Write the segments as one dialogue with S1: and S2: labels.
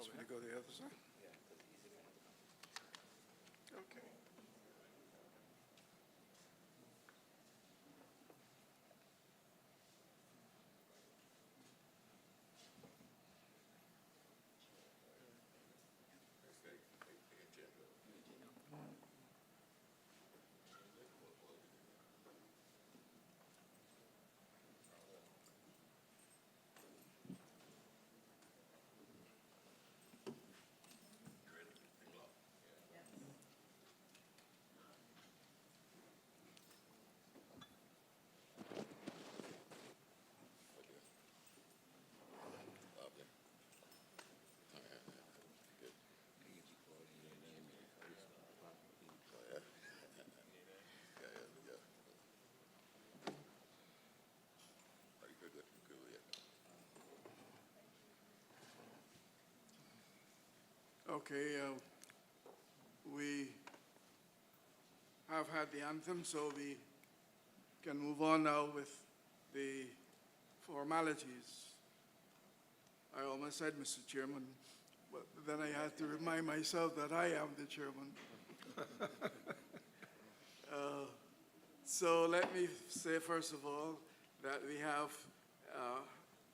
S1: Want me to go to the other side? Okay. Okay, we have had the anthem, so we can move on now with the formalities. I almost said, Mr. Chairman, but then I had to remind myself that I am the chairman. So let me say, first of all, that we have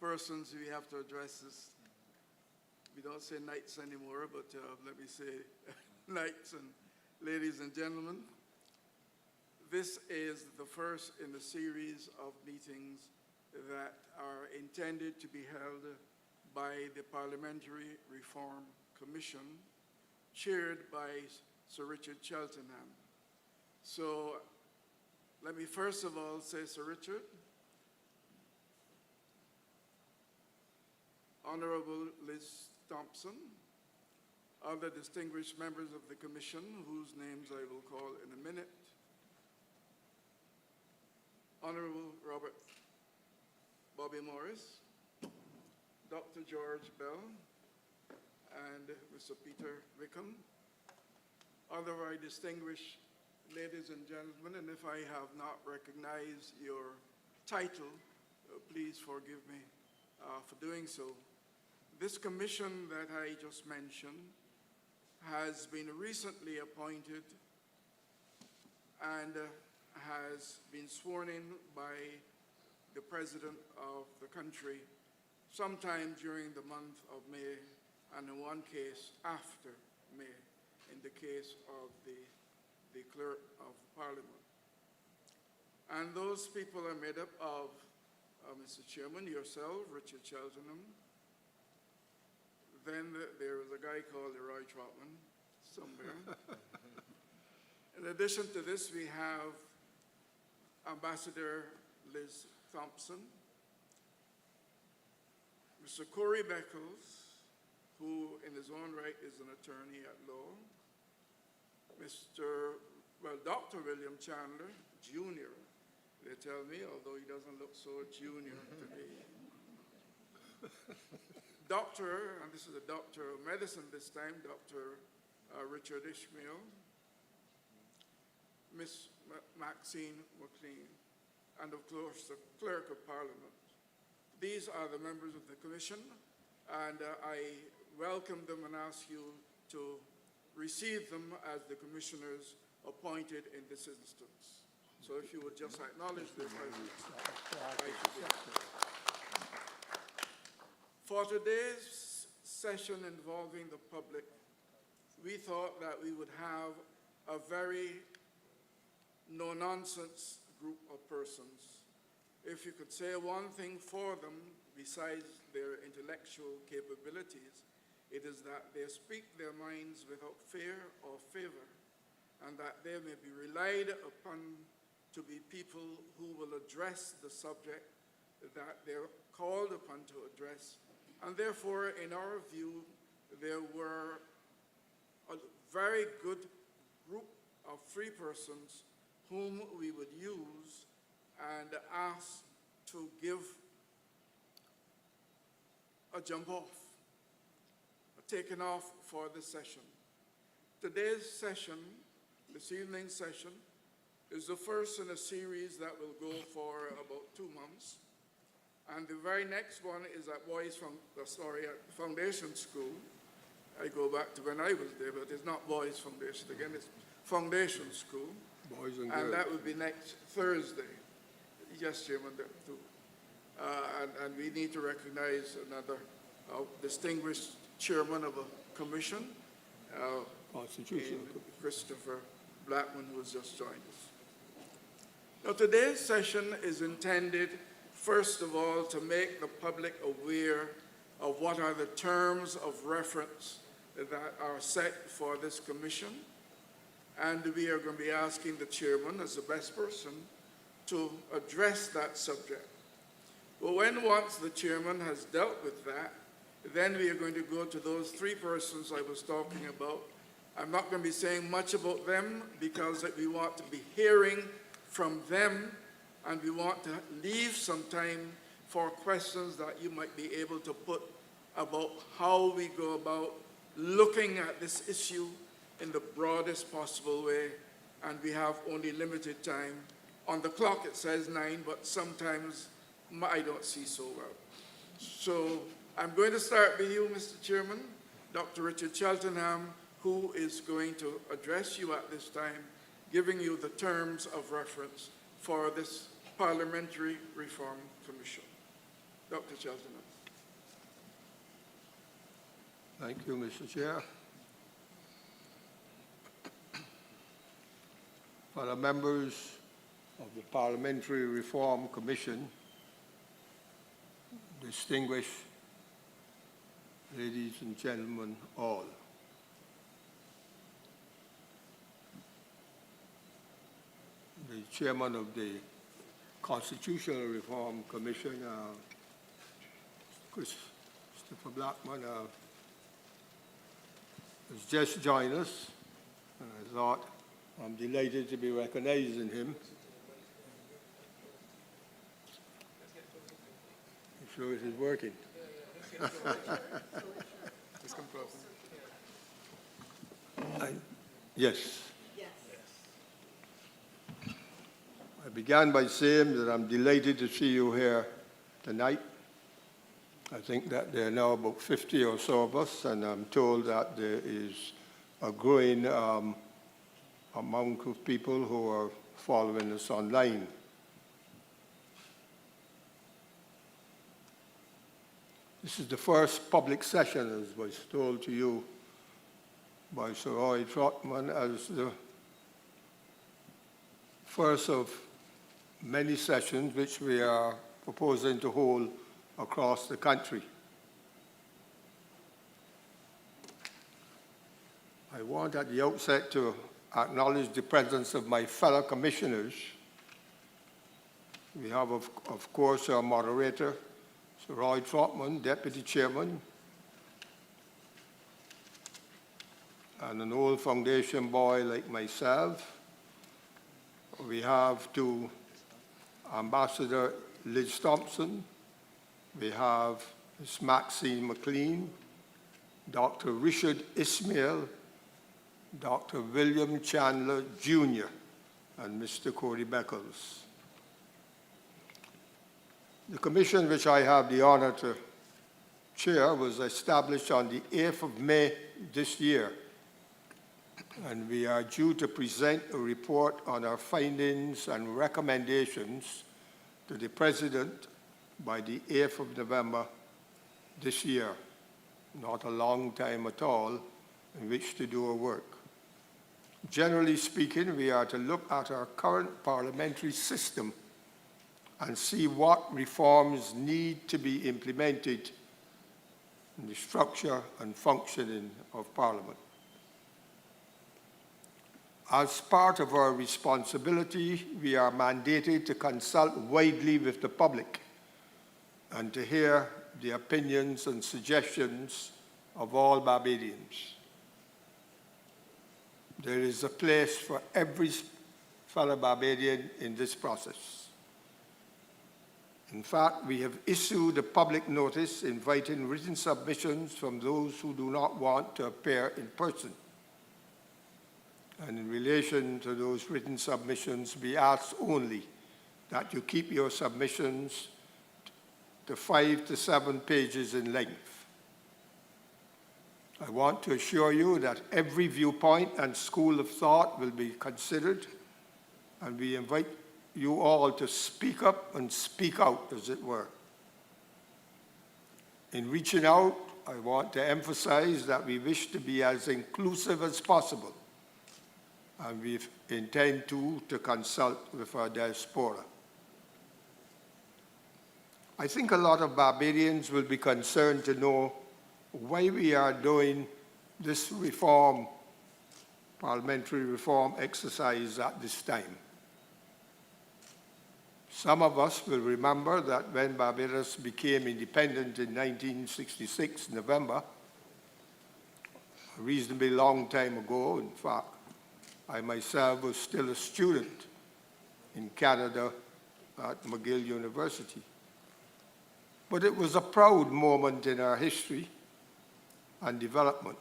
S1: persons we have to address this. We don't say knights anymore, but let me say knights and ladies and gentlemen. This is the first in a series of meetings that are intended to be held by the Parliamentary Reform Commission, chaired by Sir Richard Cheltenham. So let me first of all say, Sir Richard, Honorable Liz Thompson, other distinguished members of the Commission, whose names I will call in a minute, Honorable Robert Bobby Morris, Dr. George Bell, and Mr. Peter Wickham, other very distinguished ladies and gentlemen, and if I have not recognized your title, please forgive me for doing so. This commission that I just mentioned has been recently appointed and has been sworn in by the President of the country sometime during the month of May, and in one case after May, in the case of the Clerk of Parliament. And those people are made up of Mr. Chairman, yourself, Richard Cheltenham. Then there was a guy called Roy Trotman somewhere. In addition to this, we have Ambassador Liz Thompson, Mr. Corey Beckles, who in his own right is an attorney at law, Dr. William Chandler, Jr., they tell me, although he doesn't look so junior to me. Doctor, and this is a doctor of medicine this time, Dr. Richard Ishmael, Miss Maxine McLean, and of course the Clerk of Parliament. These are the members of the Commission, and I welcome them and ask you to receive them as the commissioners appointed in this instance. So if you would just acknowledge their presence. For today's session involving the public, we thought that we would have a very no-nonsense group of persons. If you could say one thing for them, besides their intellectual capabilities, it is that they speak their minds without fear or favor, and that they may be relied upon to be people who will address the subject that they're called upon to address. And therefore, in our view, there were a very good group of three persons whom we would use and ask to give a jump off, a taken off for this session. Today's session, this evening's session, is the first in a series that will go for about 2 months. And the very next one is at Foundation School. I go back to when I was there, but it's not Boys Foundation again, it's Foundation School.
S2: Boys and
S1: And
S2: girls.
S1: that will be next Thursday. Yes, Chairman, that too. And we need to recognize another distinguished chairman of a commission,
S2: Constitutional.
S1: Christopher Blackman, who has just joined us. Now, today's session is intended, first of all, to make the public aware of what are the terms of reference that are set for this commission. And we are going to be asking the chairman, as the best person, to address that subject. But once the chairman has dealt with that, then we are going to go to those three persons I was talking about. I'm not going to be saying much about them because we want to be hearing from them, and we want to leave some time for questions that you might be able to put about how we go about looking at this issue in the broadest possible way, and we have only limited time. On the clock it says 9, but sometimes I don't see so well. So I'm going to start with you, Mr. Chairman, Dr. Richard Cheltenham, who is going to address you at this time, giving you the terms of reference for this Parliamentary Reform Commission. Dr. Cheltenham.
S2: Thank you, Mr. Chair. For the members of the Parliamentary Reform Commission, distinguished ladies and gentlemen all, the chairman of the Constitutional Reform Commission, Christopher Blackman, has just joined us, and I thought I'm delighted to be recognizing him. I'm sure it is working. Yes. I began by saying that I'm delighted to see you here tonight. I think that there are now about 50 or so of us, and I'm told that there is a growing amount of people who are following us online. This is the first public session, as was told to you by Sir Roy Trotman, as the first of many sessions which we are proposing to hold across the country. I want at the outset to acknowledge the presence of my fellow commissioners. We have, of course, our moderator, Sir Roy Trotman, Deputy Chairman, and an old foundation boy like myself. We have to Ambassador Liz Thompson. We have Ms. Maxine McLean, Dr. Richard Ismail, Dr. William Chandler Jr., and Mr. Cody Beckles. The commission which I have the honor to chair was established on the 8th of May this year, and we are due to present a report on our findings and recommendations to the President by the 8th of November this year. Not a long time at all in which to do our work. Generally speaking, we are to look at our current parliamentary system and see what reforms need to be implemented in the structure and functioning of Parliament. As part of our responsibility, we are mandated to consult widely with the public and to hear the opinions and suggestions of all Barbadians. There is a place for every fellow Barbadian in this process. In fact, we have issued a public notice inviting written submissions from those who do not want to appear in person. And in relation to those written submissions, we ask only that you keep your submissions to 5 to 7 pages in length. I want to assure you that every viewpoint and school of thought will be considered, and we invite you all to speak up and speak out, as it were. In reaching out, I want to emphasize that we wish to be as inclusive as possible, and we intend to consult with our diaspora. I think a lot of Barbadians will be concerned to know why we are doing this parliamentary reform exercise at this time. Some of us will remember that when Barbados became independent in 1966, November, a reasonably long time ago, in fact, I myself was still a student in Canada at McGill University. But it was a proud moment in our history and development.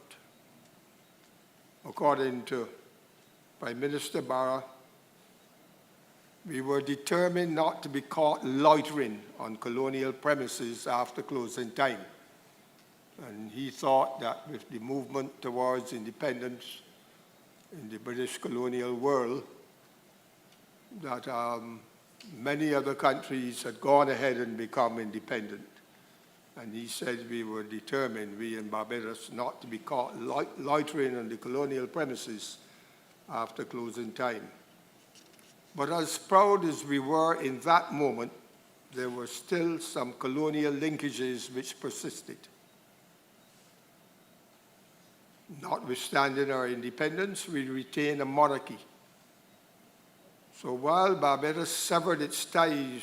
S2: According to Prime Minister Barra, we were determined not to be caught loitering on colonial premises after closing time. And he thought that with the movement towards independence in the British colonial world, that many other countries had gone ahead and become independent. And he said we were determined, we in Barbados, not to be caught loitering on the colonial premises after closing time. But as proud as we were in that moment, there were still some colonial linkages which persisted. Notwithstanding our independence, we retained a monarchy. So while Barbados severed its ties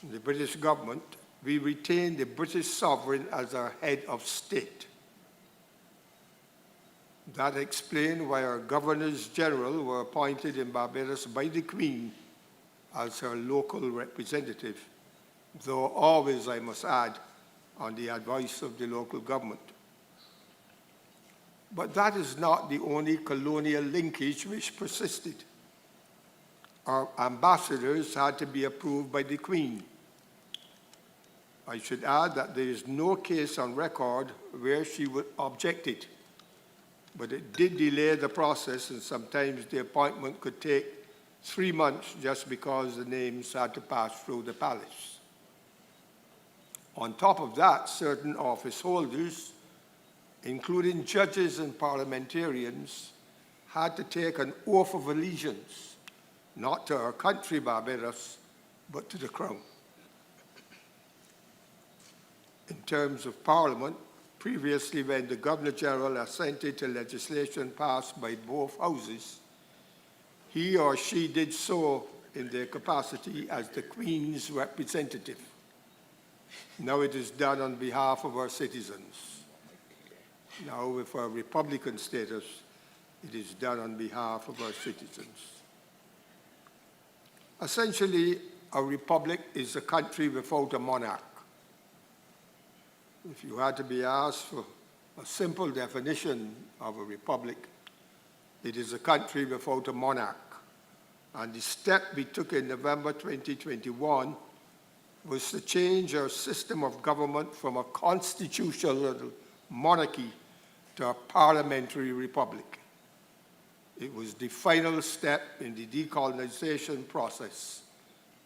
S2: with the British government, we retained the British sovereign as our head of state. That explained why our governors general were appointed in Barbados by the Queen as her local representative, though always, I must add, on the advice of the local government. But that is not the only colonial linkage which persisted. Our ambassadors had to be approved by the Queen. I should add that there is no case on record where she would object it, but it did delay the process, and sometimes the appointment could take 3 months just because the names had to pass through the palace. On top of that, certain office holders, including judges and parliamentarians, had to take an oath of allegiance, not to our country, Barbados, but to the Crown. In terms of Parliament, previously when the Governor-General assented to legislation passed by both houses, he or she did so in their capacity as the Queen's representative. Now it is done on behalf of our citizens. Now, with our Republican status, it is done on behalf of our citizens. Essentially, a republic is a country without a monarch. If you had to be asked for a simple definition of a republic, it is a country without a monarch. And the step we took in November 2021 was to change our system of government from a constitutional monarchy to a parliamentary republic. It was the final step in the decolonization process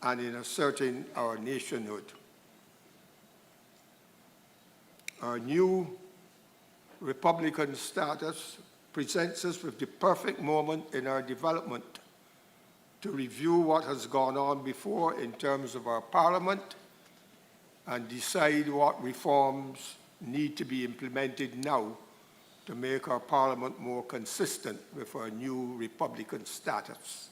S2: and in asserting our nationhood. Our new Republican status presents us with the perfect moment in our development to review what has gone on before in terms of our Parliament and decide what reforms need to be implemented now to make our Parliament more consistent with our new Republican status.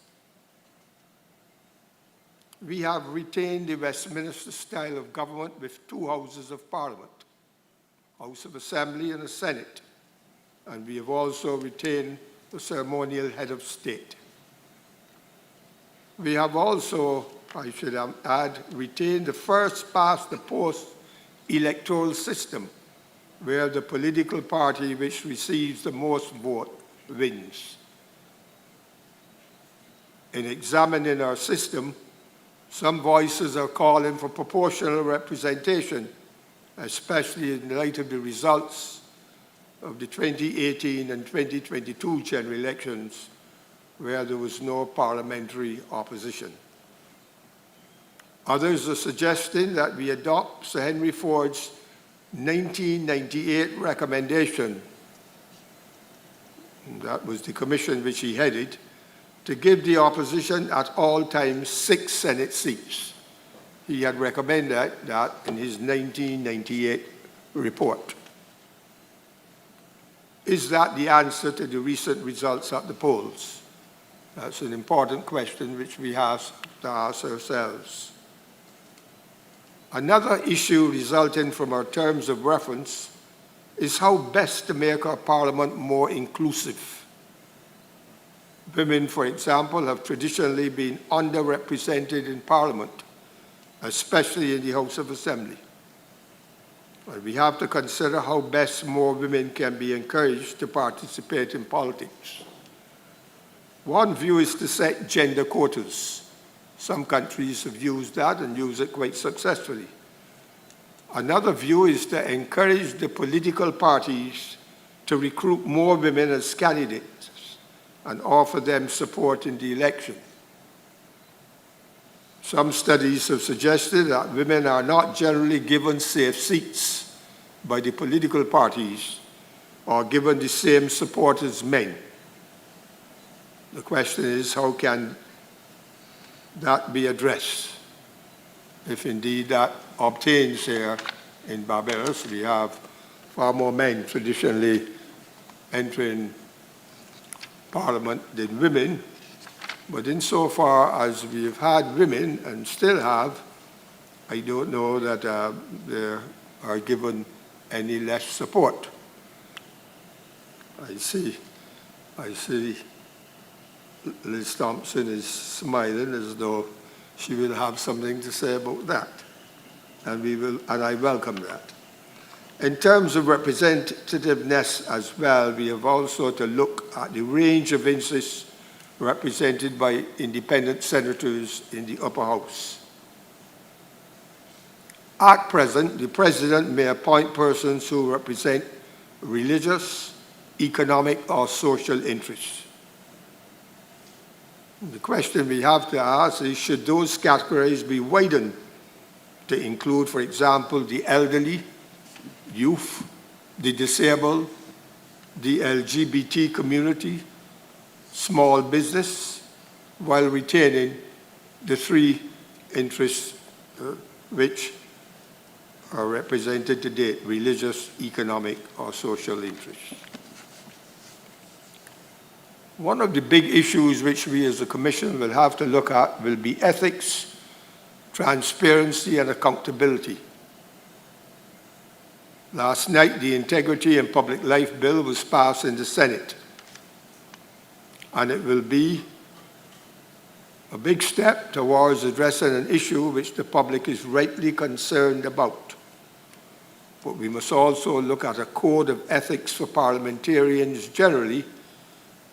S2: We have retained the Westminster style of government with 2 houses of Parliament, House of Assembly and a Senate, and we have also retained the ceremonial head of state. We have also, I should add, retained the first past the post electoral system, where the political party which receives the most vote wins. In examining our system, some voices are calling for proportional representation especially in light of the results of the 2018 and 2022 general elections, where there was no parliamentary opposition. Others are suggesting that we adopt Sir Henry Ford's 1998 recommendation, that was the commission which he headed, to give the opposition at all times 6 Senate seats. He had recommended that in his 1998 report. Is that the answer to the recent results at the polls? That's an important question which we have to ask ourselves. Another issue resulting from our terms of reference is how best to make our Parliament more inclusive. Women, for example, have traditionally been underrepresented in Parliament, especially in the House of Assembly. And we have to consider how best more women can be encouraged to participate in politics. One view is to set gender quotas. Some countries have used that and use it quite successfully. Another view is to encourage the political parties to recruit more women as candidates and offer them support in the election. Some studies have suggested that women are not generally given safe seats by the political parties or given the same support as men. The question is, how can that be addressed? If indeed that obtains here in Barbados, we have far more men traditionally entering Parliament than women, but insofar as we've had women and still have, I don't know that they are given any less support. I see Liz Thompson is smiling as though she will have something to say about that, and I welcome that. In terms of representativeness as well, we have also to look at the range of interests represented by independent senators in the upper house. At present, the President may appoint persons who represent religious, economic, or social interests. The question we have to ask is, should those categories be widened to include, for example, the elderly, youth, the disabled, the LGBT community, small business, while retaining the three interests which are represented today: religious, economic, or social interests. One of the big issues which we as a Commission will have to look at will be ethics, transparency, and accountability. Last night, the Integrity and Public Life Bill was passed in the Senate, and it will be a big step towards addressing an issue which the public is rightly concerned about. But we must also look at a code of ethics for parliamentarians generally,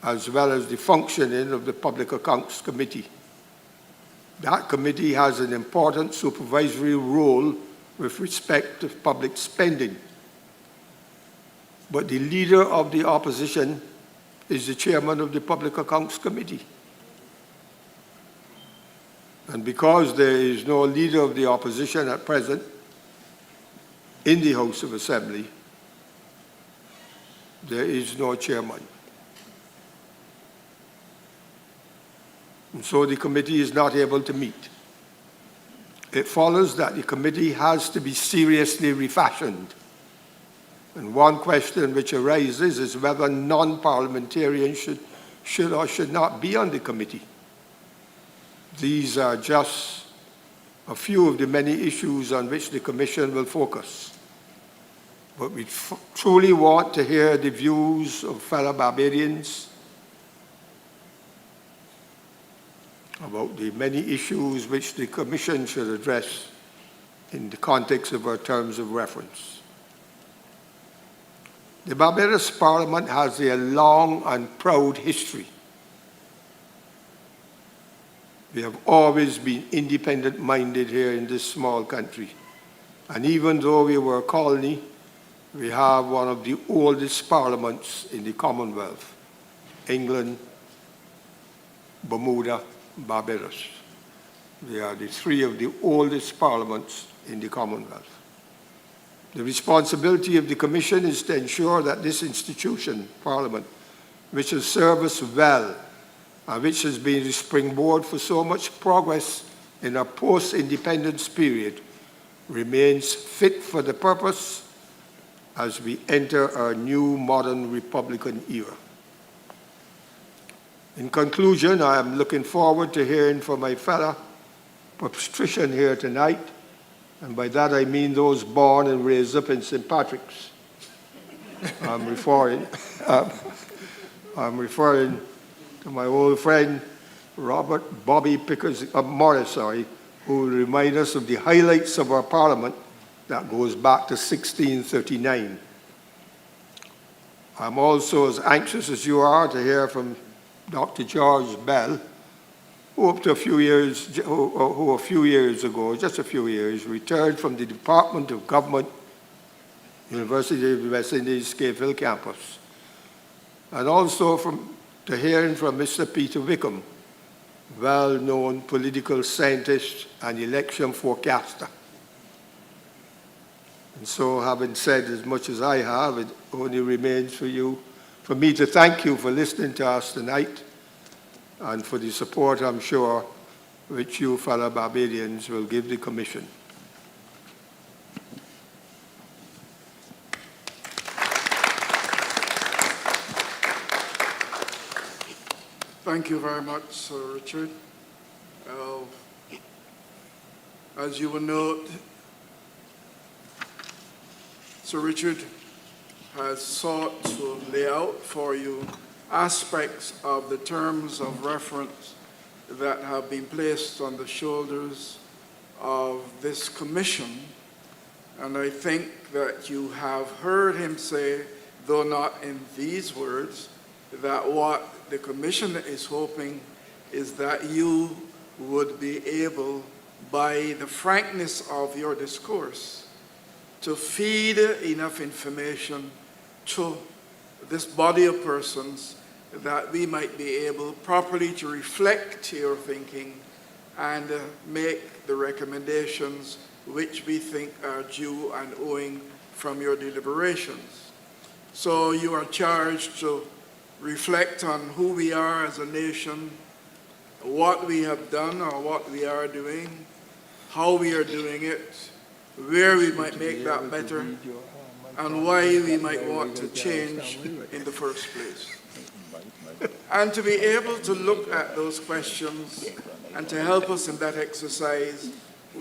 S2: as well as the functioning of the Public Accounts Committee. That committee has an important supervisory role with respect to public spending. But the leader of the opposition is the chairman of the Public Accounts Committee. And because there is no leader of the opposition at present in the House of Assembly, there is no chairman. And so the committee is not able to meet. It follows that the committee has to be seriously refashioned. And one question which arises is whether non-parliamentarians should or should not be on the committee. These are just a few of the many issues on which the Commission will focus. But we truly want to hear the views of fellow Barbadians about the many issues which the Commission should address in the context of our terms of reference. The Barbados Parliament has a long and proud history. We have always been independent-minded here in this small country, And even though we were a colony, we have one of the oldest parliaments in the Commonwealth: England, Bermuda, Barbados. They are the three of the oldest parliaments in the Commonwealth. The responsibility of the Commission is to ensure that this institution, Parliament, which has served us well and which has been the springboard for so much progress in our post-independence period, remains fit for the purpose as we enter our new modern Republican era. In conclusion, I am looking forward to hearing from my fellow patrician here tonight, and by that I mean those born and raised up in St. Patrick's. I'm referring to my old friend Robert Bobby Morris, who will remind us of the highlights of our Parliament that goes back to 1639. I'm also as anxious as you are to hear from Dr. George Bell, who a few years ago, just a few years, returned from the Department of Government, University of the West Indies, Cave Hill campus, and also to hearing from Mr. Peter Wickham, well-known political scientist and election forecaster. And so, having said as much as I have, it only remains for me to thank you for listening to us tonight and for the support, I'm sure, which you fellow Barbadians will give the Commission.
S1: Thank you very much, Sir Richard. As you will note, Sir Richard has sought to lay out for you aspects of the terms of reference that have been placed on the shoulders of this commission. And I think that you have heard him say, though not in these words, that what the commission is hoping is that you would be able, by the frankness of your discourse, to feed enough information to this body of persons that we might be able properly to reflect your thinking and make the recommendations which we think are due and owing from your deliberations. So you are charged to reflect on who we are as a nation, what we have done or what we are doing, how we are doing it, where we might make that better, and why we might want to change in the first place. And to be able to look at those questions and to help us in that exercise,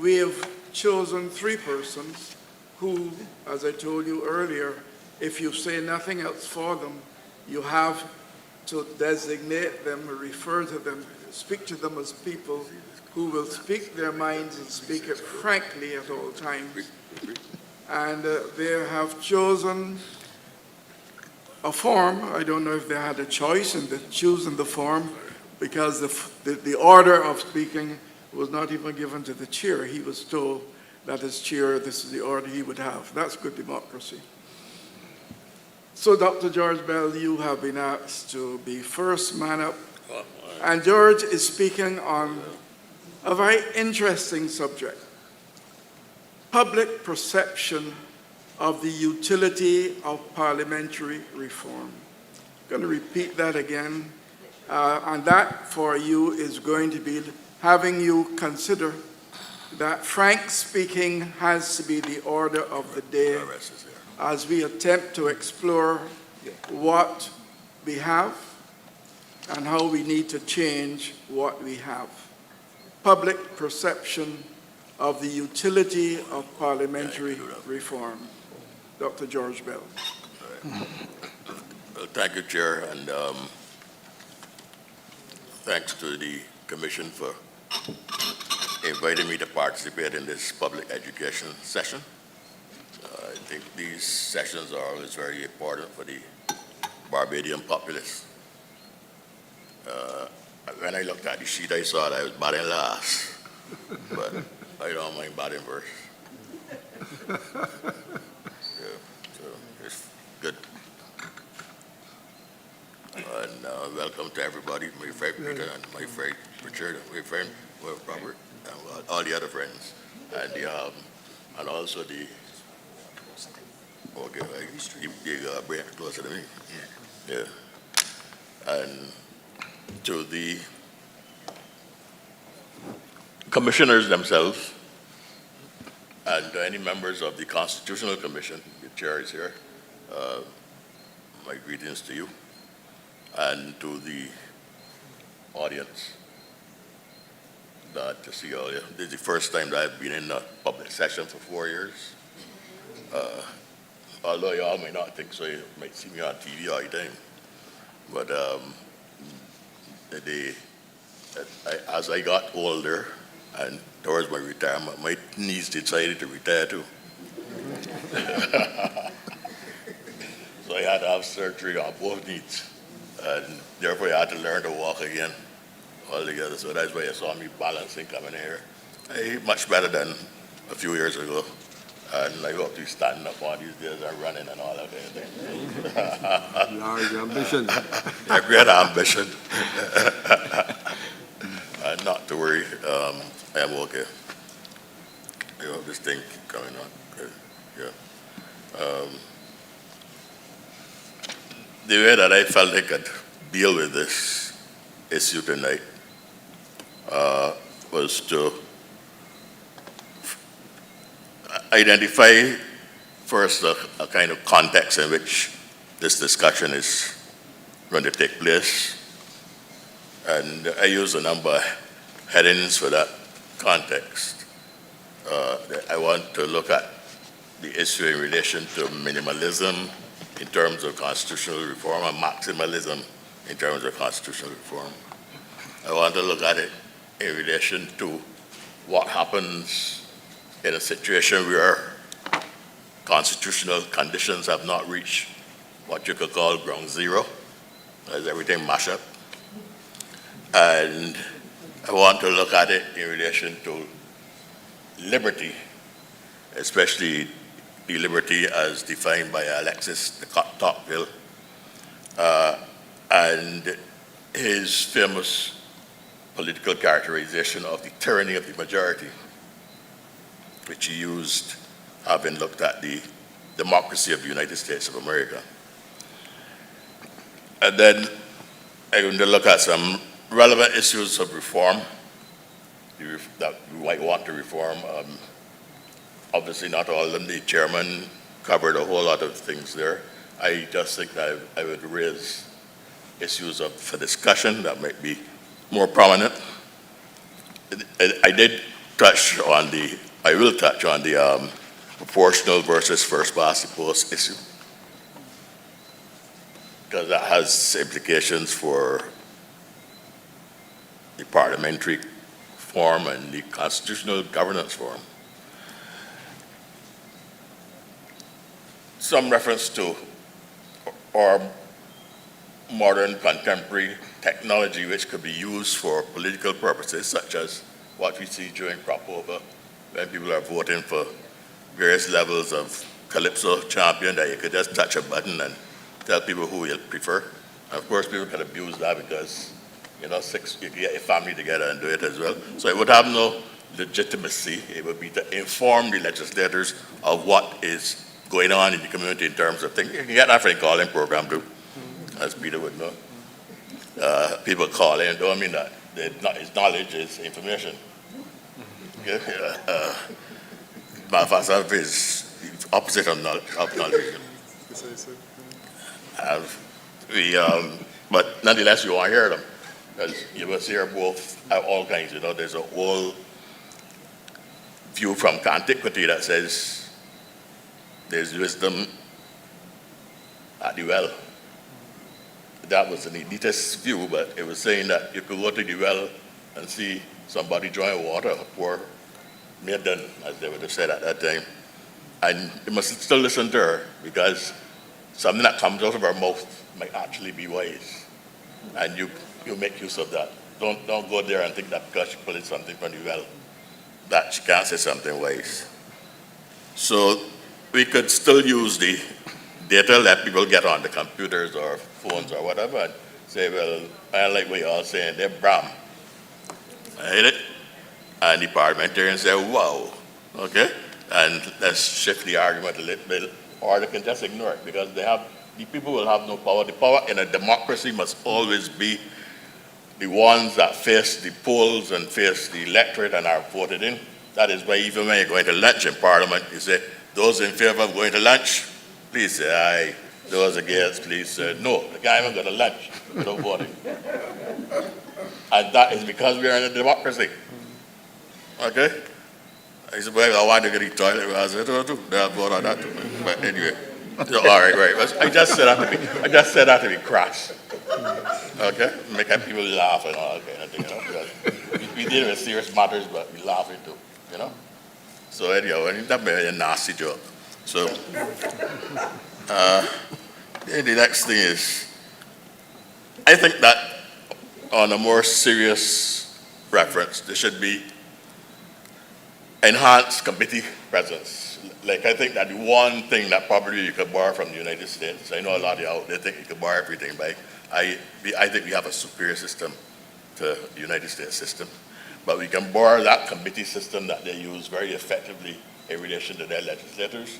S1: we have chosen three persons who, as I told you earlier, if you say nothing else for them, you have to designate them, refer to them, speak to them as people who will speak their minds and speak it frankly at all times. And they have chosen a form. I don't know if they had a choice in choosing the form, because the order of speaking was not even given to the chair. He was told that as chair, this is the order he would have. That's good democracy. So, Dr. George Bell, you have been asked to be first man up. And George is speaking on a very interesting subject: public perception of the utility of parliamentary reform. I'm going to repeat that again. And that for you is going to be having you consider that frank speaking has to be the order of the day as we attempt to explore what we have and how we need to change what we have. Public perception of the utility of parliamentary reform. Dr. George Bell.
S3: Well, thank you, Chair, and thanks to the Commission for inviting me to participate in this public education session. I think these sessions are always very important for the Barbadian populace. When I looked at the sheet, I saw that I was batting last, but I don't mind batting first. So it's good. And welcome to everybody, my friend Peter and my friend Richard, and my friend Robert, and all the other friends, and and also the. Okay, you bring it closer to me. Yeah, and to the commissioners themselves, and to any members of the Constitutional Commission, the chair is here. My greetings to you, and to the audience. Glad to see all you. This is the first time that I've been in a public session for 4 years. Although you all may not think so, you might see me on TV all the time. But as I got older and towards my retirement, my knees decided to retire too. So I had to have surgery on both knees, and therefore I had to learn to walk again altogether. So that's why you saw me balancing coming here. Much better than a few years ago. And I hope to be standing up on these days and running and all that kind of thing.
S2: Large ambition.
S3: A great ambition. Not to worry, I am okay. You know, this thing keep coming on. Good. Yeah. The way that I felt I could deal with this issue tonight was to identify first a kind of context in which this discussion is going to take place. And I use a number of headings for that context. I want to look at the issue in relation to minimalism in terms of constitutional reform and maximalism in terms of constitutional reform. I want to look at it in relation to what happens in a situation where constitutional conditions have not reached what you could call ground zero, as everything mash up. And I want to look at it in relation to liberty, especially the liberty as defined by Alexis de Tocqueville, and his famous political characterization of the tyranny of the majority, which he used having looked at the democracy of the United States of America. And then I'm going to look at some relevant issues of reform that we might want to reform. Obviously not all of them. The chairman covered a whole lot of things there. I just think that I would raise issues for discussion that might be more prominent. I will touch on the proportional versus first past the post issue, because that has implications for the parliamentary form and the constitutional governance form. Some reference to our modern contemporary technology which could be used for political purposes, such as what we see during crop over, when people are voting for various levels of calypso champion, that you could just touch a button and tell people who you'll prefer. And of course, people can abuse that because, you know, you can get your family together and do it as well. So it would have no legitimacy. It would be to inform the legislators of what is going on in the community in terms of things. You can get that for a calling program too, as Peter would know. People call in, don't mean that his knowledge is information. Mafasa is the opposite of knowledge. But nonetheless, you want to hear them, because you must hear both all kinds. You know, there's a whole view from antiquity that says there's wisdom at the well. That was an elitist view, but it was saying that you could go to the well and see somebody drawing water, a poor maiden, as they would have said at that time. And you must still listen to her, because something that comes out of her mouth might actually be wise. And you make use of that. Don't go there and think that because she pulling something from the well, that she can't say something wise. So we could still use the data that people get on the computers or phones or whatever and say, well, I like what y'all saying, they're Brahm. I hate it. And the parliamentarians say, wow, okay? And let's shift the argument a little bit, or they can just ignore it because the people will have no power. The power in a democracy must always be the ones that face the polls and face the electorate and are voted in. That is why even when you're going to lunch in Parliament, you say, those in favor of going to lunch, please say aye. Those against, please say no. The guy even go to lunch without voting. And that is because we are in a democracy. Okay? I said, well, I want to get the toilet. I said, oh, too. They'll vote on that too. But anyway. So, all right, right. I just said that to be crass. Okay? Make people laugh and all that kind of thing, you know? Because we deal with serious matters, but we laughing too, you know? So anyhow, that may be a nasty job. So the next thing is, I think that on a more serious reference, there should be enhanced committee presence. Like I think that the one thing that probably you could borrow from the United States, I know a lot of you out there think you could borrow everything, but I think we have a superior system to the United States system. But we can borrow that committee system that they use very effectively in relation to their legislators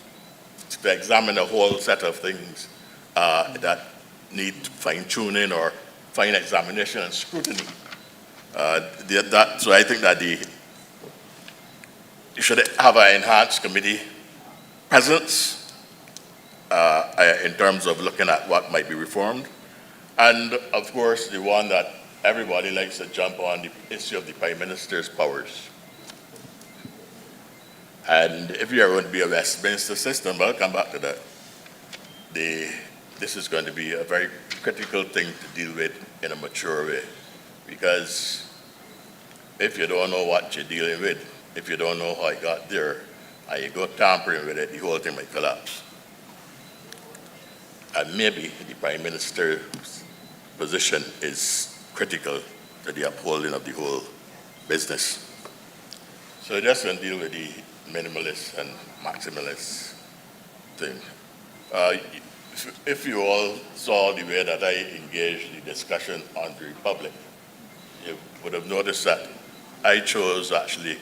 S3: to examine a whole set of things that need fine-tuning or fine examination and scrutiny. So I think that you should have an enhanced committee presence in terms of looking at what might be reformed. And of course, the one that everybody likes to jump on, the issue of the Prime Minister's powers. And if you're going to be a Westminster system, I'll come back to that. This is going to be a very critical thing to deal with in a mature way. Because if you don't know what you're dealing with, if you don't know how it got there, and you go tampering with it, the whole thing might collapse. And maybe the Prime Minister's position is critical to the upholding of the whole business. So just to deal with the minimalist and maximalist thing. If you all saw the way that I engaged the discussion on the Republic, you would have noticed that I chose actually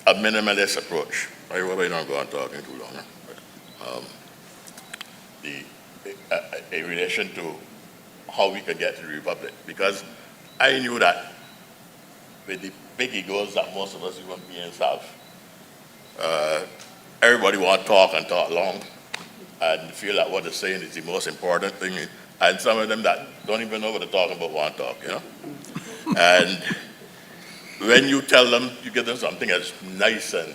S3: a minimalist approach. I hope I don't go on talking too long. In relation to how we could get to the Republic, because I knew that with the big egos that most of us human beings have, everybody want to talk and talk long and feel that what they're saying is the most important thing, and some of them that don't even know what they're talking about want to talk, you know? And when you tell them, you give them something as nice and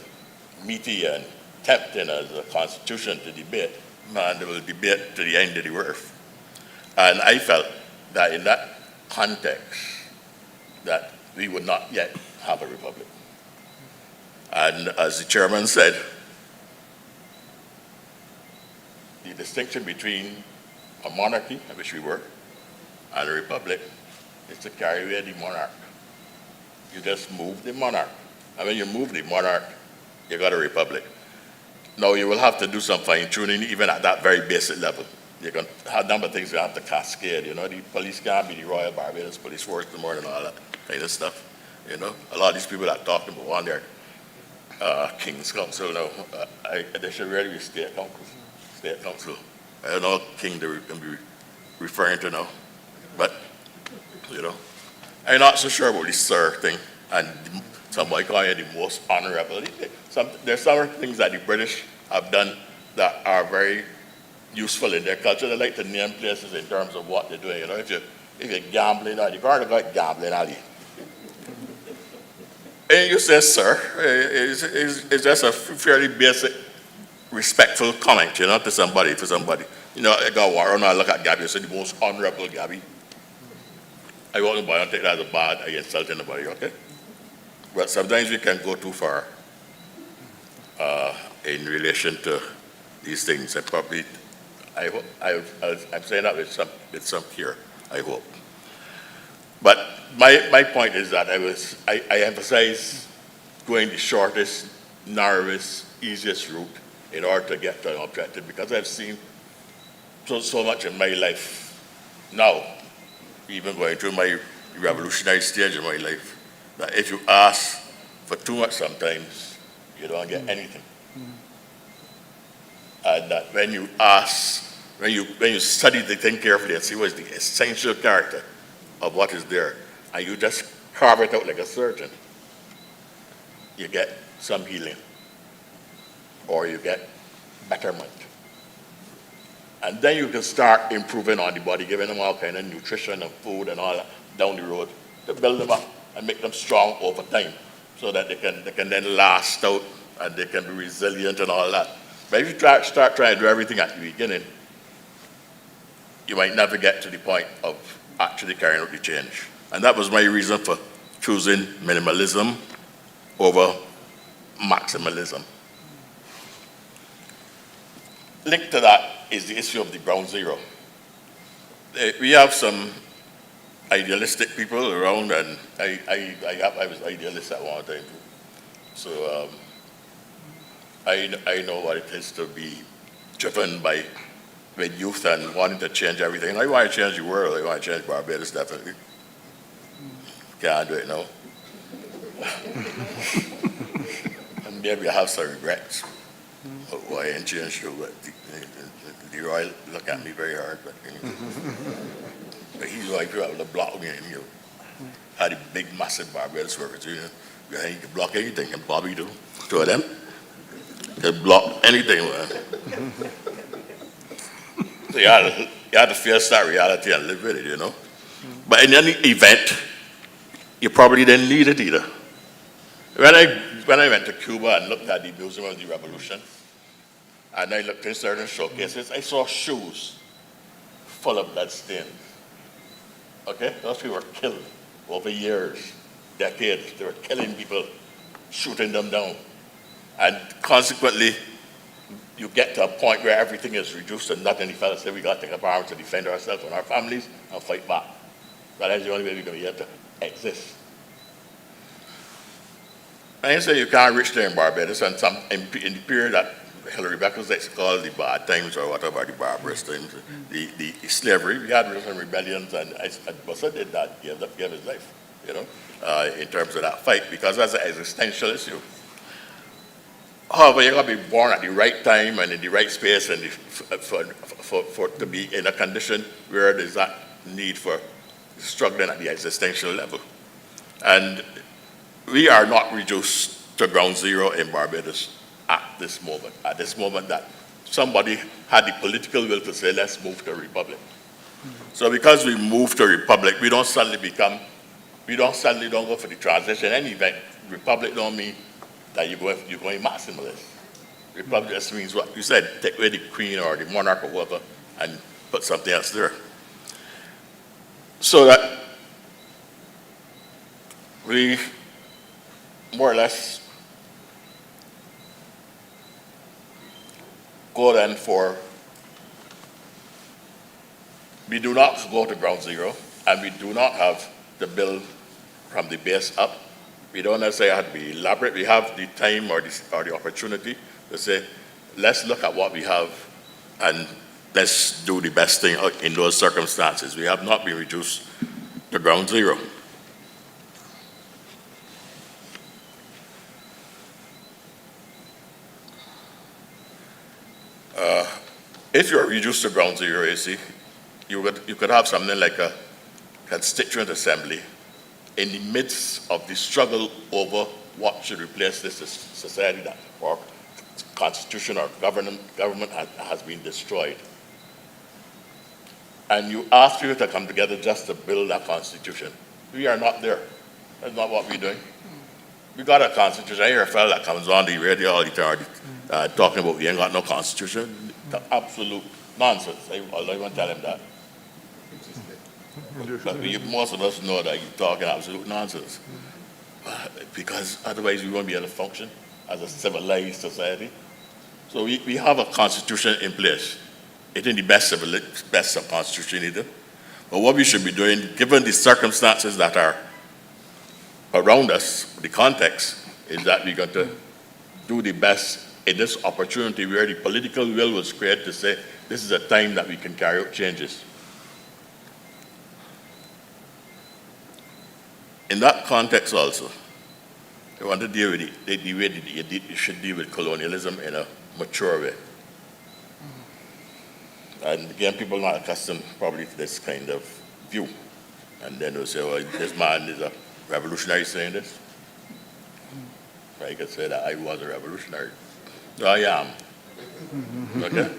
S3: meaty and tempting as a constitution to debate, man, they will debate to the end of the earth. And I felt that in that context, that we would not yet have a republic. And as the chairman said, the distinction between a monarchy, which we were, and a republic is to carry away the monarch. You just move the monarch. And when you move the monarch, you got a republic. Now you will have to do some fine-tuning even at that very basic level. You're going to have a number of things you have to cascade, you know. The police can't be the Royal Barbados Police Force anymore and all that kind of stuff, you know. A lot of these people that talk about on their King's Council now, they should really be State Council. I don't know what king they can be referring to now, but, you know. I'm not so sure about this sir thing, and some might call it the most honorable. There's some things that the British have done that are very useful in their culture. They like to name places in terms of what they're doing. You know, if you're gambling, you can't go gambling alley. And you say, sir, it's just a fairly basic, respectful comment, you know, to somebody. You know, I got Warren, I look at Gabby, I say, the most honorable Gabby. I won't take that as a bad, I insult anybody, okay? But sometimes we can go too far in relation to these things. And probably, I'm saying that with some care, I hope. But my point is that I emphasize going the shortest narrowest, easiest route in order to get to an objective, because I've seen so much in my life now, even going through my revolutionary stage of my life, that if you ask for too much sometimes, you don't get anything. And that when you ask, when you study the thing carefully and see what is the essential character of what is there, and you just carve it out like a surgeon, you get some healing, or you get betterment. And then you can start improving on the body, giving them all kind of nutrition and food and all that down the road to build them up and make them strong over time, so that they can then last out and they can be resilient and all that. But if you start trying to do everything at the beginning, you might never get to the point of actually carrying out the change. And that was my reason for choosing minimalism over maximalism. Linked to that is the issue of the ground zero. We have some idealistic people around, and I was idealist at one time too. So I know what it is to be driven by youth and wanting to change everything. I want to change the world. I want to change Barbados, definitely. Can't do it now. And maybe I have some regrets of why I ain't changed it, but the Royal look at me very hard. But he's like, you have to block me, and you had a big, massive Barbados workers. You can block anything, and Bobby do. Two of them. They block anything, man. So you have to face that reality and live with it, you know. But in any event, you probably didn't need it either. When I went to Cuba and looked at the Museum of the Revolution, and I looked in certain showcases, I saw shoes full of blood stains. Okay? Those people were killed over years, decades. They were killing people, shooting them down. And consequently, you get to a point where everything is reduced to nothing. The fellas say we got to take up arms to defend ourselves and our families and fight back. That's the only way we're going to be able to exist. I say you can't reach there in Barbados, and in the period that Hillary Beckles likes to call the bad times or whatever, the barbarous times, the slavery, we had some rebellions, and Bussa did that, gave his life, you know, in terms of that fight, because that's an existential issue. However, you got to be born at the right time and in the right space, and for to be in a condition where there's that need for struggling at the existential level. And we are not reduced to ground zero in Barbados at this moment. At this moment that somebody had the political will to say, let's move to a republic. So because we move to a republic, we don't suddenly don't go for the transition. In any event, republic don't mean that you're going maximalist. Republic just means what you said, take away the queen or the monarch or whatever and put something else there. So that we more or less go then for, we do not go to ground zero, and we do not have to build from the base up. We don't necessarily have to be elaborate. We have the time or the opportunity to say, let's look at what we have and let's do the best thing in those circumstances. We have not been reduced to ground zero. If you're reduced to ground zero, you see, you could have something like a constituent assembly in the midst of the struggle over what should replace this society that, or constitution or government has been destroyed. And you ask people to come together just to build a constitution. We are not there. That's not what we're doing. We got a constitution. I hear a fellow that comes on the radio all the time talking about we ain't got no constitution. The absolute nonsense. I won't tell him that. But most of us know that you're talking absolute nonsense. Because otherwise we won't be able to function as a civilized society. So we have a constitution in place. It ain't the best of constitution either. But what we should be doing, given the circumstances that are around us, the context, is that we're going to do the best in this opportunity where the political will was created to say, this is a time that we can carry out changes. In that context also, I want to deal with the way that you should deal with colonialism in a mature way. And again, people are not accustomed probably to this kind of view. And then they'll say, well, this man is a revolutionary saying this. I could say that I was a revolutionary. So I am. Okay?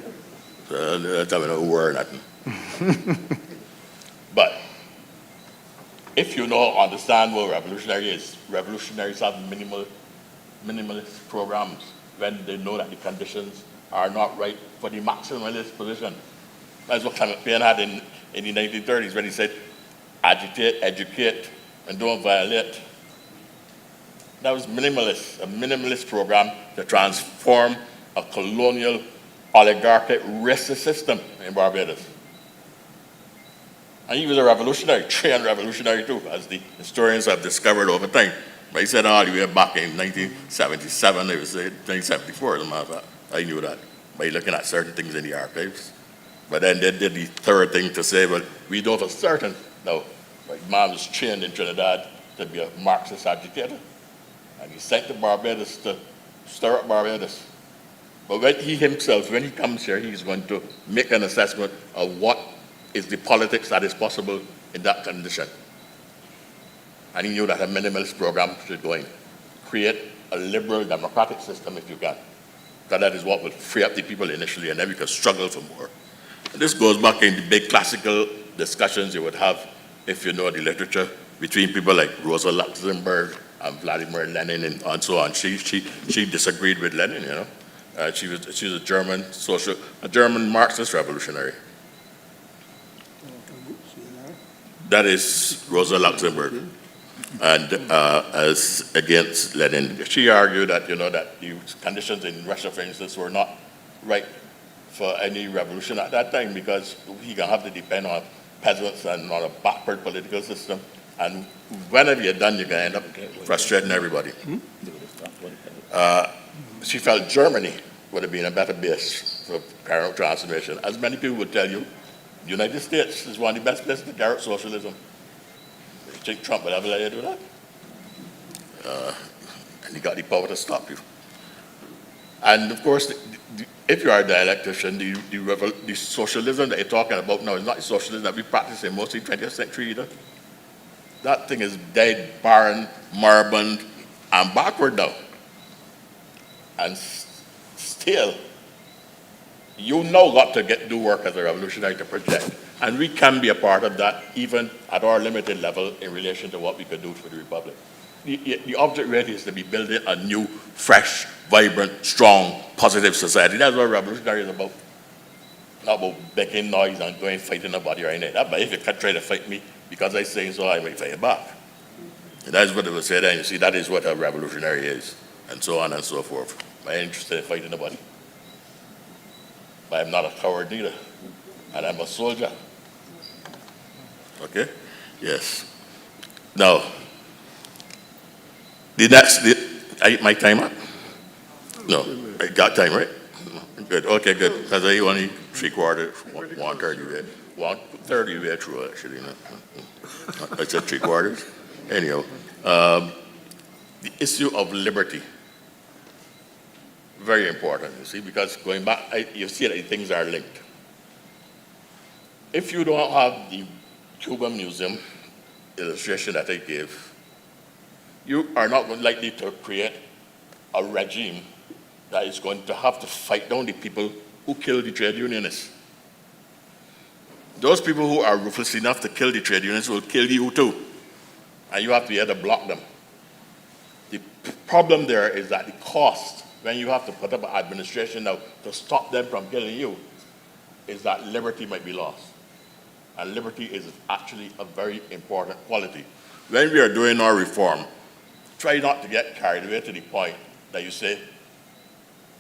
S3: So that's having a word or nothing. But if you know, understand what revolutionary is, revolutionaries have minimalist programs when they know that the conditions are not right for the maximalist position. That's what Clement Payne had in the 1930s when he said, agitate, educate, and don't violate. That was minimalist, a minimalist program to transform a colonial, oligarchic, racist system in Barbados. And he was a revolutionary, trained revolutionary too, as the historians have discovered over time. But he said all the way back in 1977, it was 1974 as a matter of fact. I knew that by looking at certain things in the archives. But then they did the third thing to say, well, we know for certain now, like man was trained in Trinidad to be a Marxist agitator. And he sent to Barbados to stir up Barbados. But when he himself, when he comes here, he's going to make an assessment of what is the politics that is possible in that condition. And he knew that a minimalist program should go in. Create a liberal democratic system if you can. Because that is what will free up the people initially, and then we can struggle for more. And this goes back in the big classical discussions you would have, if you know the literature, between people like Rosa Luxemburg and Vladimir Lenin and so on. She disagreed with Lenin, you know. She was a German Marxist revolutionary. That is Rosa Luxemburg, and as against Lenin. She argued that, you know, that the conditions in Russia, for instance, were not right for any revolution at that time because he can have to depend on peasants and on a backward political system. And whenever you're done, you're going to end up frustrating everybody. She felt Germany would have been a better base for carrying out transformation. As many people would tell you, the United States is one of the best places to carry out socialism. You think Trump would ever let you do that? And he got the power to stop you. And of course, if you are a dialectician, the socialism that you're talking about now is not the socialism that we practice in most of the 20th century either. That thing is dead, barren, moribund, and backward now. And still, you now got to do work as a revolutionary to project. And we can be a part of that, even at our limited level in relation to what we could do for the Republic. The object really is to be building a new, fresh, vibrant, strong, positive society. That's what revolutionary is about. Not about making noise and going fighting nobody or anything like that. But if you can try to fight me because I say so, I may fight you back. And that is what they would say then. You see, that is what a revolutionary is, and so on and so forth. I'm interested in fighting nobody. But I'm not a coward neither. And I'm a soldier. Okay? Yes. Now, my time up? No, I got time, right? Good, okay, good. Because I only 3/4, 1/3 way. 1/30 way through, actually. I said 3/4. Anyhow, the issue of liberty. Very important, you see, because going back, you see that things are linked. If you don't have the Cuban Museum illustration that I gave, you are not likely to create a regime that is going to have to fight down the people who killed the trade unionists. Those people who are ruthless enough to kill the trade unionists will kill you too, and you have to be able to block them. The problem there is that the cost, when you have to put up an administration now to stop them from killing you, is that liberty might be lost. And liberty is actually a very important quality. When we are doing our reform, try not to get carried away to the point that you say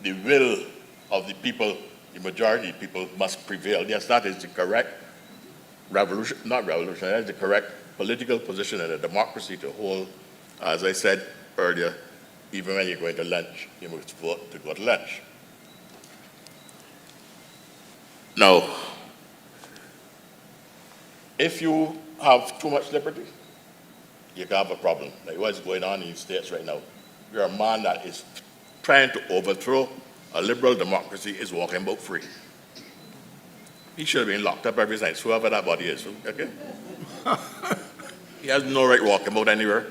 S3: the will of the people, the majority of people must prevail. Yes, that is the correct revolution, not revolution, that is the correct political position in a democracy to hold, as I said earlier, Even when you're going to lunch, you must vote to go to lunch. Now, if you have too much liberty, you can have a problem. Like what's going on in the States right now. You're a man that is trying to overthrow a liberal democracy is walking about free. He should have been locked up every night, whoever that body is, okay? He has no right walking about anywhere.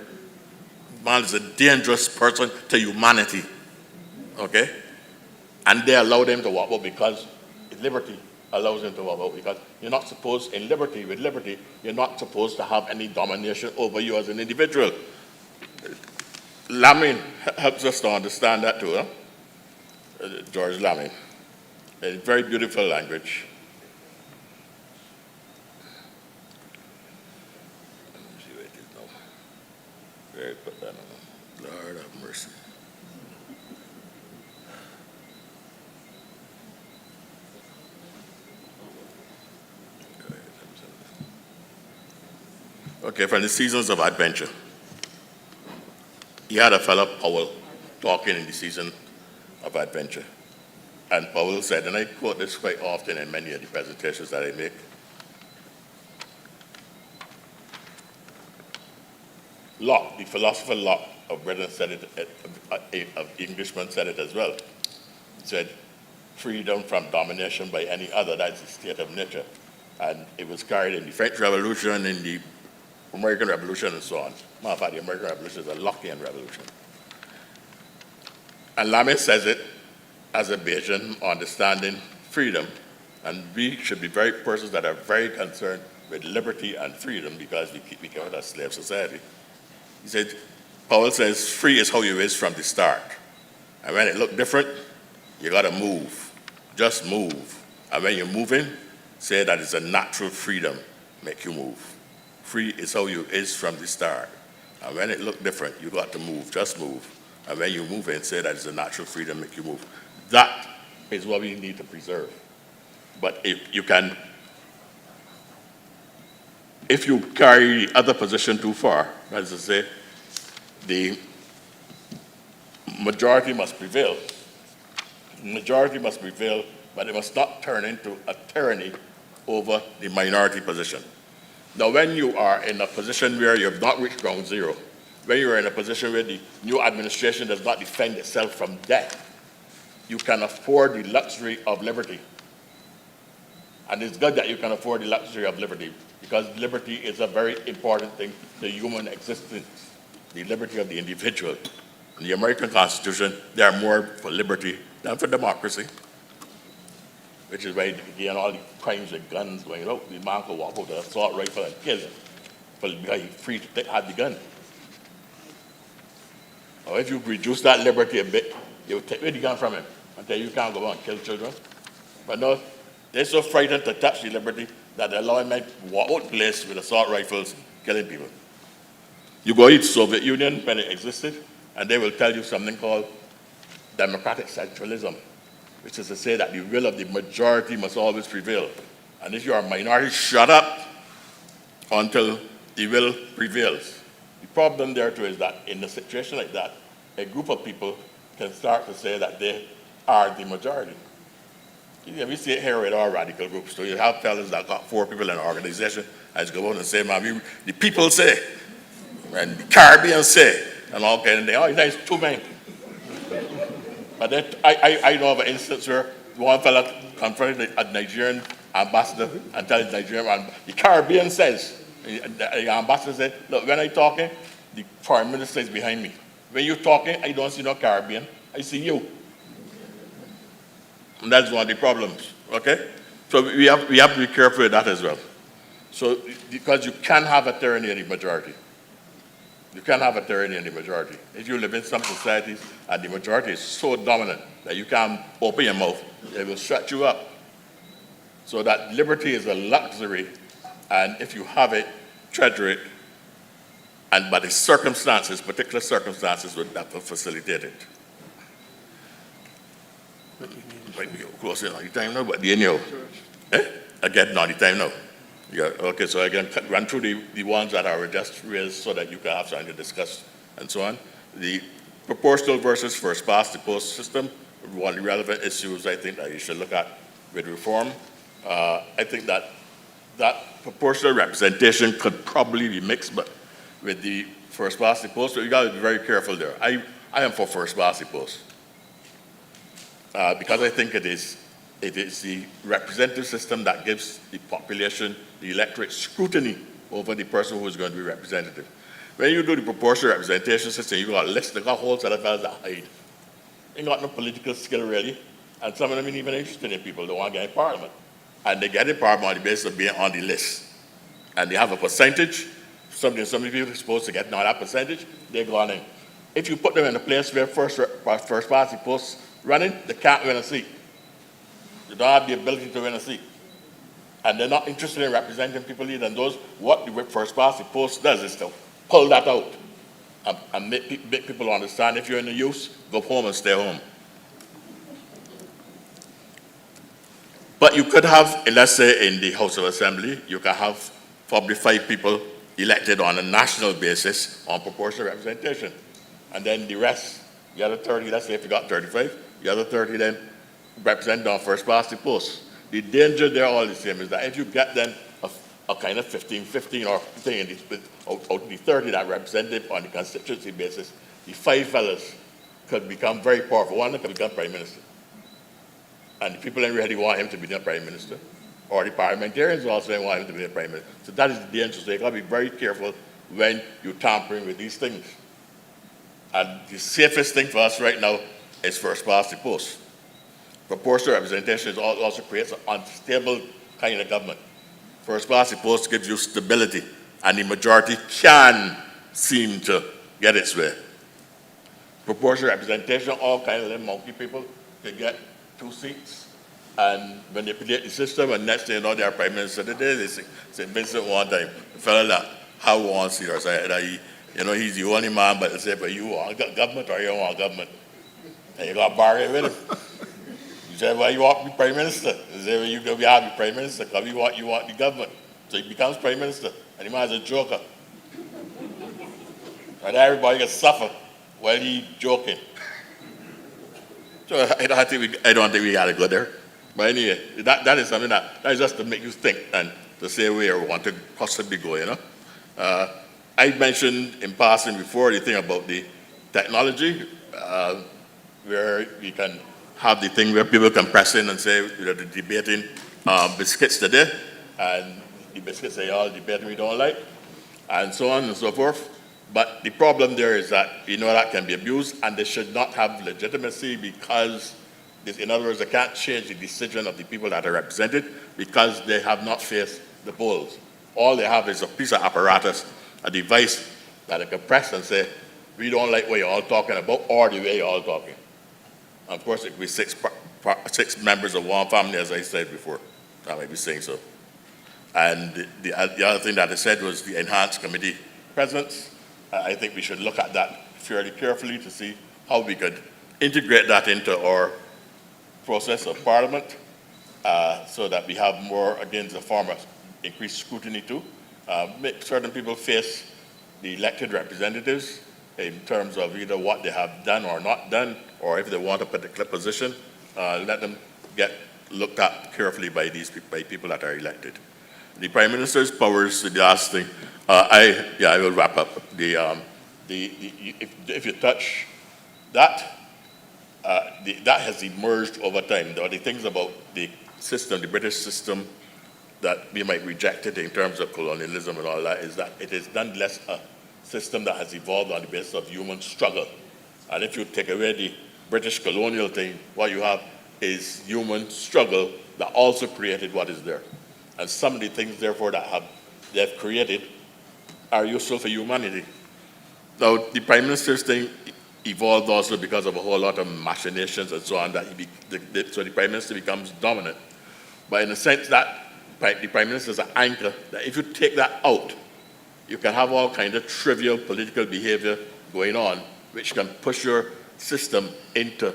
S3: Man is a dangerous person to humanity, okay? And they allowed him to walk out because liberty allows him to walk out, because you're not supposed, in liberty, with liberty, you're not supposed to have any domination over you as an individual. Lamin helps us to understand that too, huh? George Lamin. A very beautiful language. Let me see where it is now. Where I put that on. Lord have mercy. Okay, from the Seasons of Adventure. He had a fellow, Powell, talking in the Season of Adventure. And Powell said, and I quote this quite often in many of the presentations that I make, Locke, the philosopher Locke of Britain said it, of Englishman said it as well. He said, freedom from domination by any other, that's the state of nature. And it was carried in the French Revolution, in the American Revolution, and so on. Matter of fact, the American Revolution is a Lockean revolution. And Lamin says it as a Bayesian understanding freedom, and we should be persons that are very concerned with liberty and freedom because we become a slave society. He said, Powell says, free is how you is from the start. And when it look different, you gotta move. Just move. And when you're moving, say that it's a natural freedom, make you move. Free is how you is from the start. And when it look different, you got to move, just move. And when you move and say that it's a natural freedom, make you move. That is what we need to preserve. But if you carry the other position too far, as I say, the majority must prevail. The majority must prevail, but it must not turn into a tyranny over the minority position. Now, when you are in a position where you have not reached ground zero, when you are in a position where the new administration does not defend itself from death, you can afford the luxury of liberty. And it's good that you can afford the luxury of liberty, because liberty is a very important thing to human existence, the liberty of the individual. In the American Constitution, they are more for liberty than for democracy, which is why, again, all the crimes with guns going out, the man could walk out with an assault rifle and kill him, because he's free to have the gun. Or if you reduce that liberty a bit, you will take away the gun from him until you can't go out and kill children. But no, they're so frightened to touch the liberty that they allow men to walk out place with assault rifles, killing people. You go to the Soviet Union when it existed, and they will tell you something called democratic centralism, which is to say that the will of the majority must always prevail. And if you are a minority, shut up until the will prevails. The problem there too is that in a situation like that, a group of people can start to say that they are the majority. We see it here with our radical groups. So you have fellas that got 4 people in an organization and go out and say, man, the people say, and the Caribbean say, and all kind of thing. Oh, that's too many. But I know of an instance where one fella confronted a Nigerian ambassador and tells the Nigerian man, the Caribbean says, the ambassador said, look, when I'm talking, the foreign minister is behind me. When you're talking, I don't see no Caribbean, I see you. And that's one of the problems, okay? So we have to be careful with that as well. So, because you can have a tyranny in the majority. You can have a tyranny in the majority. If you live in some societies and the majority is so dominant that you can't open your mouth, they will shut you up. So that liberty is a luxury, and if you have it, treasure it, but the circumstances, particular circumstances, would that will facilitate it. Might be close in on the time now, but anyhow. Again, not the time now. Yeah, okay, so again, run through the ones that are just raised so that you can have something to discuss and so on. The proportional versus first past the post system, one of the relevant issues I think that you should look at with reform. I think that proportional representation could probably be mixed, but with the first past the post, so you got to be very careful there. I am for first past the post because I think it is the representative system that gives the population, the electorate, scrutiny over the person who is going to be representative. When you do the proportional representation system, you got lists, they got a whole set of fellas that hide. They got no political skill really, and some of them ain't even interested in people. They want to get in parliament. And they get in parliament on the basis of being on the list. And they have a percentage, something people are supposed to get now that percentage, they're gone in. If you put them in a place where first party posts running, they can't win a seat. They don't have the ability to win a seat. And they're not interested in representing people either. And what the first party post does is to pull that out and make people understand if you're in the use, go home and stay home. But you could have, let's say in the House of Assembly, you can have probably 5 people elected on a national basis on proportional representation. And then the rest, the other 30, let's say if you got 35, the other 30 then represented on first past the post. The danger there all the same is that if you get then a kind of 15-15 or thing out of the 30 that represented on the constituency basis, the 5 fellas could become very powerful. One could become prime minister. And the people don't really want him to be the prime minister. Or the parliamentarians also want him to be the prime minister. So that is the danger. So you got to be very careful when you're tampering with these things. And the safest thing for us right now is first past the post. Proportional representation also creates an unstable kind of government. First past the post gives you stability, and the majority can seem to get its way. Proportional representation, all kinds of them monkey people can get 2 seats and manipulate the system, and next thing you know, they're prime minister today. They say Vincent one time, the fellow that how one seat or say that he's the only man, but they say, but you want government or you don't want government? And you got to bargain with him. You say, well, you want to be prime minister? They say, well, you going to be prime minister because you want the government. So he becomes prime minister, and he man's a joker. And everybody gets suffer while he's joking. So I don't think we got to go there. But anyway, that is something that is just to make you think and to say where we want to possibly go, I mentioned in passing before the thing about the technology, where you can have the thing where people can press in and say, they're debating biscuits today, and the biscuits say, all debating we don't like, and so on and so forth. But the problem there is that, that can be abused, and they should not have legitimacy because, in other words, they can't change the decision of the people that are represented because they have not faced the polls. All they have is a piece of apparatus, a device that they can press and say, we don't like what you're all talking about or the way you're all talking. And of course, it could be 6 members of one family, as I said before. I might be saying so. And the other thing that I said was the enhanced committee presidents. I think we should look at that fairly carefully to see how we could integrate that into our process of parliament so that we have more, again, the form of increased scrutiny too. Make certain people face the elected representatives in terms of either what they have done or not done, or if they want a particular position, let them get looked at carefully by people that are elected. The Prime Minister's powers, the last thing, I will wrap up. If you touch that, that has emerged over time. There are the things about the system, the British system, that we might reject it in terms of colonialism and all that, is that it is nonetheless a system that has evolved on the basis of human struggle. And if you take away the British colonial thing, what you have is human struggle that also created what is there. And some of the things, therefore, that they've created are useful for humanity. Now, the Prime Minister's thing evolved also because of a whole lot of machinations and so on, so the Prime Minister becomes dominant. But in a sense that the Prime Minister is an anchor, that if you take that out, you can have all kind of trivial political behavior going on, which can push your system into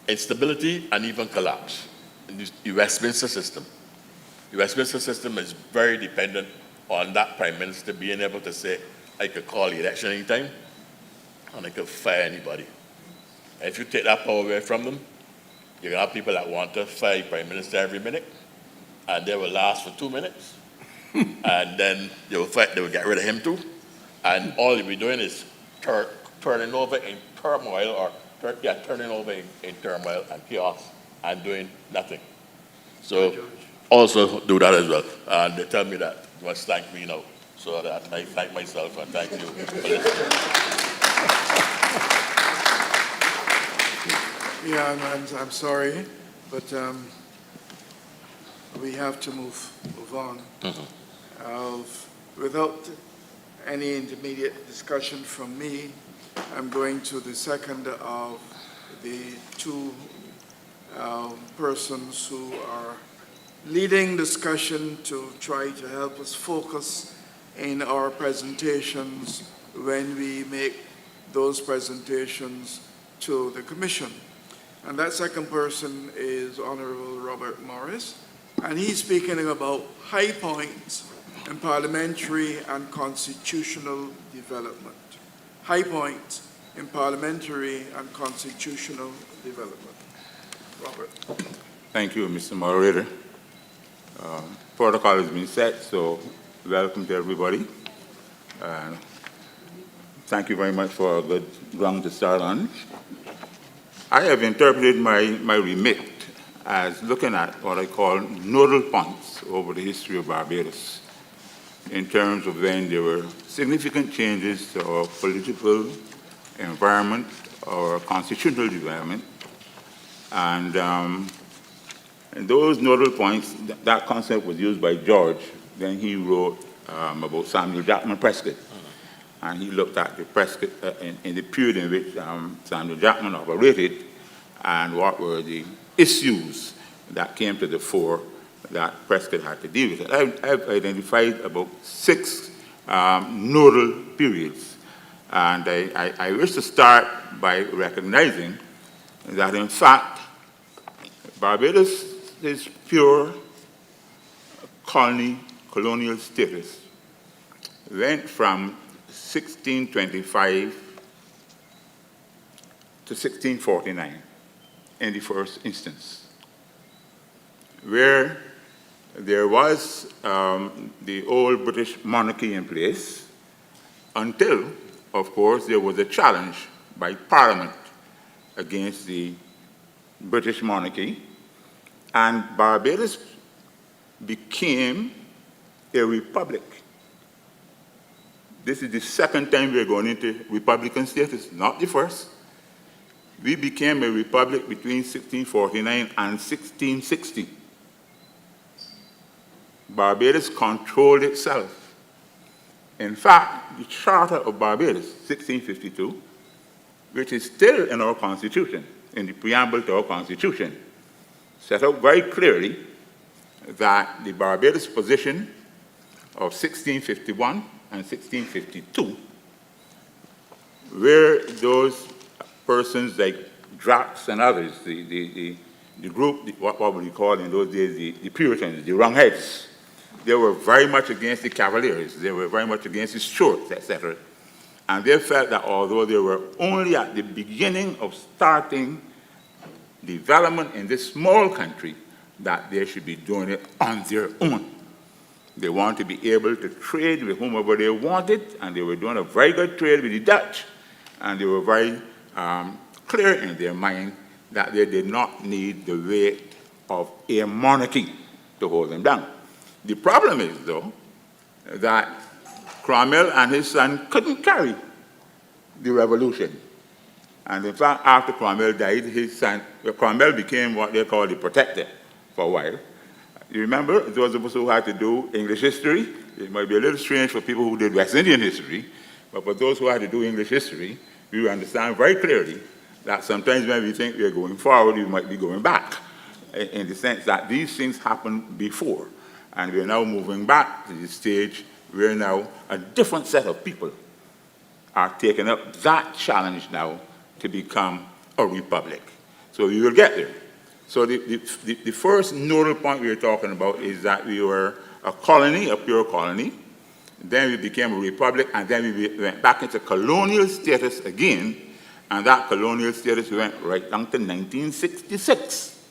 S3: instability and even collapse. In the Westminster system. The Westminster system is very dependent on that Prime Minister being able to say, I could call the election anytime, and they could fire anybody. And if you take that power away from them, you're going to have people that want to fire the Prime Minister every minute, and they will last for 2 minutes, and then they will get rid of him too, and all you'll be doing is turning over in turmoil, or turning over in turmoil and chaos, and doing nothing. So also do that as well. And they tell me that you must thank me now, so that I thank myself and thank you for listening.
S1: Yeah, I'm sorry, but we have to move on. Without any intermediate discussion from me, I'm going to the second of the two persons who are leading discussion to try to help us focus in our presentations when we make those presentations to the Commission. And that second person is Honorable Robert Morris, and he's speaking about high points in parliamentary and constitutional development. High points in parliamentary and constitutional development. Robert.
S4: Thank you, Mr. Moderator. Protocol has been set, so welcome to everybody. Thank you very much for a good ground to start on. I have interpreted my remit as looking at what I call nodal points over the history of Barbados in terms of when there were significant changes to our political environment, our constitutional development, and those nodal points, that concept was used by George when he wrote about Samuel Jackman Prescott. And he looked at the Prescott in the period in which Samuel Jackman operated and what were the issues that came to the fore that Prescott had to deal with. I've identified about 6 nodal periods. And I wish to start by recognizing that, in fact, Barbados is pure colonial status went from 1625 to 1649 in the first instance, where there was the old British monarchy in place until, of course, there was a challenge by Parliament against the British monarchy, and Barbados became a republic. This is the second time we're going into republican status, not the first. We became a republic between 1649 and 1660. Barbados controlled itself. In fact, the Charter of Barbados, 1652, which is still in our Constitution, in the preamble to our Constitution, set out very clearly that the Barbados position of 1651 and 1652, where those persons like Drax and others, the group, what we call in those days the Puritans, the Roundheads, they were very much against the Cavaliers, they were very much against the Stuarts, etc. And they felt that although they were only at the beginning of starting development in this small country, that they should be doing it on their own. They wanted to be able to trade with whomever they wanted, and they were doing a very good trade with the Dutch, and they were very clear in their mind that they did not need the weight of a monarchy to hold them down. The problem is, though, that Cromwell and his son couldn't carry the revolution. And in fact, after Cromwell died, his son, Cromwell became what they call the protector for a while. You remember, those of us who had to do English history, it might be a little strange for people who did West Indian history, but for those who had to do English history, we understand very clearly that sometimes when we think we're going forward, we might be going back, in the sense that these things happened before. And we're now moving back to the stage where now a different set of people are taking up that challenge now to become a republic. So we will get there. So the first nodal point we were talking about is that we were a colony, a pure colony, then we became a republic, and then we went back into colonial status again, and that colonial status went right down to 1966.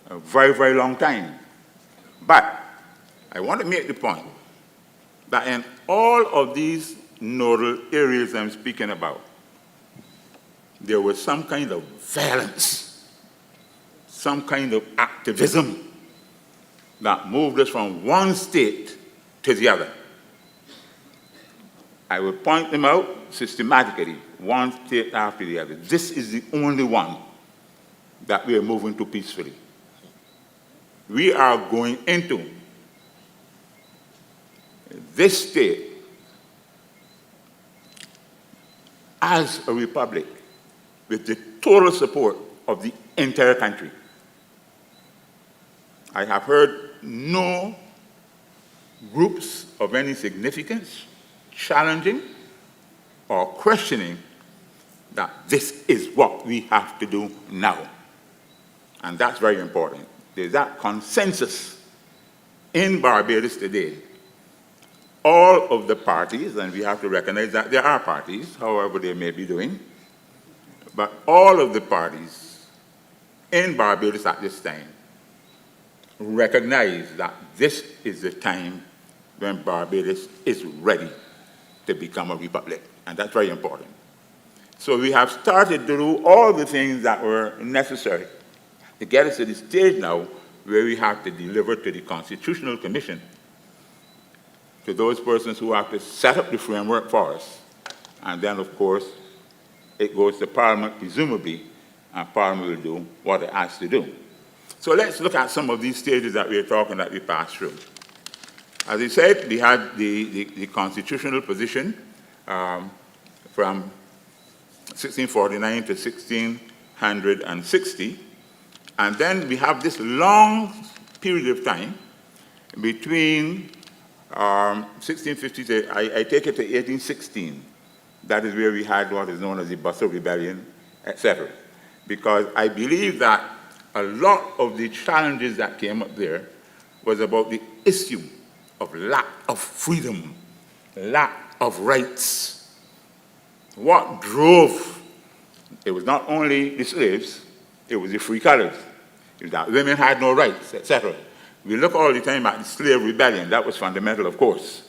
S4: A very, very long time. But I want to make the point that in all of these nodal areas I'm speaking about, there was some kind of violence, some kind of activism that moved us from one state to the other. I will point them out systematically, one state after the other. This is the only one that we are moving to peacefully. We are going into this state as a republic with the total support of the entire country. I have heard no groups of any significance challenging or questioning that this is what we have to do now. And that's very important. There's that consensus in Barbados today. All of the parties, and we have to recognize that there are parties, however they may be doing, but all of the parties in Barbados at this time recognize that this is the time when Barbados is ready to become a republic, and that's very important. So we have started to do all the things that were necessary to get us to the stage now where we have to deliver to the Constitutional Commission, to those persons who have to set up the framework for us. And then, of course, it goes to Parliament, presumably, and Parliament will do what it has to do. So let's look at some of these stages that we're talking that we passed through. As I said, we had the constitutional position from 1649 to 1660, and then we have this long period of time between 1650 to, I take it to 1816. That is where we had what is known as the Buster Rebellion, etc. Because I believe that a lot of the challenges that came up there was about the issue of lack of freedom, lack of rights. What drove, it was not only the slaves, it was the free colors. It was that women had no rights, etc. We look all the time at the slave rebellion. That was fundamental, of course.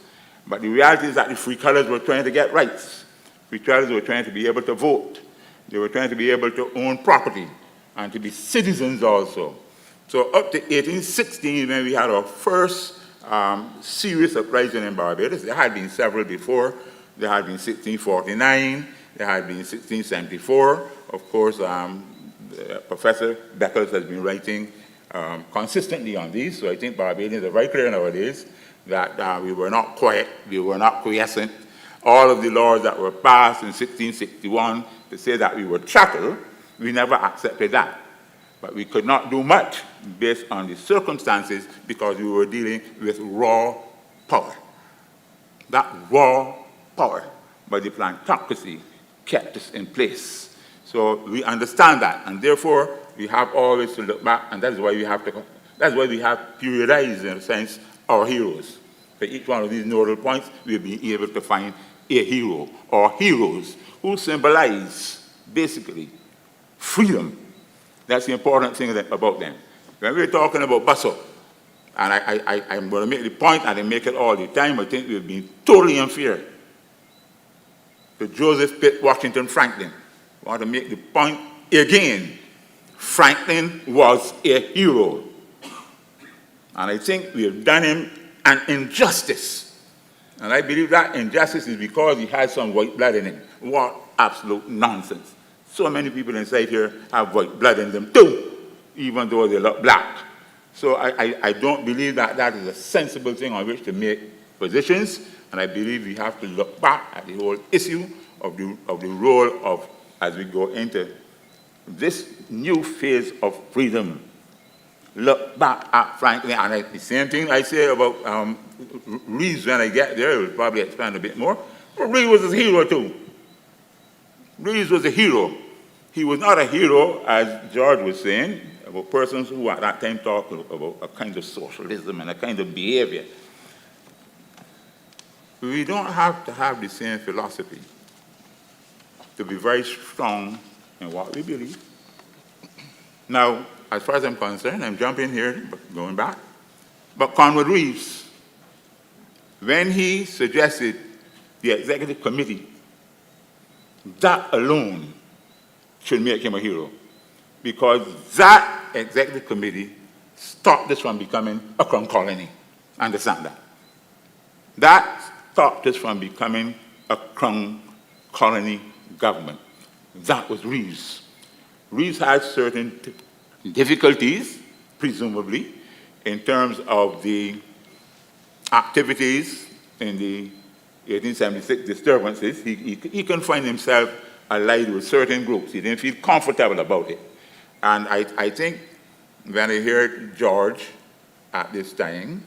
S4: But the reality is that the free colors were trying to get rights. Free colors were trying to be able to vote. They were trying to be able to own property and to be citizens also. So up to 1816, when we had our first serious uprising in Barbados, there had been several before. There had been 1649, there had been 1674. Of course, Professor Beckles has been writing consistently on these, so I think Barbadians are very clear nowadays that we were not quiet, we were not quiescent. All of the laws that were passed in 1661 to say that we were chattel, we never accepted that. But we could not do much based on the circumstances because we were dealing with raw power. That raw power by the plantocracy kept us in place. So we understand that, and therefore we have always to look back, and that's why we have periodized, in a sense, our heroes. For each one of these nodal points, we'll be able to find a hero or heroes who symbolize, basically, freedom. That's the important thing about them. When we're talking about Basso, and I'm going to make the point, and I make it all the time, I think we've been totally unfair to Joseph Pitt Washington Franklin. I want to make the point again. Franklin was a hero. And I think we have done him an injustice. And I believe that injustice is because he had some white blood in him. What absolute nonsense. So many people inside here have white blood in them too, even though they look black. So I don't believe that that is a sensible thing on which to make positions, and I believe we have to look back at the whole issue of the role of, as we go into this new phase of freedom. Look back at Franklin, and the same thing I say about Reeves when I get there, I will probably expand a bit more, but Reeves was a hero too. Reeves was a hero. He was not a hero, as George was saying, about persons who at that time talked about a kind of socialism and a kind of behavior. we don't have to have the same philosophy to be very strong in what we believe. Now, as far as I'm concerned, I'm jumping here, but going back. But Conrad Reeves, when he suggested the executive committee, that alone should make him a hero, because that executive committee stopped this from becoming a crown colony. Understand that? That stopped us from becoming a crown colony government. That was Reeves. Reeves had certain difficulties, presumably, in terms of the activities in the 1876 disturbances. He couldn't find himself allied with certain groups. He didn't feel comfortable about it. And I think when I heard George at this time,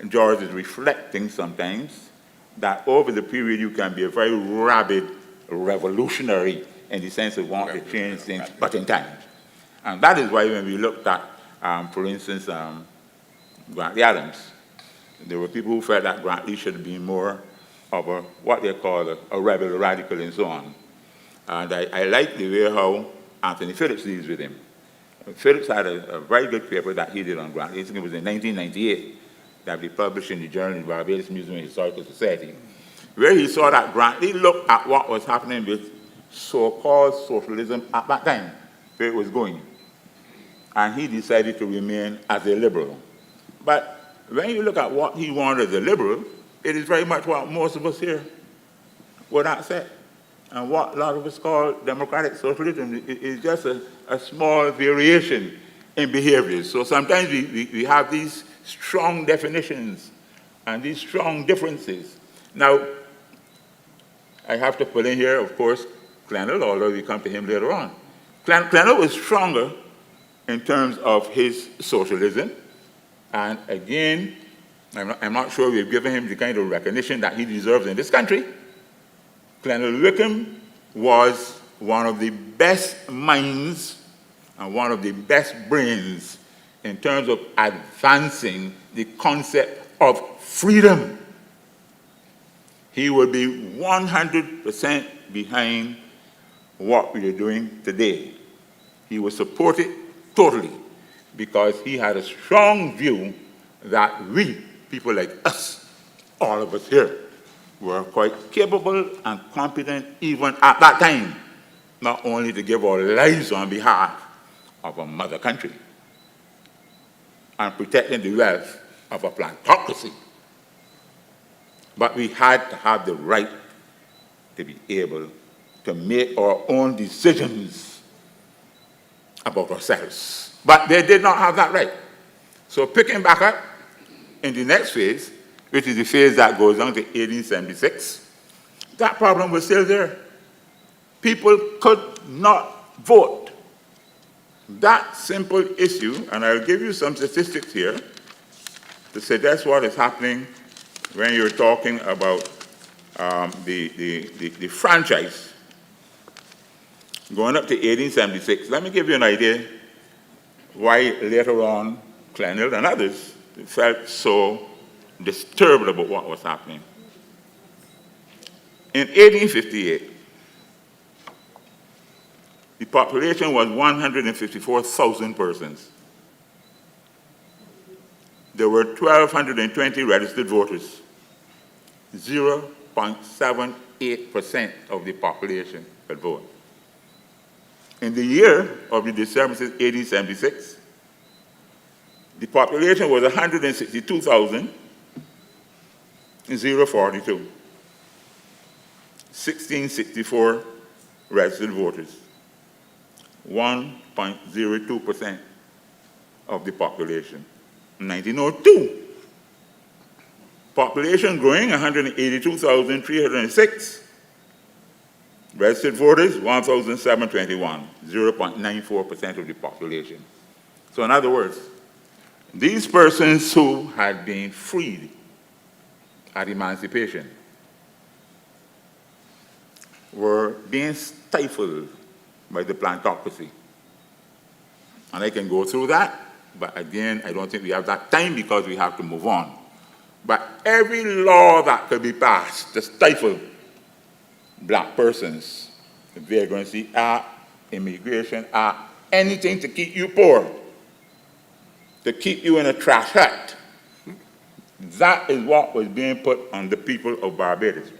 S4: George is reflecting sometimes that over the period you can be a very rabid revolutionary in the sense of wanting to change things, but in time. And that is why when we looked at, for instance, Grant Adams, there were people who felt that Grant Lee should be more of a, what they call a rebel, a radical, and so on. And I like the way how Anthony Phillips deals with him. Phillips had a very good paper that he did on Grant Lee. I think it was in 1998 that we published in the Journal of the Barbados Museum and Historical Society, where he saw that Grant Lee looked at what was happening with so-called socialism at that time, where it was going. And he decided to remain as a liberal. But when you look at what he wanted as a liberal, it is very much what most of us here would accept. And what a lot of us call democratic socialism is just a small variation in behaviors. So sometimes we have these strong definitions and these strong differences. Now, I have to put in here, of course, Clennell, although we come to him later on. Clennell was stronger in terms of his socialism. And again, I'm not sure we've given him the kind of recognition that he deserves in this country. Clennell Wickham was one of the best minds and one of the best brains in terms of advancing the concept of freedom. He would be 100% behind what we are doing today. He would support it totally because he had a strong view that we, people like us, all of us here, were quite capable and competent even at that time, not only to give our lives on behalf of a mother country and protecting the wealth of a plantocracy, but we had to have the right to be able to make our own decisions about ourselves. But they did not have that right. So picking back up in the next phase, which is the phase that goes on to 1876, that problem was still there. People could not vote. That simple issue, and I'll give you some statistics here to suggest what is happening when you're talking about the franchise going up to 1876. Let me give you an idea why later on Clennell and others felt so disturbed about what was happening. In 1858, the population was 154,000 persons. There were 1,220 registered voters. 0.78% of the population could vote. In the year of the disturbances, 1876, the population was 162,042. 1,664 registered voters. 1.02% of the population. 1902, population growing, 182,306. Registered voters, 1,721, 0.94% of the population. So in other words, these persons who had been freed at emancipation were being stifled by the plantocracy. And I can go through that, but again, I don't think we have that time because we have to move on. But every law that could be passed to stifle black persons, the Vagrancy Act, Immigration Act, anything to keep you poor, to keep you in a trash hut. That is what was being put on the people of Barbados,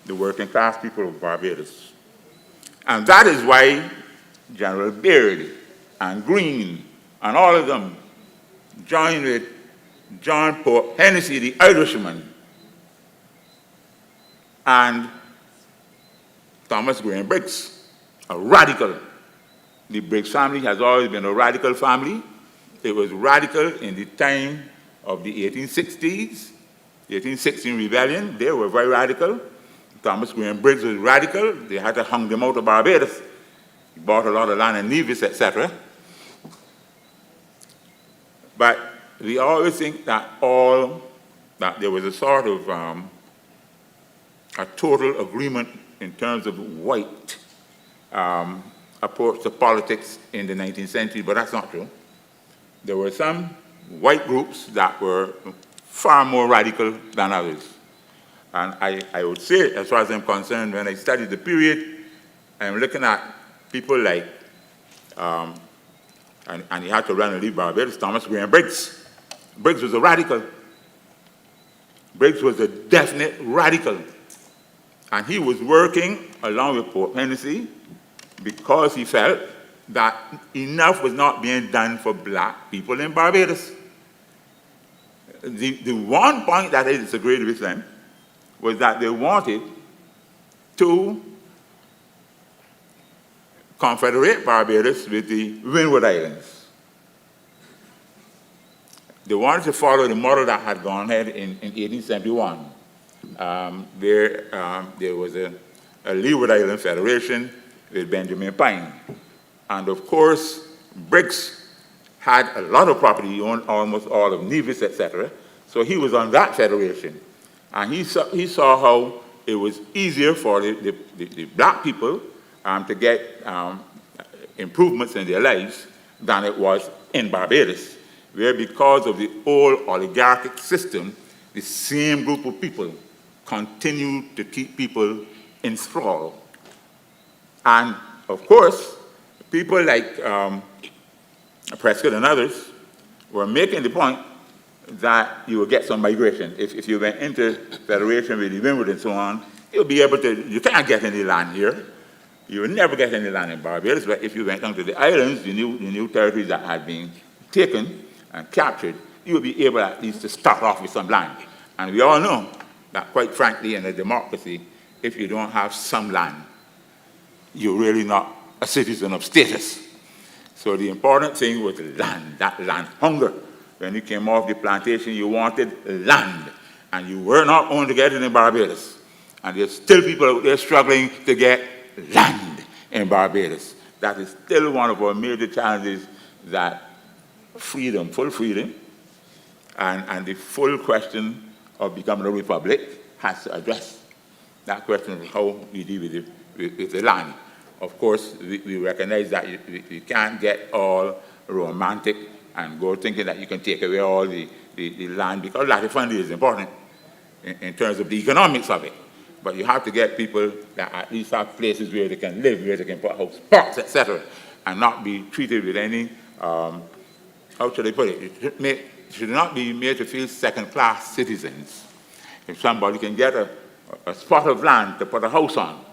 S4: the working class people of Barbados. And that is why General Beard and Green and all of them joined with John Pope Hennessy, the Irishman, and Thomas Graham Briggs, a radical. The Briggs family has always been a radical family. It was radical in the time of the 1860s, the 1816 rebellion. They were very radical. Thomas Graham Briggs was radical. They had to hang them out of Barbados. He bought a lot of land in Nevis, etc. But we always think that there was a sort of a total agreement in terms of white approach to politics in the 19th century, but that's not true. There were some white groups that were far more radical than others. And I would say, as far as I'm concerned, when I studied the period, I'm looking at people like, and he had to run and leave Barbados, Thomas Graham Briggs. Briggs was a radical. Briggs was a definite radical. And he was working along with Pope Hennessy because he felt that enough was not being done for black people in Barbados. The one point that I disagreed with them was that they wanted to confederate Barbados with the Windward Islands. They wanted to follow the model that had gone ahead in 1871. There was a Leeward Island Federation with Benjamin Pine. And of course, Briggs had a lot of property. He owned almost all of Nevis, etc. So he was on that federation. And he saw how it was easier for the black people to get improvements in their lives than it was in Barbados, where because of the old oligarchic system, the same group of people continued to keep people in thrall. And of course, people like Prescott and others were making the point that you will get some migration. If you went into federation with the Windward and so on, you'll be able to, you can't get any land here. You will never get any land in Barbados, but if you went down to the islands, the new territories that had been taken and captured, you will be able at least to start off with some land. And we all know that, quite frankly, in a democracy, if you don't have some land, you're really not a citizen of status. So the important thing was land, that land hunger. When you came off the plantation, you wanted land. And you were not only to get it in Barbados. And there's still people out there struggling to get land in Barbados. That is still one of our major challenges that freedom, full freedom, and the full question of becoming a republic has to address. That question of how we deal with the land. Of course, we recognize that you can't get all romantic and go thinking that you can take away all the land, because latifunding is important in terms of the economics of it. But you have to get people that at least have places where they can live, where they can put house parks, etc., and not be treated with any, how should I put it? It should not be made to feel second-class citizens. If somebody can get a spot of land to put a house on,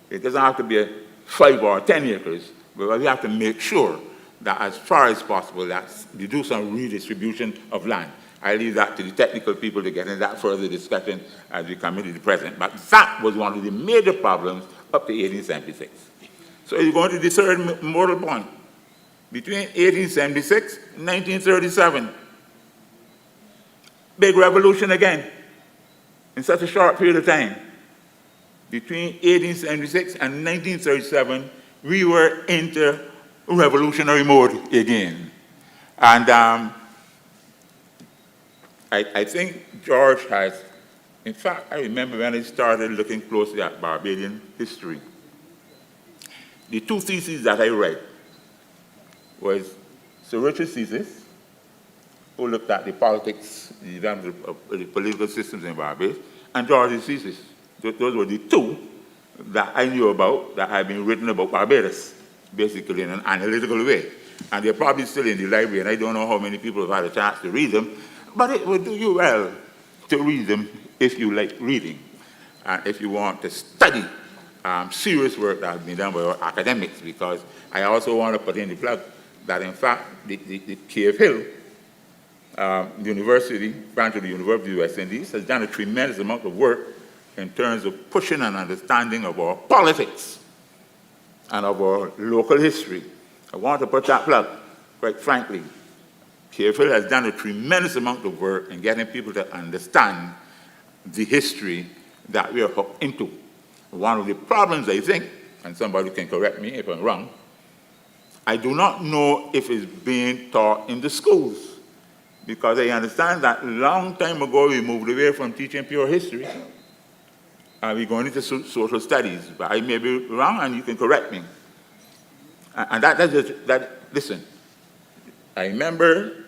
S4: it doesn't have to be 5 or 10 acres, but we have to make sure that as far as possible that you do some redistribution of land. I leave that to the technical people to get into that further discussion as we come into the present. But that was one of the major problems up to 1876. So you're going to the third mortal point. Between 1876 and 1937, big revolution again in such a short period of time. Between 1876 and 1937, we were into revolutionary mode again. And I think George has, in fact, I remember when I started looking closely at Barbadian history, the two theses that I read was Sir Richard's thesis who looked at the politics, the political systems in Barbados, and George's thesis. Those were the two that I knew about that had been written about Barbados, basically in an analytical way. And they're probably still in the library, and I don't know how many people have had a chance to read them, but it would do you well to read them if you like reading, and if you want to study serious work that has been done by our academics, because I also want to put in the plug that, in fact, the Cave Hill University, branch of the University of the West Indies, has done a tremendous amount of work in terms of pushing an understanding of our politics and of our local history. I want to put that plug, quite frankly. Cave Hill has done a tremendous amount of work in getting people to understand the history that we are hooked into. One of the problems, I think, and somebody can correct me if I'm wrong, I do not know if it's being taught in the schools, because I understand that a long time ago we moved away from teaching pure history and we're going into social studies. But I may be wrong, and you can correct me. And listen, I remember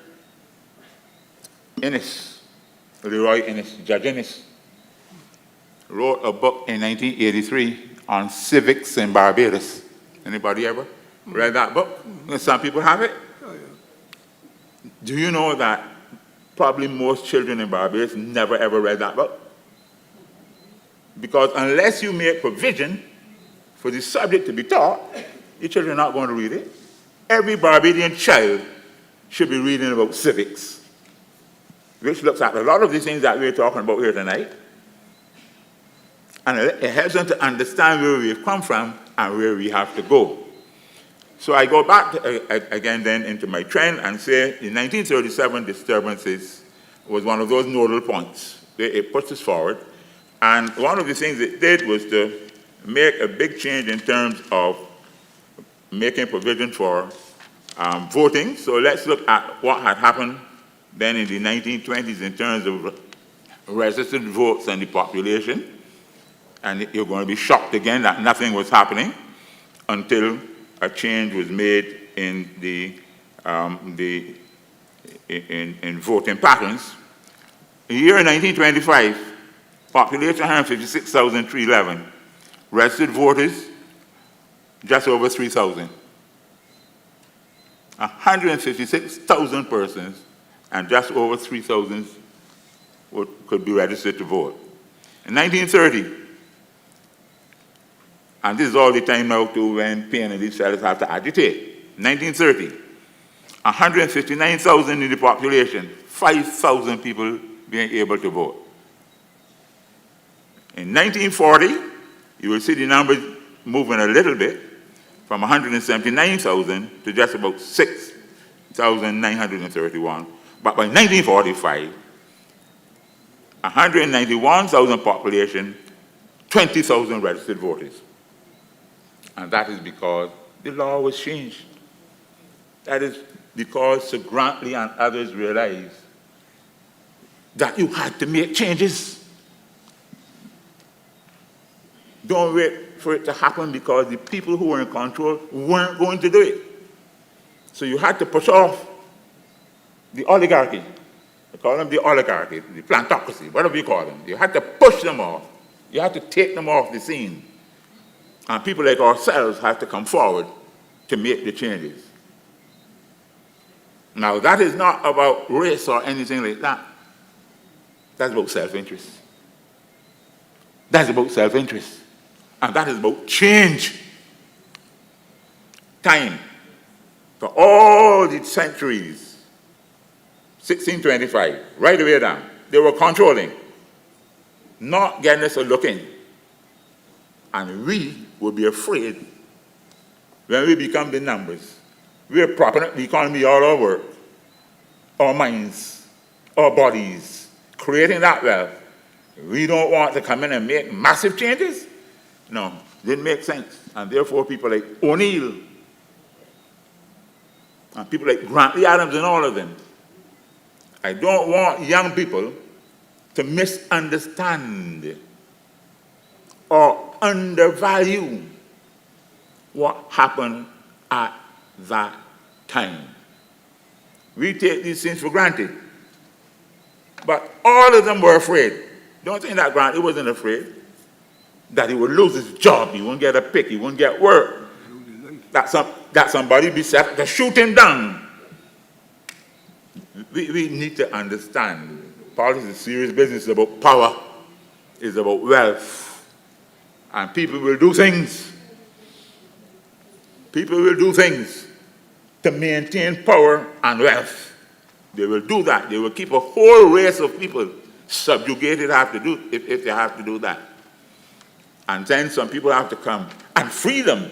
S4: Innes, Leroy Innes, Judge Innes, wrote a book in 1983 on civics in Barbados. Anybody ever read that book? Some people have it. Do you know that probably most children in Barbados never ever read that book? Because unless you make provision for the subject to be taught, your children are not going to read it. Every Barbadian child should be reading about civics, which looks at a lot of these things that we're talking about here tonight. And it helps them to understand where we've come from and where we have to go. So I go back again then into my trend and say the 1937 disturbances was one of those nodal points. It puts us forward. And one of the things it did was to make a big change in terms of making provision for voting. So let's look at what had happened then in the 1920s in terms of registered votes and the population. And you're going to be shocked again that nothing was happening until a change was made in in voting patterns. In the year 1925, population 156,311, registered voters just over 3,000. 156,000 persons and just over 3,000 could be registered to vote. In 1930, and this is all the time now to when Payne and these fellows have to agitate. 1930, 159,000 in the population, 5,000 people being able to vote. In 1940, you will see the numbers moving a little bit from 179,000 to just about 6,931. But by 1945, 191,000 population, 20,000 registered voters. And that is because the law was changed. That is because Sir Grantley and others realized that you had to make changes. Don't wait for it to happen because the people who were in control weren't going to do it. So you had to push off the oligarchy. They call them the oligarchy, the plantocracy, whatever you call them. You had to push them off. You had to take them off the scene. And people like ourselves have to come forward to make the changes. Now, that is not about race or anything like that. That's about self-interest. That's about self-interest. And that is about change. Time. For all the centuries, 1625, right away down, they were controlling, not getting us a look in. And we will be afraid when we become the numbers. We're propping up the economy all our work, our minds, our bodies, creating that wealth. We don't want to come in and make massive changes. No, didn't make sense. And therefore people like O'Neill and people like Grantley Adams and all of them. I don't want young people to misunderstand or undervalue what happened at that time. we take these things for granted. But all of them were afraid. Don't think that Grant, he wasn't afraid that he would lose his job, he wouldn't get a pick, he wouldn't get work, that somebody be set to shoot him down. We need to understand, politics is serious business. It's about power, it's about wealth, and people will do things. People will do things to maintain power and wealth. They will do that. They will keep a whole race of people subjugated if they have to do that. And then some people have to come and free them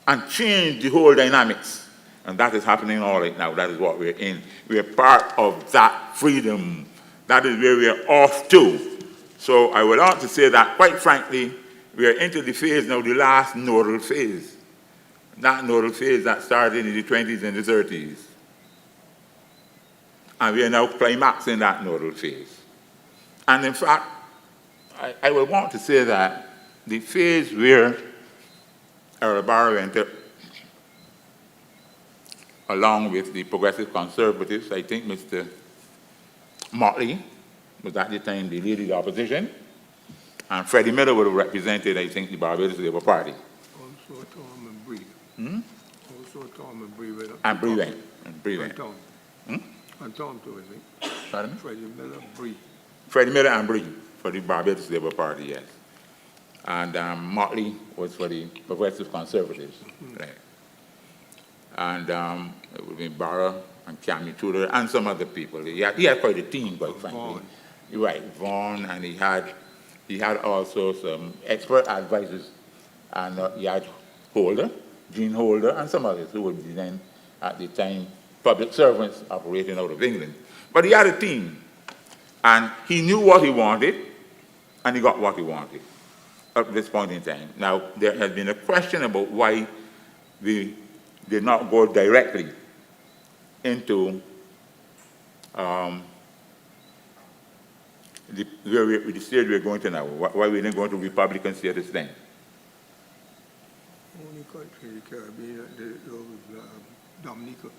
S4: and change the whole dynamics. And that is happening all right now. That is what we're in. We're part of that freedom. That is where we're off to. So I would like to say that, quite frankly, we are into the phase now, the last nodal phase. That nodal phase that started in the 20s and the 30s. And we are now climaxing that nodal phase. And in fact, I would want to say that the phase where our parliamentary, along with the progressive conservatives, I think Mr. Motley was at the time the leader of the opposition, and Freddie Miller would have represented, I think, the Barbados Labour Party.
S2: Also Tom and Bree. Also Tom and Bree.
S4: And Bree went. And Bree went.
S2: And Tom. And Tom too, I think.
S4: Pardon me?
S2: Freddie Miller, Bree.
S4: Freddie Miller and Bree for the Barbados Labour Party, yes. And Motley was for the progressive conservatives. Right. And it would be Barra and Cammy Tudor and some other people. He had quite a team, quite frankly.
S2: Vaughan.
S4: Right, Vaughan, and he had also some expert advisors, and he had Holder, Gene Holder, and some others who would be then, at the time, public servants operating out of England. But he had a team, and he knew what he wanted, and he got what he wanted at this point in time. Now, there has been a question about why we did not go directly into the stage we're going to now. Why we didn't go into Republican status then?
S2: Only country in the Caribbean that was Dominica.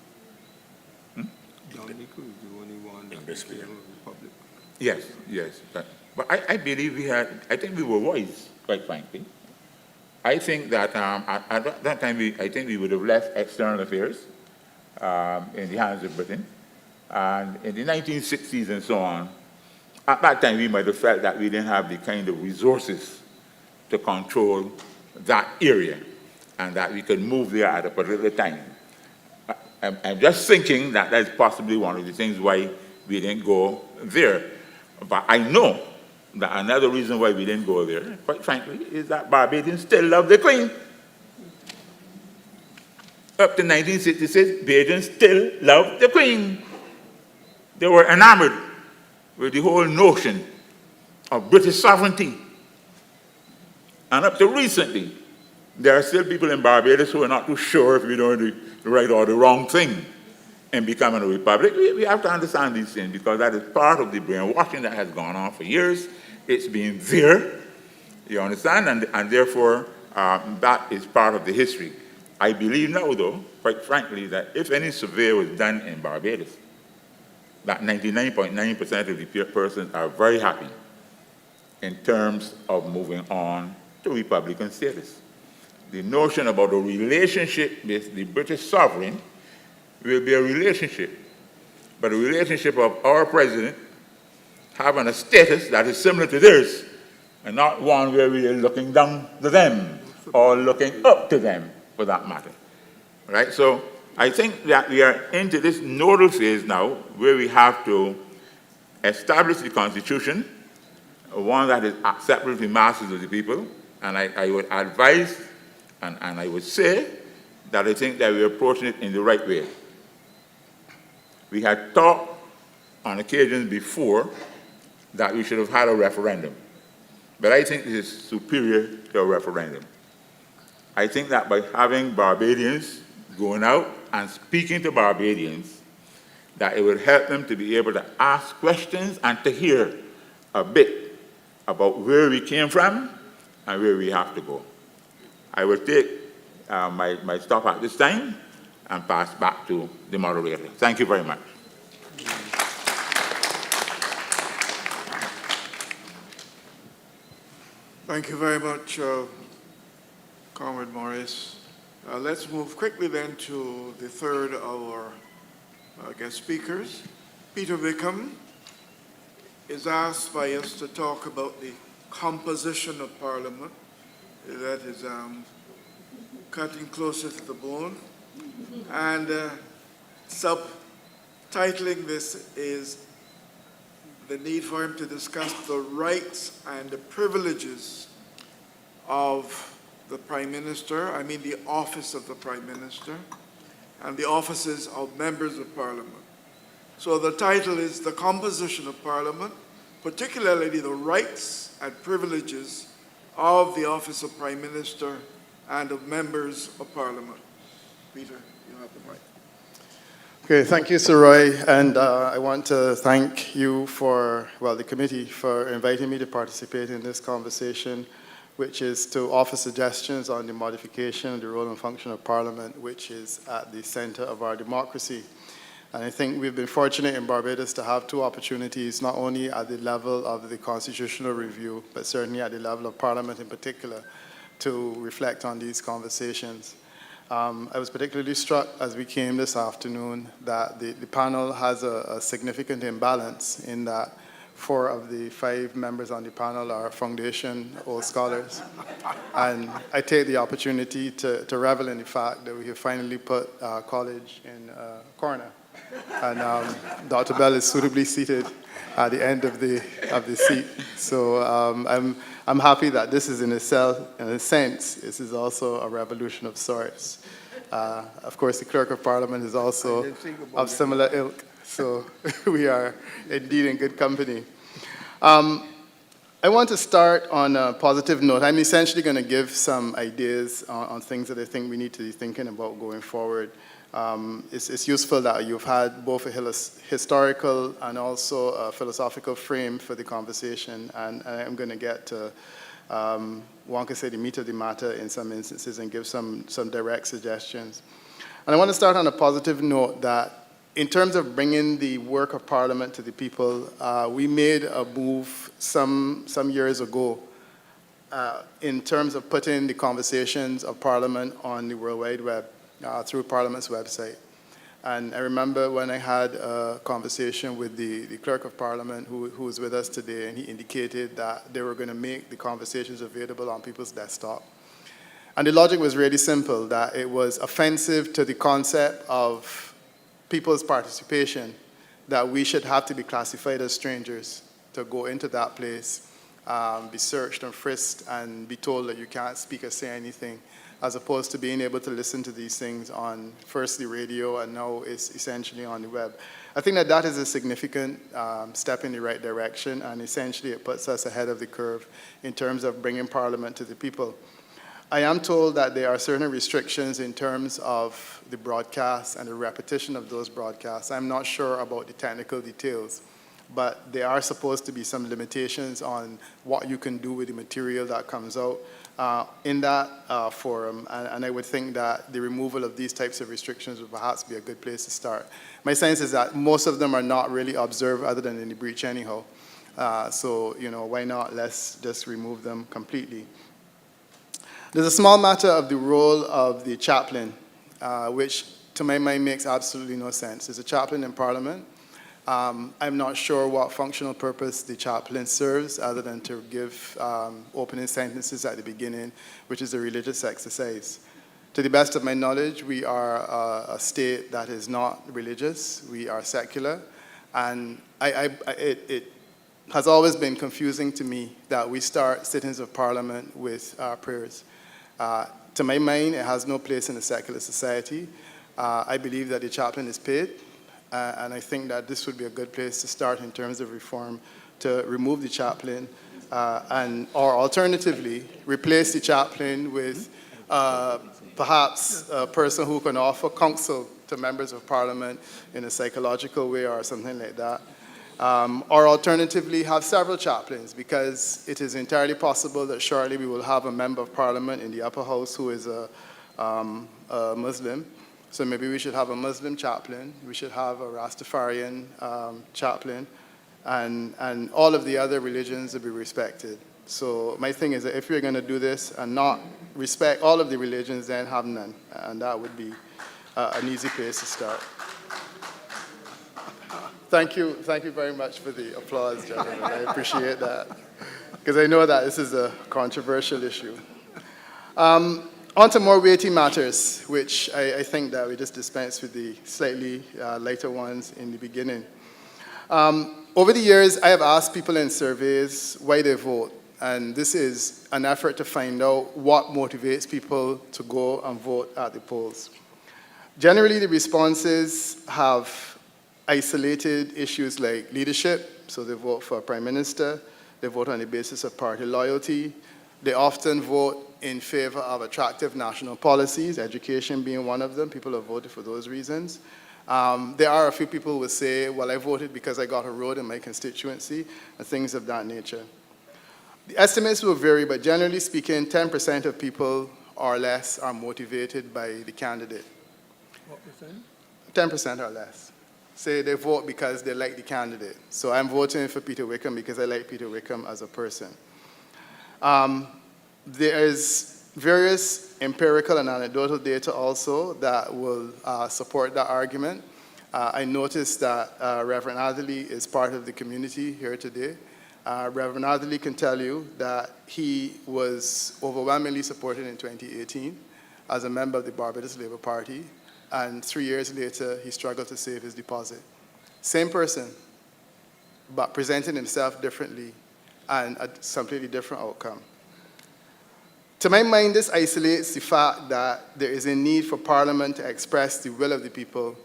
S2: Dominica is the only one that became a republic.
S4: Yes, yes. But I believe I think we were wise, quite frankly. I think that at that time, I think we would have left external affairs in the hands of Britain. And in the 1960s and so on, at that time, we might have felt that we didn't have the kind of resources to control that area and that we could move there at a particular time. I'm just thinking that that's possibly one of the things why we didn't go there. But I know that another reason why we didn't go there, quite frankly, is that Barbadians still love the Queen. Up to 1966, Barbadians still loved the Queen. They were enamored with the whole notion of British sovereignty. And up to recently, there are still people in Barbados who are not too sure if we're doing the right or the wrong thing in becoming a republic. We have to understand these things because that is part of the brainwashing that has gone on for years. It's been there, you understand, and therefore that is part of the history. I believe now, though, quite frankly, that if any survey was done in Barbados, that 99.9% of the persons are very happy in terms of moving on to Republican status. The notion about a relationship with the British sovereign will be a relationship, but a relationship of our president having a status that is similar to theirs, and not one where we are looking down to them or looking up to them, for that matter. Right? So I think that we are into this nodal phase now where we have to establish the Constitution, one that is acceptable to the masses of the people, and I would advise and I would say that I think that we're approaching it in the right way. We had talked on occasions before that we should have had a referendum, but I think this is superior to a referendum. I think that by having Barbadians going out and speaking to Barbadians, that it would help them to be able to ask questions and to hear a bit about where we came from and where we have to go. I will take my stop at this time, and pass back to the moderator. Thank you very much.
S1: Thank you very much, Comrade Morris. Let's move quickly then to the third of our guest speakers. Peter Wickham is asked by us to talk about the composition of Parliament. That is cutting closer to the bone. And subtitling this is the need for him to discuss the rights and the privileges of the Prime Minister, I mean the office of the Prime Minister, and the offices of members of Parliament. So the title is The Composition of Parliament, particularly the rights and privileges of the office of Prime Minister and of members of Parliament. Peter, you have the mic.
S5: Okay, thank you, Sir Roy, and I want to thank you for, well, the committee for inviting me to participate in this conversation, which is to offer suggestions on the modification of the role and function of Parliament, which is at the center of our democracy. And I think we've been fortunate in Barbados to have two opportunities, not only at the level of the constitutional review, but certainly at the level of Parliament in particular, to reflect on these conversations. I was particularly struck as we came this afternoon that the panel has a significant imbalance in that 4 of the 5 members on the panel are foundation old scholars. And I take the opportunity to revel in the fact that we have finally put college in a corner. And Dr. Bell is suitably seated at the end of the seat. So I'm happy that this is in a sense, this is also a revolution of sorts. Of course, the Clerk of Parliament is also of similar ilk, so we are indeed in good company. I want to start on a positive note. I'm essentially going to give some ideas on things that I think we need to be thinking about going forward. It's useful that you've had both a historical and also a philosophical frame for the conversation, and I'm going to get to, one could say, the meat of the matter in some instances and give some direct suggestions. And I want to start on a positive note that in terms of bringing the work of Parliament to the people, we made a move some years ago in terms of putting the conversations of Parliament on the World Wide Web through Parliament's website. And I remember when I had a conversation with the Clerk of Parliament who is with us today, and he indicated that they were going to make the conversations available on people's desktop. And the logic was really simple, that it was offensive to the concept of people's participation, that we should have to be classified as strangers to go into that place, be searched and frisked, and be told that you can't speak or say anything, as opposed to being able to listen to these things on first the radio and now it's essentially on the web. I think that is a significant step in the right direction, and essentially it puts us ahead of the curve in terms of bringing Parliament to the people. I am told that there are certain restrictions in terms of the broadcasts and the repetition of those broadcasts. I'm not sure about the technical details, but there are supposed to be some limitations on what you can do with the material that comes out in that forum, and I would think that the removal of these types of restrictions would perhaps be a good place to start. My sense is that most of them are not really observed other than in the breach anyhow. So, why not? Let's just remove them completely. There's a small matter of the role of the chaplain, which to my mind makes absolutely no sense. There's a chaplain in Parliament. I'm not sure what functional purpose the chaplain serves other than to give opening sentences at the beginning, which is a religious exercise. To the best of my knowledge, we are a state that is not religious. We are secular. And it has always been confusing to me that we start sittings of Parliament with prayers. To my mind, it has no place in a secular society. I believe that the chaplain is paid. And I think that this would be a good place to start in terms of reform, to remove the chaplain or alternatively replace the chaplain with perhaps a person who can offer counsel to members of Parliament in a psychological way or something like that. Or alternatively have several chaplains, because it is entirely possible that shortly we will have a member of Parliament in the upper house who is a Muslim. So maybe we should have a Muslim chaplain, we should have a Rastafarian chaplain, and all of the other religions will be respected. So my thing is that if you're going to do this and not respect all of the religions, then have none, and that would be an easy place to start. Thank you very much for the applause, gentlemen. I appreciate that, because I know that this is a controversial issue. On to more weighty matters, which I think that we just dispense with the slightly lighter ones in the beginning. Over the years, I have asked people in surveys why they vote, and this is an effort to find out what motivates people to go and vote at the polls. Generally, the responses have isolated issues like leadership, so they vote for a prime minister, they vote on the basis of party loyalty, they often vote in favor of attractive national policies, education being one of them. People have voted for those reasons. There are a few people who will say, well, I voted because I got a road in my constituency, and things of that nature. The estimates will vary, but generally speaking, 10% of people or less are motivated by the candidate.
S2: What percent?
S5: 10% or less. Say they vote because they like the candidate. So I'm voting for Peter Wickham because I like Peter Wickham as a person. There is various empirical and anecdotal data also that will support that argument. I noticed that Reverend Adderley is part of the community here today. Reverend Adderley can tell you that he was overwhelmingly supported in 2018 as a member of the Barbados Labour Party, and 3 years later, he struggled to save his deposit. Same person, but presenting himself differently and a completely different outcome. To my mind, this isolates the fact that there is a need for Parliament to express the will of the people,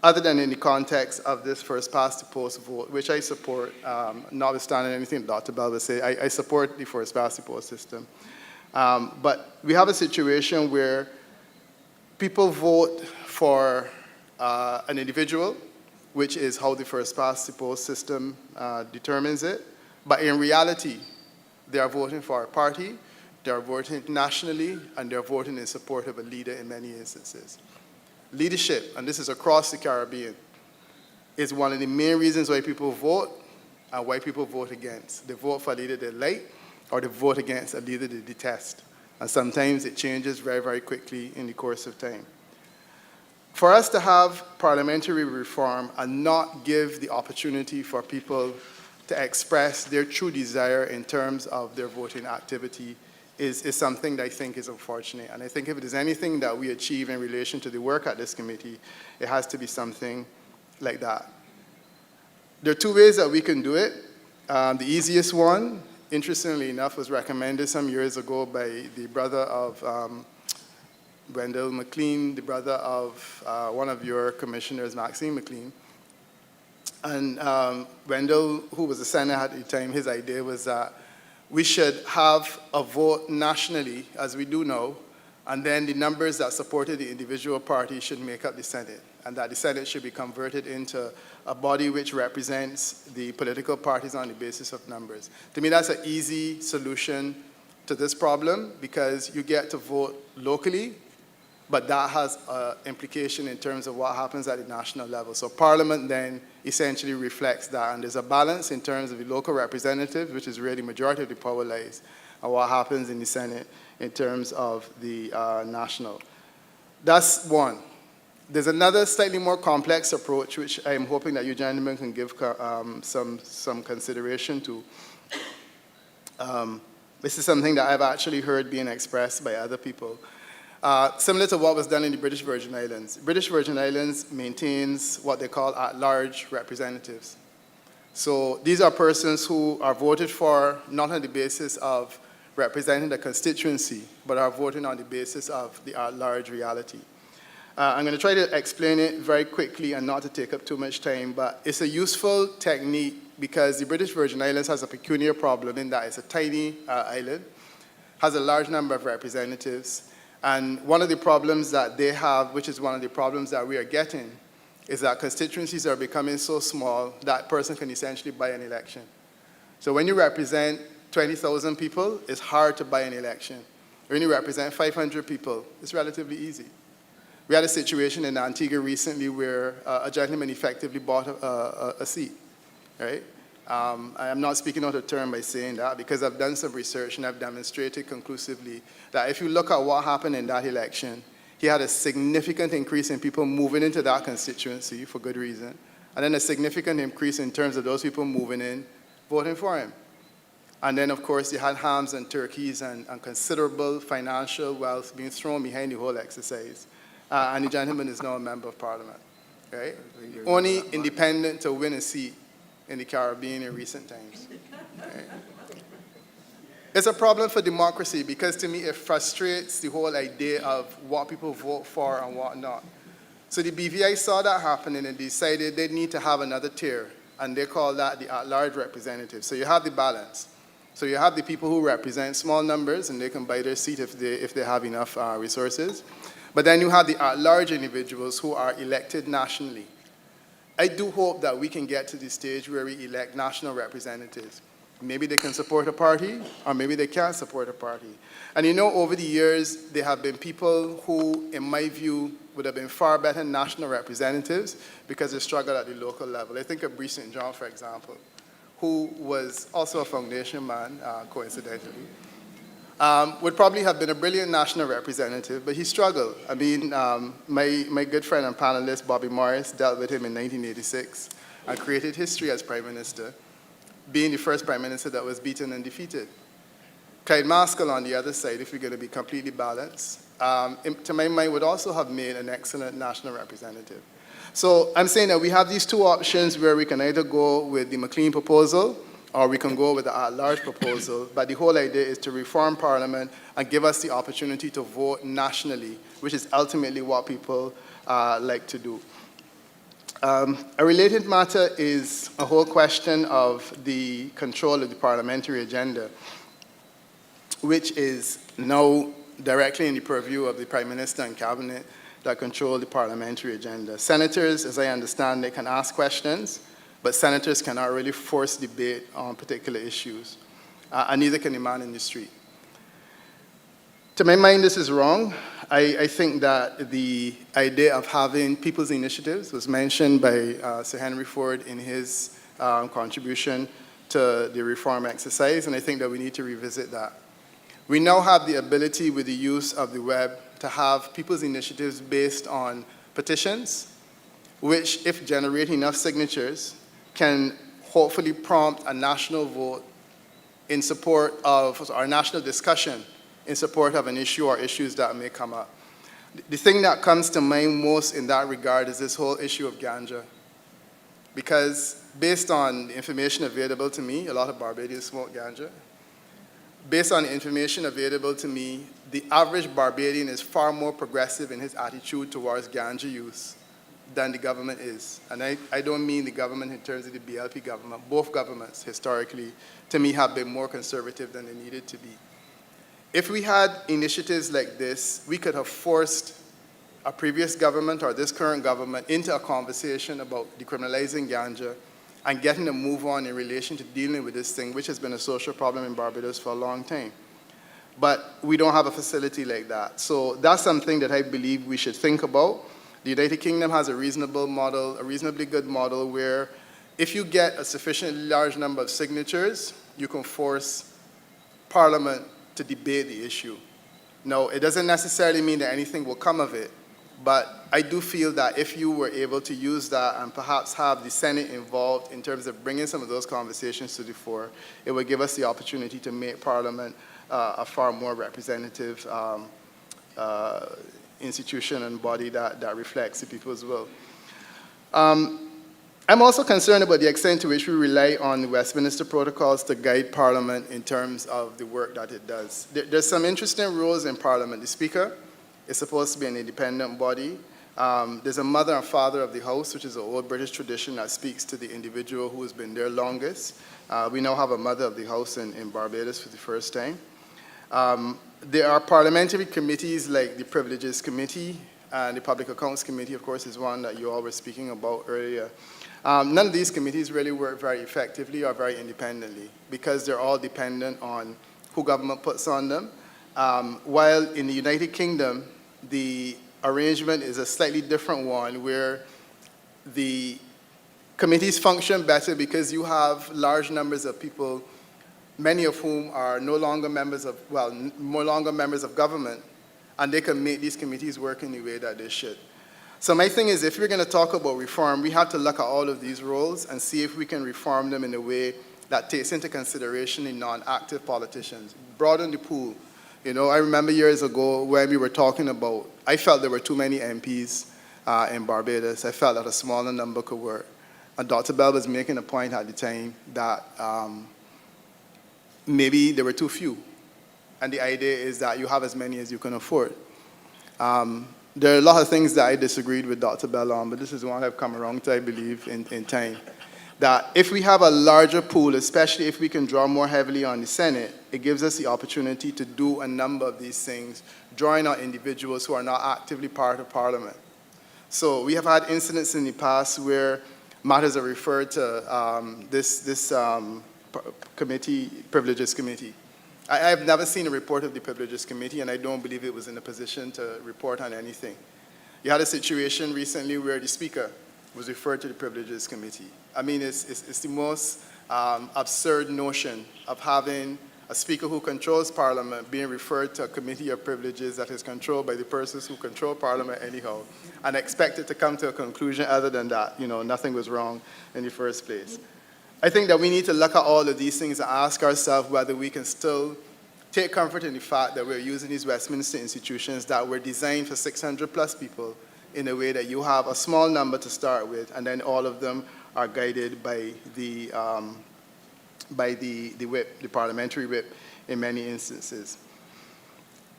S5: other than in the context of this first-past-the-post vote, which I support, notwithstanding anything Dr. Bell would say. I support the first-past-the-post system. But we have a situation where people vote for an individual, which is how the first-past-the-post system determines it. But in reality, they are voting for a party, they are voting nationally, and they are voting in support of a leader in many instances. Leadership, and this is across the Caribbean, is one of the main reasons why people vote and why people vote against. They vote for a leader they like, or they vote against a leader they detest. And sometimes it changes very, very quickly in the course of time. For us to have parliamentary reform and not give the opportunity for people to express their true desire in terms of their voting activity is something that I think is unfortunate. And I think if it is anything that we achieve in relation to the work at this committee, it has to be something like that. There are two ways that we can do it. The easiest one, interestingly enough, was recommended some years ago by the brother of Wendell McLean, the brother of one of your commissioners, Maxine McLean. And Wendell, who was the senator at the time, his idea was that we should have a vote nationally, as we do now, and then the numbers that supported the individual party should make up the Senate, and that the Senate should be converted into a body which represents the political parties on the basis of numbers. To me, that's an easy solution to this problem, because you get to vote locally, but that has an implication in terms of what happens at the national level. So Parliament then essentially reflects that, and there's a balance in terms of the local representatives, which is where the majority of the power lies, and what happens in the Senate in terms of the national. That's one. There's another slightly more complex approach, which I'm hoping that you gentlemen can give some consideration to. This is something that I've actually heard being expressed by other people. Similar to what was done in the British Virgin Islands. British Virgin Islands maintains what they call at-large representatives. So these are persons who are voted for not on the basis of representing the constituency, but are voting on the basis of the at-large reality. I'm going to try to explain it very quickly and not to take up too much time, but it's a useful technique because the British Virgin Islands has a peculiar problem in that it's a tiny island, has a large number of representatives, and one of the problems that they have, which is one of the problems that we are getting, is that constituencies are becoming so small that person can essentially buy an election. So when you represent 20,000 people, it's hard to buy an election. When you represent 500 people, it's relatively easy. We had a situation in Antigua recently where a gentleman effectively bought a seat, right? I am not speaking out of turn by saying that because I've done some research and I've demonstrated conclusively that if you look at what happened in that election, he had a significant increase in people moving into that constituency for good reason, and then a significant increase in terms of those people moving in, voting for him. And then, of course, you had hams and turkeys and considerable financial wealth being thrown behind the whole exercise. And the gentleman is now a member of parliament, right? Only independent to win a seat in the Caribbean in recent times. Right? It's a problem for democracy because to me it frustrates the whole idea of what people vote for and what not. So the BVI saw that happening and decided they need to have another tier, and they call that the at-large representative. So you have the balance. So you have the people who represent small numbers and they can buy their seat if they have enough resources. But then you have the at-large individuals who are elected nationally. I do hope that we can get to the stage where we elect national representatives. Maybe they can support a party, or maybe they can't support a party. And you know, over the years, there have been people who, in my view, would have been far better national representatives because they struggled at the local level. I think of Bree St. John, for example, who was also a foundation man, coincidentally. Would probably have been a brilliant national representative, but he struggled. I mean, my good friend and panelist, Bobby Morris, dealt with him in 1986 and created history as Prime Minister, being the first Prime Minister that was beaten and defeated. Clyde Maskell on the other side, if we're going to be completely balanced, to my mind, would also have made an excellent national representative. So I'm saying that we have these two options where we can either go with the McLean proposal or we can go with the at-large proposal, but the whole idea is to reform Parliament and give us the opportunity to vote nationally, which is ultimately what people like to do. A related matter is a whole question of the control of the parliamentary agenda, which is now directly in the purview of the Prime Minister and Cabinet that control the parliamentary agenda. Senators, as I understand, they can ask questions, but senators cannot really force debate on particular issues, and neither can the man in the street. To my mind, this is wrong. I think that the idea of having people's initiatives was mentioned by Sir Henry Ford in his contribution to the reform exercise, and I think that we need to revisit that. We now have the ability with the use of the web to have people's initiatives based on petitions, which, if generate enough signatures, can hopefully prompt a national vote in support of, our national discussion in support of an issue or issues that may come up. The thing that comes to mind most in that regard is this whole issue of ganja. Because based on the information available to me, a lot of Barbadians smoke ganja. Based on the information available to me, the average Barbadian is far more progressive in his attitude towards ganja use than the government is. And I don't mean the government in terms of the BLP government. Both governments, historically, to me, have been more conservative than they needed to be. If we had initiatives like this, we could have forced a previous government or this current government into a conversation about decriminalizing ganja and getting a move on in relation to dealing with this thing, which has been a social problem in Barbados for a long time. But we don't have a facility like that. So that's something that I believe we should think about. The United Kingdom has a reasonable model, a reasonably good model, where if you get a sufficiently large number of signatures, you can force Parliament to debate the issue. Now, it doesn't necessarily mean that anything will come of it, but I do feel that if you were able to use that and perhaps have the Senate involved in terms of bringing some of those conversations to the fore, it would give us the opportunity to make Parliament a far more representative institution and body that reflects the people's will. I'm also concerned about the extent to which we rely on the Westminster protocols to guide Parliament in terms of the work that it does. There's some interesting rules in Parliament. The Speaker is supposed to be an independent body. There's a mother and father of the House, which is an old British tradition that speaks to the individual who has been there longest. We now have a mother of the House in Barbados for the first time. There are parliamentary committees like the Privileges Committee, and the Public Accounts Committee, of course, is one that you all were speaking about earlier. None of these committees really work very effectively or very independently because they're all dependent on who government puts on them. While in the United Kingdom, the arrangement is a slightly different one where the committees function better because you have large numbers of people, many of whom are no longer members of, well, no longer members of government, and they can make these committees work in the way that they should. So my thing is, if we're going to talk about reform, we have to look at all of these roles and see if we can reform them in a way that takes into consideration the non-active politicians, broaden the pool. You know, I remember years ago when we were talking about, I felt there were too many MPs in Barbados. I felt that a smaller number could work. And Dr. Bell was making a point at the time that maybe there were too few. And the idea is that you have as many as you can afford. There are a lot of things that I disagreed with Dr. Bell on, but this is one I've come around to, I believe, in time. That if we have a larger pool, especially if we can draw more heavily on the Senate, it gives us the opportunity to do a number of these things, drawing on individuals who are not actively part of Parliament. So we have had incidents in the past where matters are referred to this committee, Privileges Committee. I have never seen a report of the Privileges Committee, and I don't believe it was in a position to report on anything. You had a situation recently where the Speaker was referred to the Privileges Committee. I mean, it's the most absurd notion of having a Speaker who controls Parliament being referred to a Committee of Privileges that is controlled by the persons who control Parliament anyhow, and expected to come to a conclusion other than that, you know, nothing was wrong in the first place. I think that we need to look at all of these things and ask ourselves whether we can still take comfort in the fact that we're using these Westminster institutions that were designed for 600 plus people in a way that you have a small number to start with, and then all of them are guided by the whip, the parliamentary whip in many instances.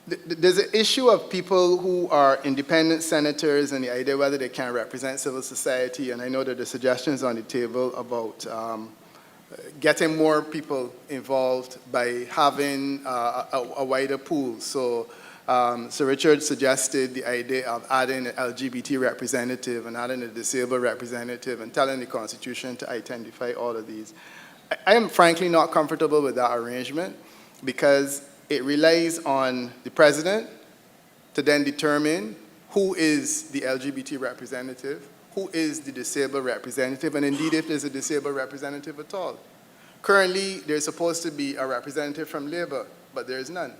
S5: There's an issue of people who are independent senators and the idea whether they can represent civil society, and I know that the suggestions on the table about getting more people involved by having a wider pool. So Sir Richard suggested the idea of adding an LGBT representative and adding a disabled representative and telling the Constitution to identify all of these. I am frankly not comfortable with that arrangement because it relies on the President to then determine who is the LGBT representative, who is the disabled representative, and indeed if there's a disabled representative at all. Currently, there's supposed to be a representative from Labour, but there is none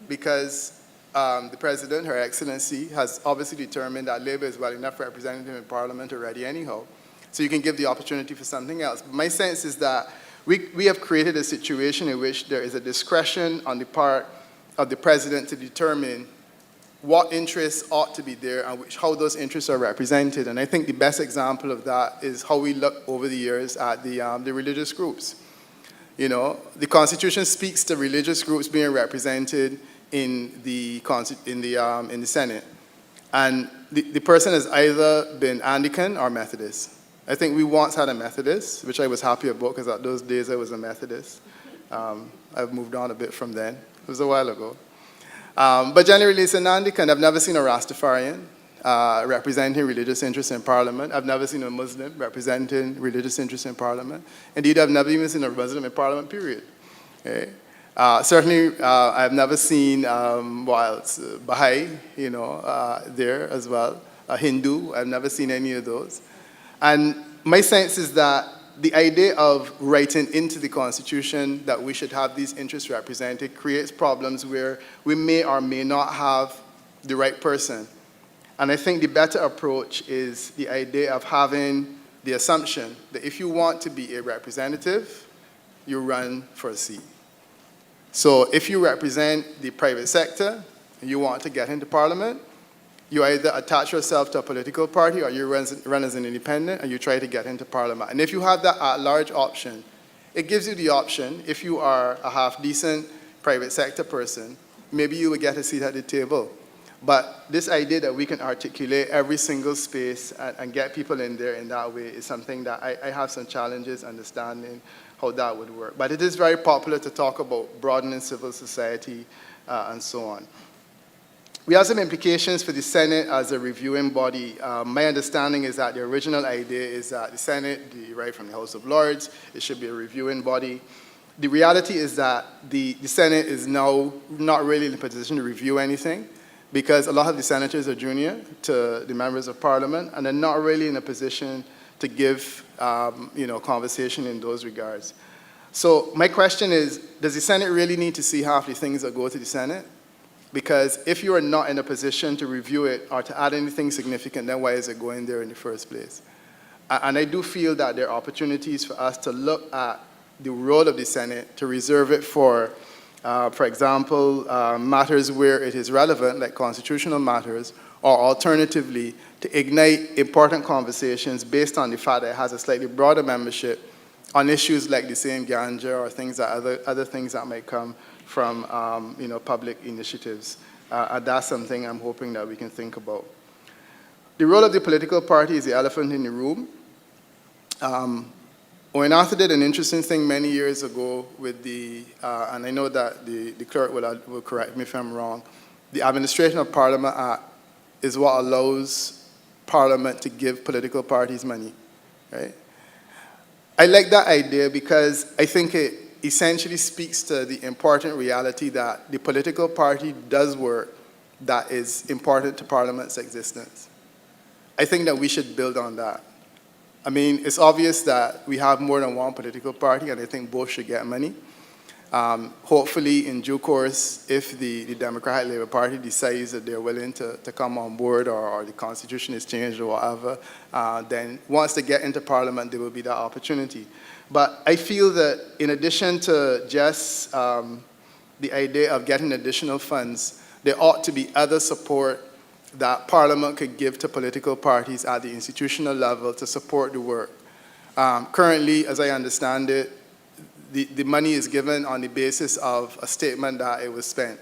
S5: because the President, Her Excellency, has obviously determined that Labour is well enough representative in Parliament already anyhow. So you can give the opportunity for something else. But my sense is that we have created a situation in which there is a discretion on the part of the President to determine what interests ought to be there and how those interests are represented. And I think the best example of that is how we look over the years at the religious groups. You know, the Constitution speaks to religious groups being represented in the Senate. And the person has either been Anglican or Methodist. I think we once had a Methodist, which I was happy about because at those days I was a Methodist. I've moved on a bit from then. It was a while ago. But generally it's an Anglican. I've never seen a Rastafarian representing religious interests in Parliament. I've never seen a Muslim representing religious interests in Parliament. Indeed, I've never even seen a Muslim in Parliament, period. Okay? Certainly, I've never seen, Baha'i, you know, there as well. A Hindu, I've never seen any of those. And my sense is that the idea of writing into the Constitution that we should have these interests represented creates problems where we may or may not have the right person. And I think the better approach is the idea of having the assumption that if you want to be a representative, you run for a seat. So if you represent the private sector and you want to get into Parliament, you either attach yourself to a political party or you run as an independent and you try to get into Parliament. And if you have that at-large option, it gives you the option, if you are a half-decent private sector person, maybe you will get a seat at the table. But this idea that we can articulate every single space and get people in there in that way is something that I have some challenges understanding how that would work. But it is very popular to talk about broadening civil society and so on. We have some implications for the Senate as a reviewing body. My understanding is that the original idea is that the Senate, right from the House of Lords, it should be a reviewing body. The reality is that the Senate is now not really in a position to review anything. because a lot of the senators are junior to the members of parliament, and they're not really in a position to give, conversation in those regards. So my question is, does the Senate really need to see half the things that go to the Senate? Because if you are not in a position to review it or to add anything significant, then why is it going there in the first place? And I do feel that there are opportunities for us to look at the role of the Senate, to reserve it for example, matters where it is relevant, like constitutional matters, or alternatively, to ignite important conversations based on the fact that it has a slightly broader membership on issues like the same ganja or things that other things that might come from public initiatives. And that's something I'm hoping that we can think about. The role of the political party is the elephant in the room. Owen Arthur did an interesting thing many years ago with the, and I know that the clerk will correct me if I'm wrong, the Administration of Parliament Act is what allows Parliament to give political parties money, right? I like that idea because I think it essentially speaks to the important reality that the political party does work that is important to Parliament's existence. I think that we should build on that. I mean, it's obvious that we have more than one political party, and I think both should get money. Hopefully, in due course, if the Democratic Labour Party decides that they're willing to come on board, or the Constitution is changed or whatever, then once they get into Parliament, there will be that opportunity. But I feel that in addition to just the idea of getting additional funds, there ought to be other support that Parliament could give to political parties at the institutional level to support the work. Currently, as I understand it, the money is given on the basis of a statement that it was spent,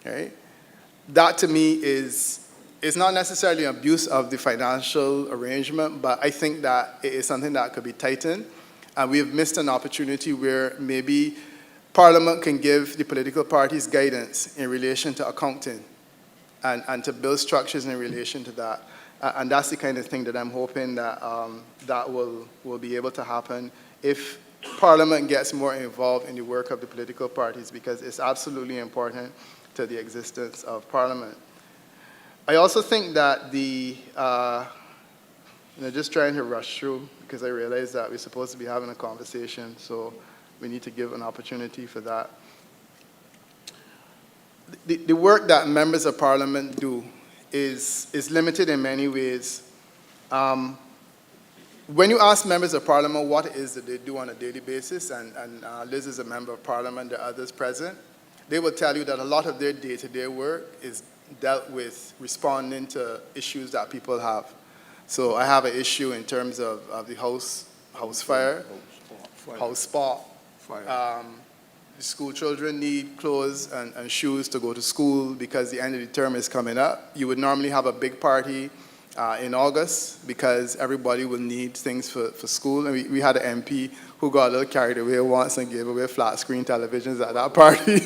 S5: right? That to me is not necessarily an abuse of the financial arrangement, but I think that it is something that could be tightened. And we have missed an opportunity where maybe Parliament can give the political parties guidance in relation to accounting and to build structures in relation to that. And that's the kind of thing that I'm hoping that that will be able to happen if Parliament gets more involved in the work of the political parties, because it's absolutely important to the existence of Parliament. I also think that just trying to rush through, because I realize that we're supposed to be having a conversation, so we need to give an opportunity for that. The work that members of Parliament do is limited in many ways. When you ask members of Parliament what it is that they do on a daily basis, and Liz is a member of Parliament, there are others present, they will tell you that a lot of their day-to-day work is dealt with responding to issues that people have. So I have an issue in terms of the house fire, house spot. The school children need clothes and shoes to go to school because the end of the term is coming up. You would normally have a big party in August because everybody will need things for school. And we had an MP who got a little carried away once and gave away flat screen televisions at that party.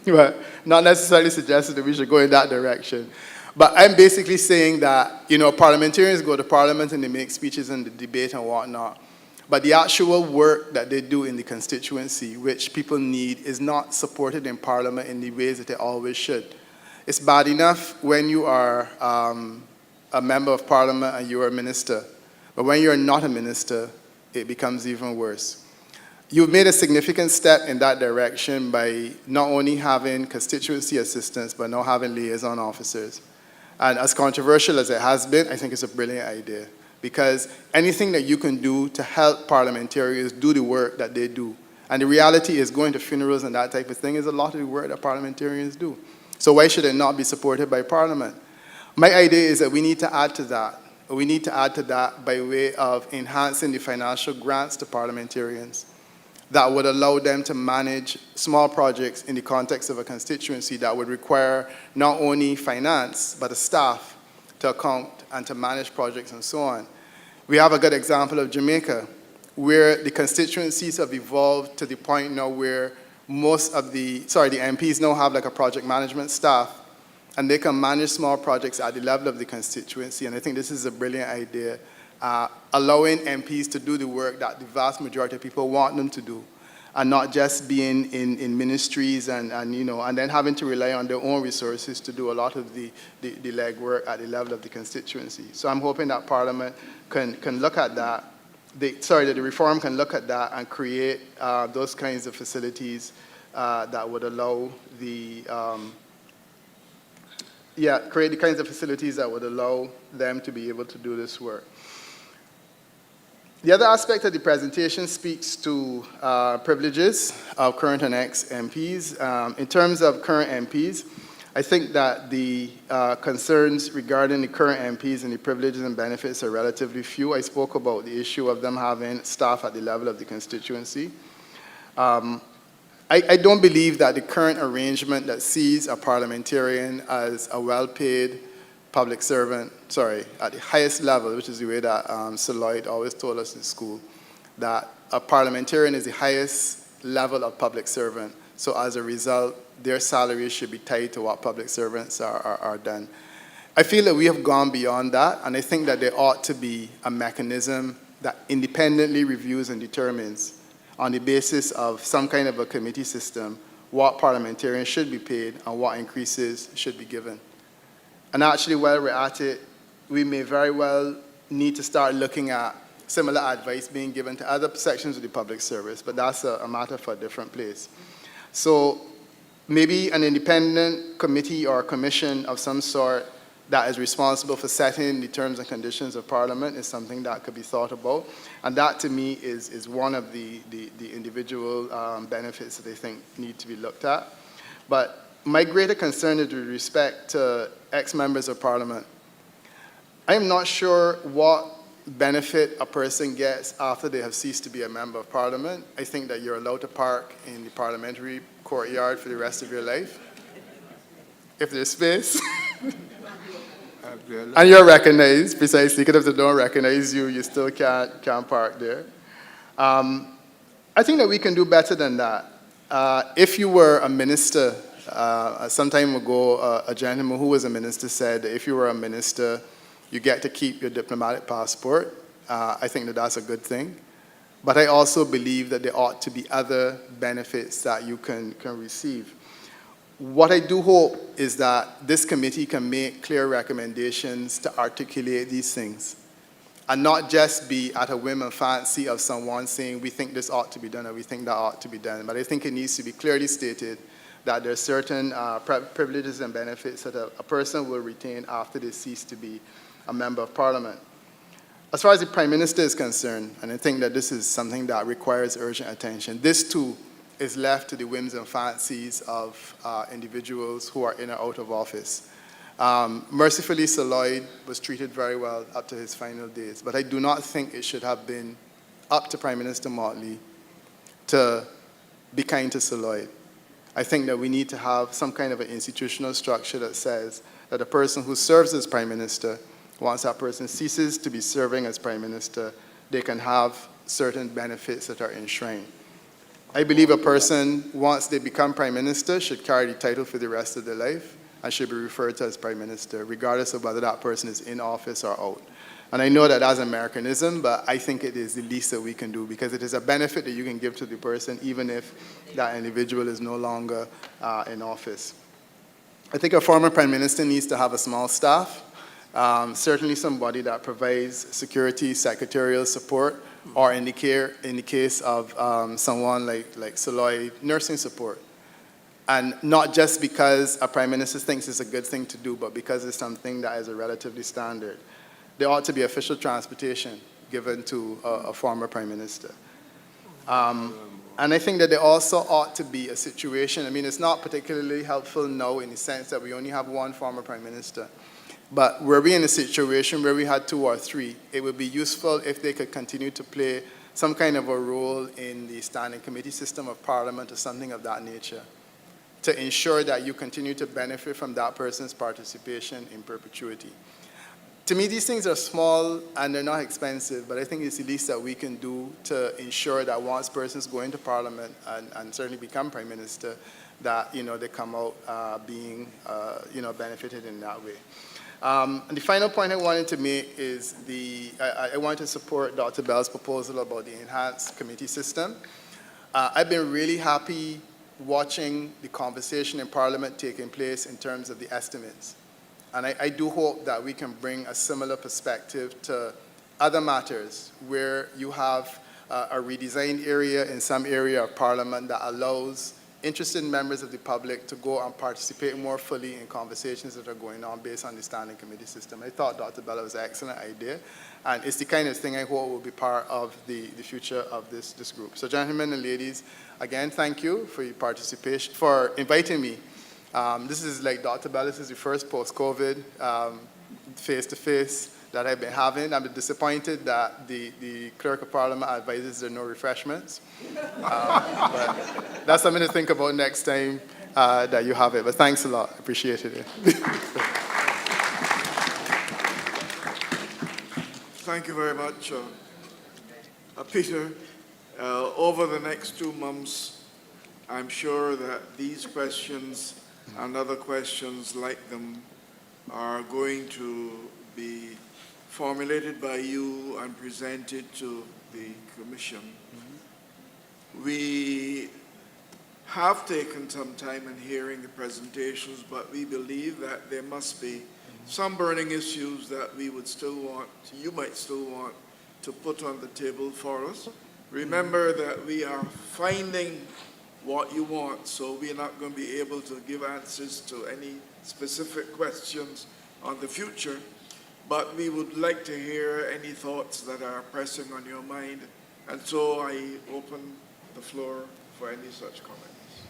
S5: But not necessarily suggested that we should go in that direction. But I'm basically saying that, parliamentarians go to Parliament and they make speeches and they debate and whatnot. But the actual work that they do in the constituency, which people need, is not supported in Parliament in the ways that it always should. It's bad enough when you are a member of Parliament and you're a minister. But when you're not a minister, it becomes even worse. You've made a significant step in that direction by not only having constituency assistants, but now having liaison officers. And as controversial as it has been, I think it's a brilliant idea. Because anything that you can do to help parliamentarians do the work that they do. And the reality is going to funerals and that type of thing is a lot of the work that parliamentarians do. So why should it not be supported by Parliament? My idea is that we need to add to that. We need to add to that by way of enhancing the financial grants to parliamentarians that would allow them to manage small projects in the context of a constituency that would require not only finance, but a staff to account and to manage projects and so on. We have a good example of Jamaica, where the constituencies have evolved to the point now where most of the MPs now have like a project management staff, and they can manage small projects at the level of the constituency. And I think this is a brilliant idea, allowing MPs to do the work that the vast majority of people want them to do. and not just being in ministries and then having to rely on their own resources to do a lot of the legwork at the level of the constituency. So I'm hoping that Parliament can look at that, that the reform can look at that and create those kinds of facilities that would allow create the kinds of facilities that would allow them to be able to do this work. The other aspect of the presentation speaks to privileges of current and ex-MPs. In terms of current MPs, I think that the concerns regarding the current MPs and the privileges and benefits are relatively few. I spoke about the issue of them having staff at the level of the constituency. I don't believe that the current arrangement that sees a parliamentarian as a well-paid public servant, at the highest level, which is the way that Sir Lloyd always told us in school, that a parliamentarian is the highest level of public servant. So as a result, their salaries should be tied to what public servants are done. I feel that we have gone beyond that, and I think that there ought to be a mechanism that independently reviews and determines on the basis of some kind of a committee system what parliamentarians should be paid and what increases should be given. And actually, while we're at it, we may very well need to start looking at similar advice being given to other sections of the public service, but that's a matter for a different place. So maybe an independent committee or commission of some sort that is responsible for setting the terms and conditions of Parliament is something that could be thought about. And that, to me, is one of the individual benefits that I think need to be looked at. But my greater concern is with respect to ex-members of Parliament. I am not sure what benefit a person gets after they have ceased to be a member of Parliament. I think that you're allowed to park in the parliamentary courtyard for the rest of your life, if there's space. And you're recognized, precisely, because if they don't recognize you, you still can't park there. I think that we can do better than that. If you were a minister, some time ago, a gentleman who was a minister said that if you were a minister, you get to keep your diplomatic passport. I think that that's a good thing. But I also believe that there ought to be other benefits that you can receive. What I do hope is that this committee can make clear recommendations to articulate these things and not just be at a whim and fancy of someone saying, we think this ought to be done or we think that ought to be done. But I think it needs to be clearly stated that there are certain privileges and benefits that a person will retain after they cease to be a member of Parliament. As far as the Prime Minister is concerned, and I think that this is something that requires urgent attention, this too is left to the whims and fancies of individuals who are in or out of office. Mercifully, Sir Lloyd was treated very well up to his final days, but I do not think it should have been up to Prime Minister Motley to be kind to Sir Lloyd. I think that we need to have some kind of an institutional structure that says that a person who serves as Prime Minister, once that person ceases to be serving as Prime Minister, they can have certain benefits that are enshrined. I believe a person, once they become Prime Minister, should carry the title for the rest of their life and should be referred to as Prime Minister, regardless of whether that person is in office or out. And I know that that's Americanism, but I think it is the least that we can do because it is a benefit that you can give to the person even if that individual is no longer in office. I think a former Prime Minister needs to have a small staff, certainly somebody that provides security, secretarial support, or in the case of someone like Sir Lloyd, nursing support. And not just because a Prime Minister thinks it's a good thing to do, but because it's something that is a relatively standard. There ought to be official transportation given to a former Prime Minister. And I think that there also ought to be a situation, I mean, it's not particularly helpful now in the sense that we only have one former Prime Minister. But were we in a situation where we had 2 or 3, it would be useful if they could continue to play some kind of a role in the standing committee system of Parliament or something of that nature to ensure that you continue to benefit from that person's participation in perpetuity. To me, these things are small and they're not expensive, but I think it's the least that we can do to ensure that once persons go into Parliament and certainly become Prime Minister, that they come out being benefited in that way. And the final point I wanted to make is I want to support Dr. Bell's proposal about the enhanced committee system. I've been really happy watching the conversation in Parliament taking place in terms of the estimates. And I do hope that we can bring a similar perspective to other matters where you have a redesigned area in some area of Parliament that allows interested members of the public to go and participate more fully in conversations that are going on based on the standing committee system. I thought Dr. Bella was an excellent idea, and it's the kind of thing I hope will be part of the future of this group. So gentlemen and ladies, again, thank you for your participation, for inviting me. This is, like Dr. Bella, this is the first post-COVID face-to-face that I've been having. I'm disappointed that the Clerk of Parliament advises there are no refreshments. But that's something to think about next time that you have it. But thanks a lot. Appreciated it.
S1: Thank you very much, Peter. Over the next 2 months, I'm sure that these questions and other questions like them are going to be formulated by you and presented to the Commission. We have taken some time in hearing the presentations, but we believe that there must be some burning issues that we would still want, you might still want to put on the table for us. Remember that we are finding what you want, so we're not going to be able to give answers to any specific questions on the future, but we would like to hear any thoughts that are pressing on your mind, and so I open the floor for any such comments.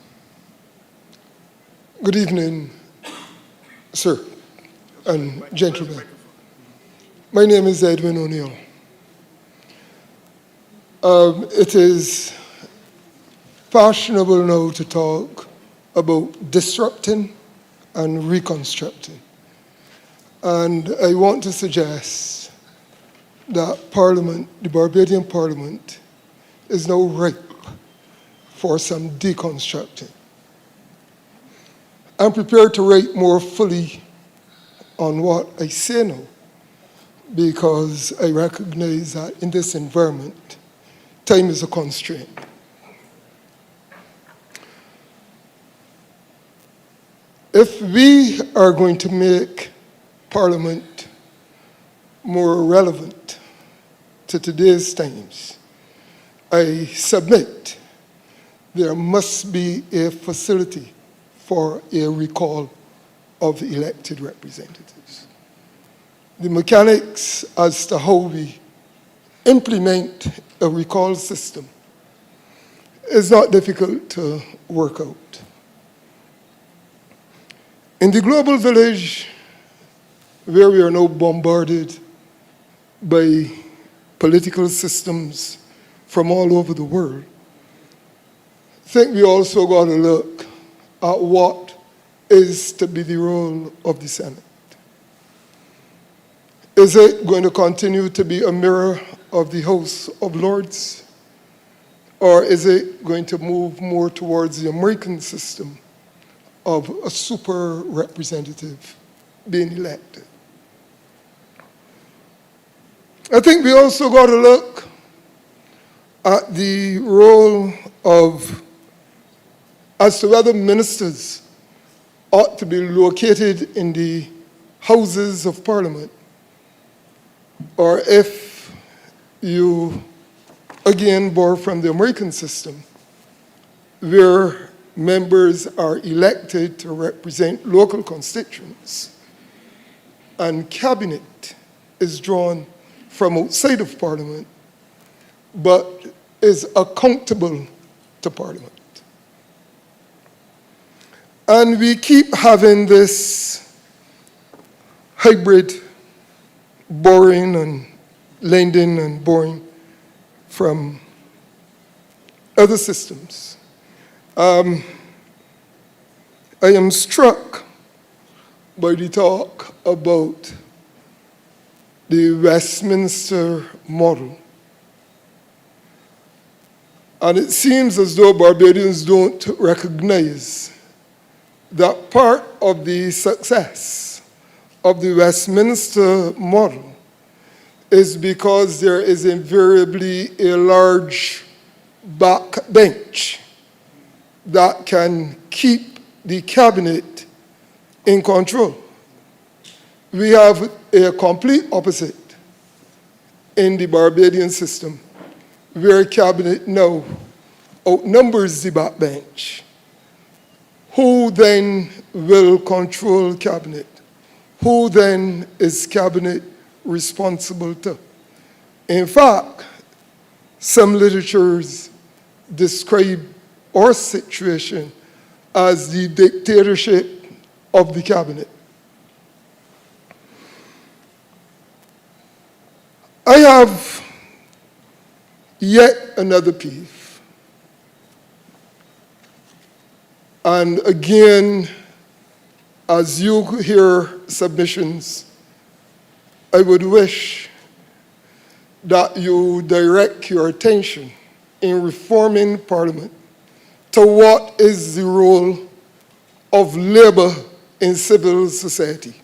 S6: Good evening, sir and gentlemen. My name is Edwin O'Neill. It is fashionable now to talk about disrupting and reconstructing. And I want to suggest that Parliament, the Barbadian Parliament, is now ripe for some deconstructing. I'm prepared to write more fully on what I say now, because I recognize that in this environment, time is a constraint. If we are going to make Parliament more relevant to today's times, I submit there must be a facility for a recall of elected representatives. The mechanics as to how we implement a recall system is not difficult to work out. In the global village, where we are now bombarded by political systems from all over the world, I think we also got to look at what is to be the role of the Senate. Is it going to continue to be a mirror of the House of Lords? Or is it going to move more towards the American system of a super representative being elected? I think we also got to look at the role of, as to whether ministers ought to be located in the Houses of Parliament, or if you, again, borrow from the American system, where members are elected to represent local constituents, and cabinet is drawn from outside of Parliament, but is accountable to Parliament. And we keep having this hybrid borrowing and lending and borrowing from other systems. I am struck by the talk about the Westminster model. And it seems as though Barbadians don't recognize that part of the success of the Westminster model is because there is invariably a large backbench that can keep the cabinet in control. We have a complete opposite in the Barbadian system, where cabinet now outnumbers the backbench. Who then will control cabinet? Who then is cabinet responsible to? In fact, some literatures describe our situation as the dictatorship of the cabinet. I have yet another peeve. And again, as you hear submissions, I would wish that you direct your attention in reforming Parliament to what is the role of labor in civil society.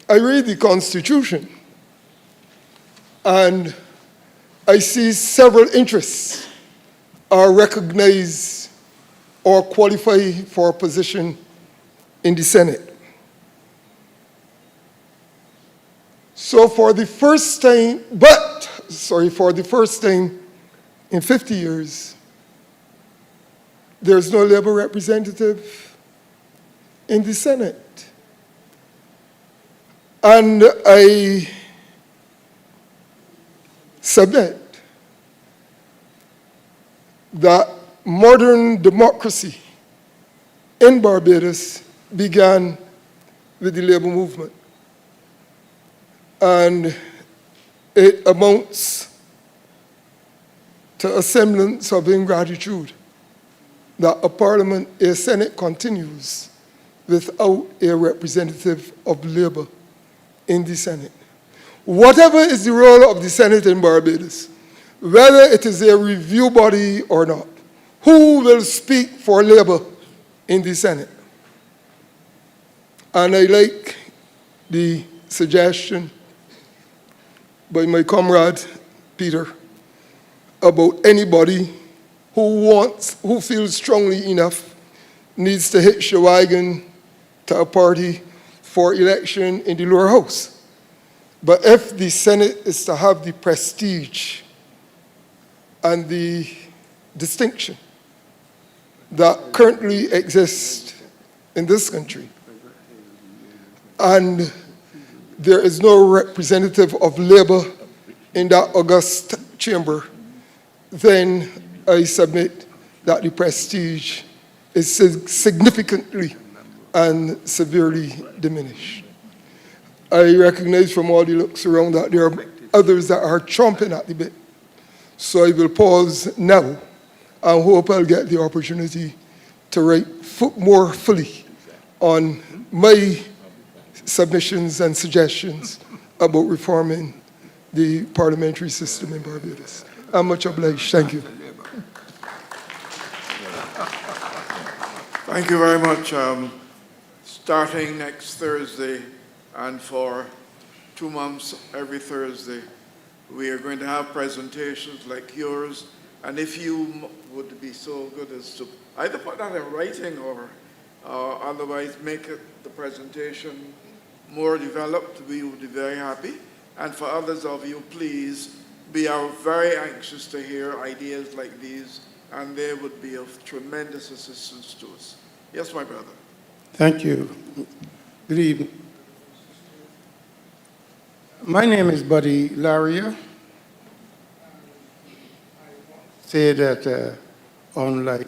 S6: I read the Constitution, and I see several interests are recognized or qualify for a position in the Senate. So for the first time in 50 years, there's no labor representative in the Senate. And I submit that modern democracy in Barbados began with the labor movement. And it amounts to a semblance of ingratitude that a parliament, a Senate continues without a representative of labor in the Senate. Whatever is the role of the Senate in Barbados, whether it is a review body or not, who will speak for labor in the Senate? And I like the suggestion by my comrade Peter about anybody who feels strongly enough needs to hitch the wagon to a party for election in the lower house. But if the Senate is to have the prestige and the distinction that currently exists in this country, and there is no representative of labor in that august chamber, then I submit that the prestige is significantly and severely diminished. I recognize from all the looks around that there are others that are chomping at the bit. So I will pause now and hope I'll get the opportunity to write more fully on my submissions and suggestions about reforming the parliamentary system in Barbados. I'm much obliged. Thank you.
S1: Thank you very much. Starting next Thursday and for 2 months every Thursday, we are going to have presentations like yours. And if you would be so good as to either put that in writing or otherwise make the presentation more developed, we would be very happy. And for others of you, please, we are very anxious to hear ideas like these, and they would be of tremendous assistance to us. Yes, my brother.
S7: Thank you. Good evening. My name is Buddy Laria. Say that unlike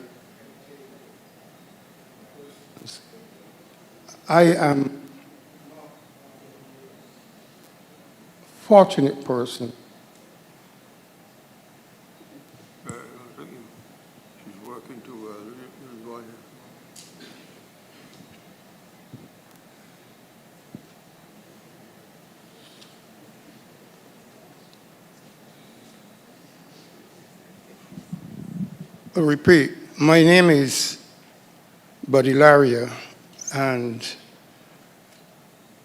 S7: I am a fortunate person.
S2: She's working too well. Go ahead.
S7: I repeat, my name is Buddy Laria, and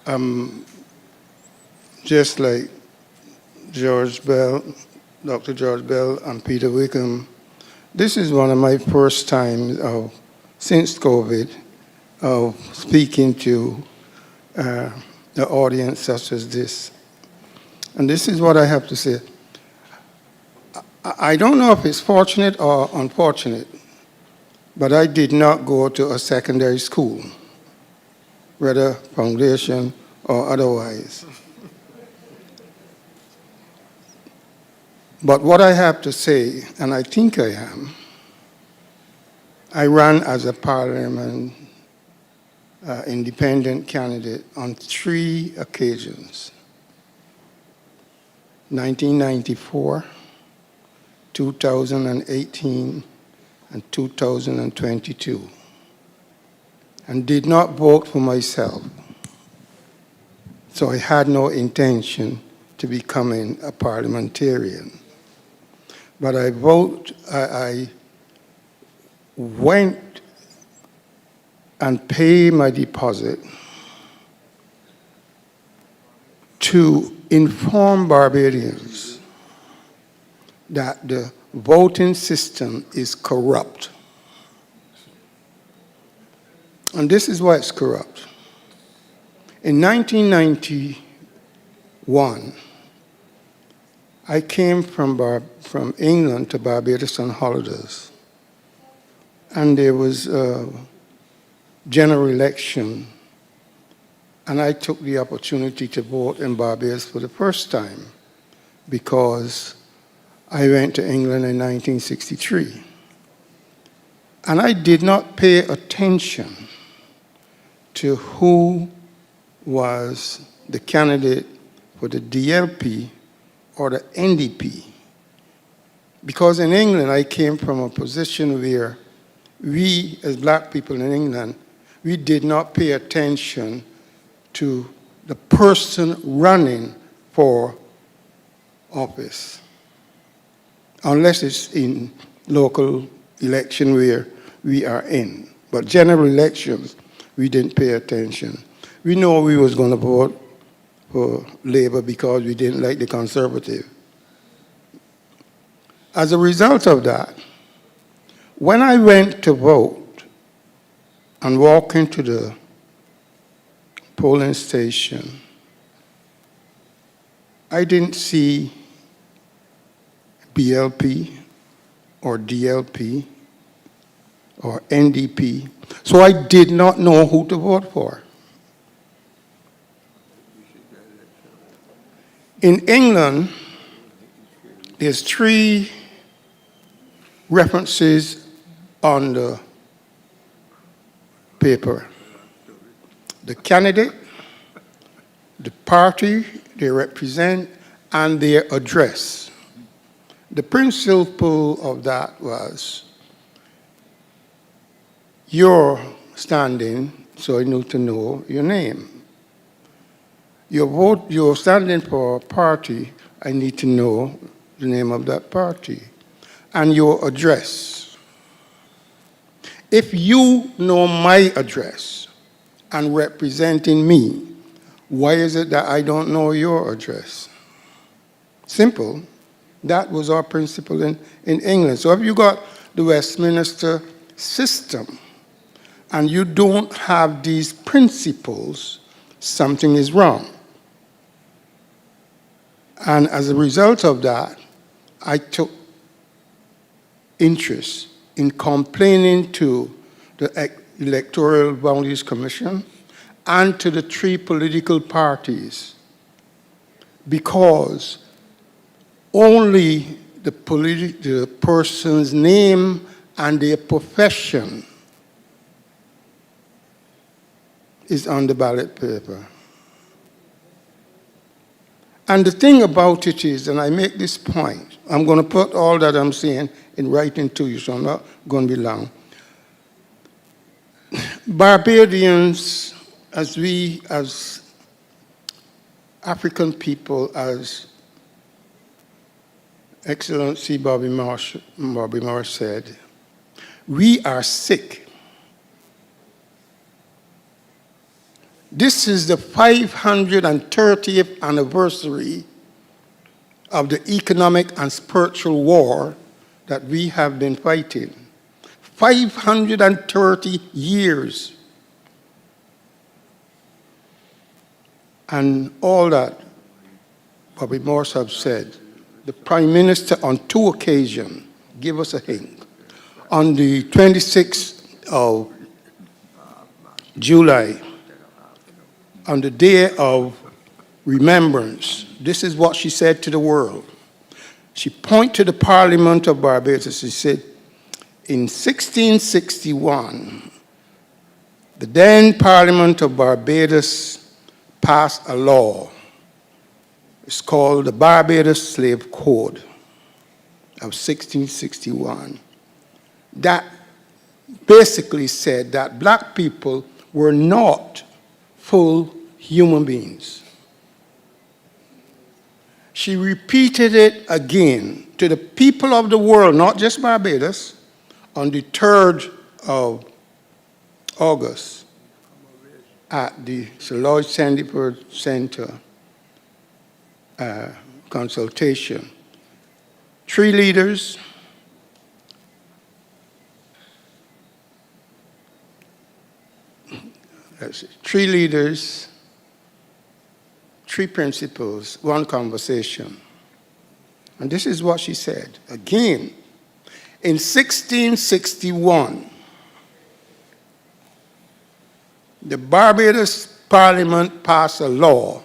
S7: I'm just like George Bell, Dr. George Bell and Peter Wickham. This is one of my first times since COVID of speaking to the audience such as this. And this is what I have to say. I don't know if it's fortunate or unfortunate, but I did not go to a secondary school, whether foundation or otherwise. But what I have to say, and I think I am, I ran as a parliament independent candidate on 3 occasions: 1994, 2018, and 2022, and did not vote for myself. So I had no intention to becoming a parliamentarian. But I went and paid my deposit to inform Barbadians that the voting system is corrupt. And this is why it's corrupt. In 1991, I came from England to Barbados on holidays, and there was a general election, and I took the opportunity to vote in Barbados for the first time because I went to England in 1963. And I did not pay attention to who was the candidate for the DLP or the NDP. Because in England, I came from a position where we, as black people in England, we did not pay attention to the person running for office, unless it's in local election where we are in. But general elections, we didn't pay attention. We know we was going to vote for Labour because we didn't like the Conservative. As a result of that, when I went to vote and walk into the polling station, I didn't see BLP or DLP or NDP, so I did not know who to vote for. In England, there's 3 references on the paper: the candidate, the party they represent, and their address. The principle of that was your standing, so I need to know your name. You're standing for a party, I need to know the name of that party. And your address. If you know my address and representing me, why is it that I don't know your address? Simple. That was our principle in England. So if you got the Westminster system and you don't have these principles, something is wrong. And as a result of that, I took interest in complaining to the Electoral Boundaries Commission and to the 3 political parties, because only the person's name and their profession is on the ballot paper. And the thing about it is, and I make this point, I'm going to put all that I'm saying in writing to you, so I'm not going to be long. Barbadians, as African people, as Excellency Bobby Marsh said, we are sick. This is the 530th anniversary of the economic and spiritual war that we have been fighting. 530 years. And all that Bobby Morse have said, the Prime Minister on 2 occasions gave us a hint. On the 26th of July, on the day of remembrance, this is what she said to the world. She pointed to the Parliament of Barbados. She said, in 1661, the then Parliament of Barbados passed a law. It's called the Barbados Slave Code of 1661 that basically said that black people were not full human beings. She repeated it again to the people of the world, not just Barbados, on the 3rd of August at the Sir Lloyd Sandiford Center consultation. 3 leaders, three leaders, 3 principles, 1 conversation. And this is what she said. Again, in 1661, the Barbados Parliament passed a law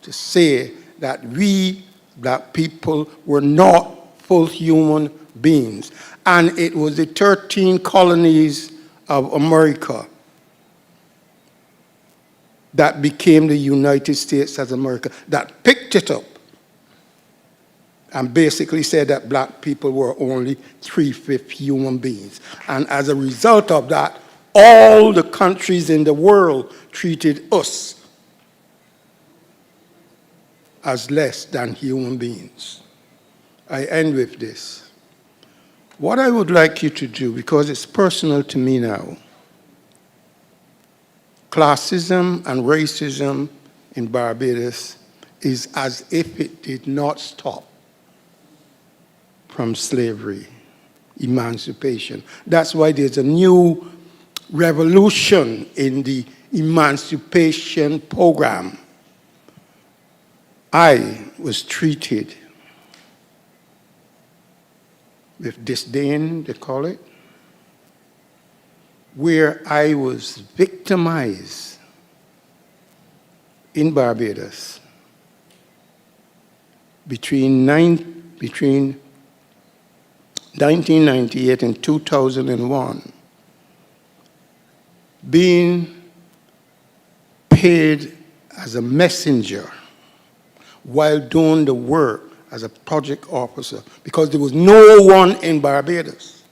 S7: to say that we, black people, were not full human beings. And it was the 13 colonies of America that became the United States of America that picked it up and basically said that black people were only 3/5 human beings. And as a result of that, all the countries in the world treated us as less than human beings. I end with this. What I would like you to do, because it's personal to me now, classism and racism in Barbados is as if it did not stop from slavery, emancipation. That's why there's a new revolution in the emancipation program. I was treated with disdain, they call it, where I was victimized in Barbados between 1998 and 2001, being paid as a messenger while doing the work as a project officer, because there was no one in Barbados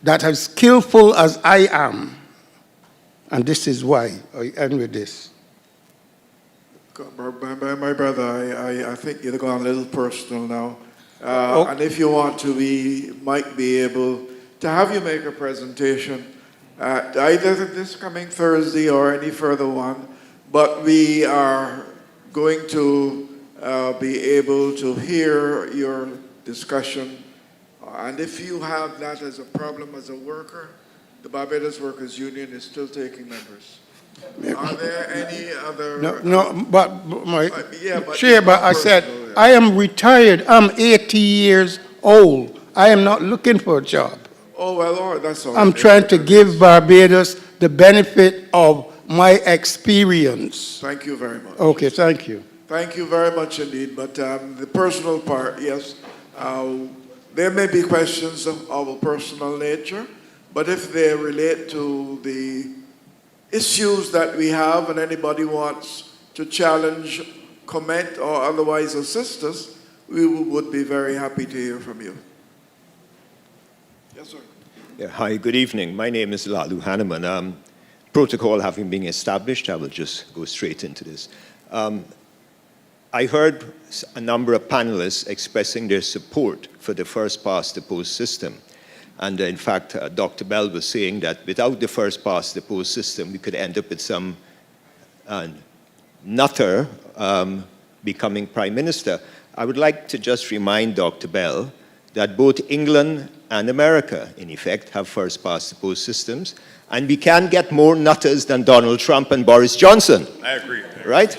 S7: that as skillful as I am. And this is why I end with this.
S1: My brother, I think you're going a little personal now.
S7: Oh.
S1: And if you want to, we might be able to have you make a presentation either this coming Thursday or any further one. But we are going to be able to hear your discussion. And if you have that as a problem as a worker, the Barbados Workers Union is still taking members. Are there any other?
S7: No, but my
S1: but
S7: chair, but I said,
S1: personal, yeah.
S7: I am retired. I'm 80 years old. I am not looking for a job.
S1: Oh, well, all right, that's all
S7: I'm
S1: right.
S7: trying to give Barbados the benefit of my experience.
S1: Thank you very much.
S7: Okay, thank you.
S1: Thank you very much indeed. But the personal part, yes, there may be questions of a personal nature, but if they relate to the issues that we have and anybody wants to challenge, comment, or otherwise assist us, we would be very happy to hear from you. Yes, sir.
S8: Yeah, hi, good evening. My name is Lalu Hanneman. Protocol having been established, I will just go straight into this. I heard a number of panelists expressing their support for the first past the post system. And in fact, Dr. Bell was saying that without the first past the post system, we could end up with some nutter becoming prime minister. I would like to just remind Dr. Bell that both England and America, in effect, have first-past-the-post systems, and we can get more nutters than Donald Trump and Boris Johnson.
S3: I agree.
S8: Right?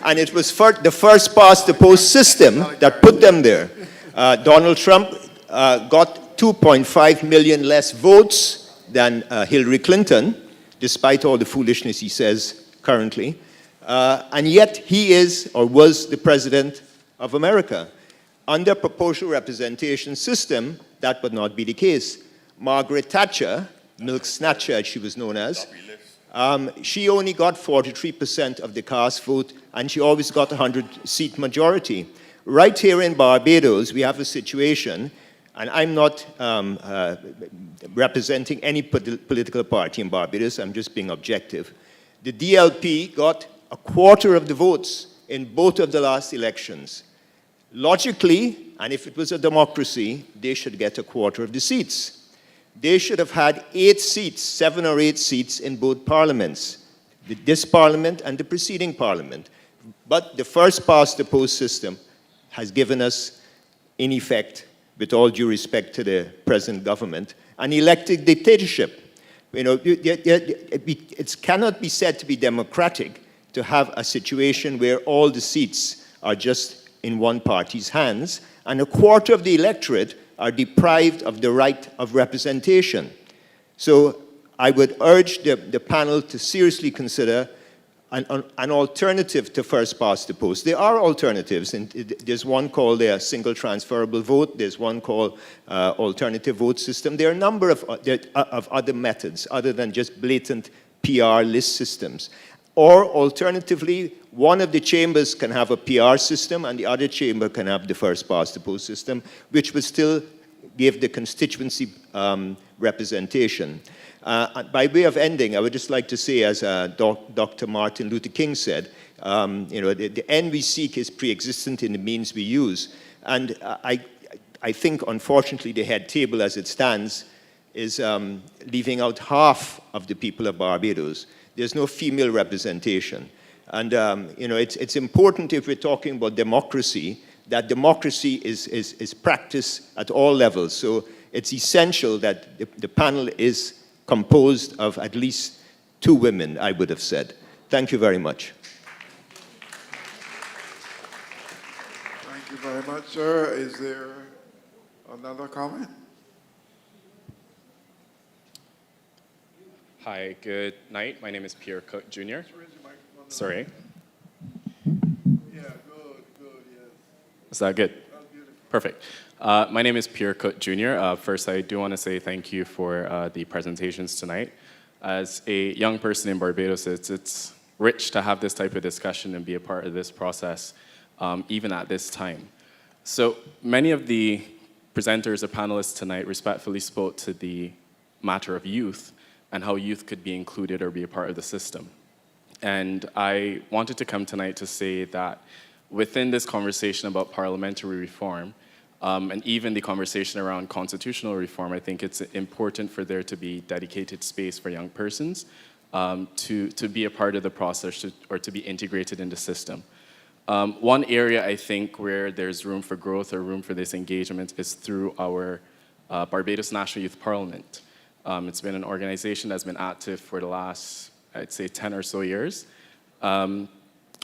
S8: And it was the first-past-the-post system that put them there. Donald Trump got 2.5 million less votes than Hillary Clinton, despite all the foolishness he says currently. And yet he is, or was, the president of America. Under proportional representation system, that would not be the case. Margaret Thatcher, milk snatcher as she was known as, she only got 43% of the cast vote, and she always got a 100-seat majority. Right here in Barbados, we have a situation, and I'm not representing any political party in Barbados, I'm just being objective. The DLP got a quarter of the votes in both of the last elections. Logically, and if it was a democracy, they should get a quarter of the seats. They should have had 8 seats, 7 or 8 seats in both parliaments, this parliament and the preceding parliament. But the first-past-the-post system has given us, in effect, with all due respect to the present government, an elected dictatorship. You know, it cannot be said to be democratic to have a situation where all the seats are just in one party's hands, and a quarter of the electorate are deprived of the right of representation. So I would urge the panel to seriously consider an alternative to first-past-the-post. There are alternatives, and there's one called a single transferable vote, there's one called alternative vote system. There are a number of other methods other than just blatant PR list systems. Or alternatively, one of the chambers can have a PR system and the other chamber can have the first-past-the-post system, which would still give the constituency representation. By way of ending, I would just like to say, as Dr. Martin Luther King said, you know, the end we seek is pre-existent in the means we use. And I think, unfortunately, the head table as it stands is leaving out half of the people of Barbados. There's no female representation. And you know, it's important, if we're talking about democracy, that democracy is practiced at all levels. So it's essential that the panel is composed of at least 2 women, I would have said. Thank you very much.
S1: Thank you very much, sir. Is there another comment?
S9: Hi, good night. My name is Pierre Cook Jr. Sorry.
S1: Yeah, good, yes.
S9: Is that good? Perfect. My name is Pierre Cook Jr. First, I do want to say thank you for the presentations tonight. As a young person in Barbados, it's rich to have this type of discussion and be a part of this process, even at this time. So many of the presenters or panelists tonight respectfully spoke to the matter of youth and how youth could be included or be a part of the system. And I wanted to come tonight to say that within this conversation about parliamentary reform, and even the conversation around constitutional reform, I think it's important for there to be dedicated space for young persons to be a part of the process or to be integrated in the system. One area I think where there's room for growth or room for this engagement is through our Barbados National Youth Parliament. It's been an organization that's been active for the last, I'd say, 10 or so years.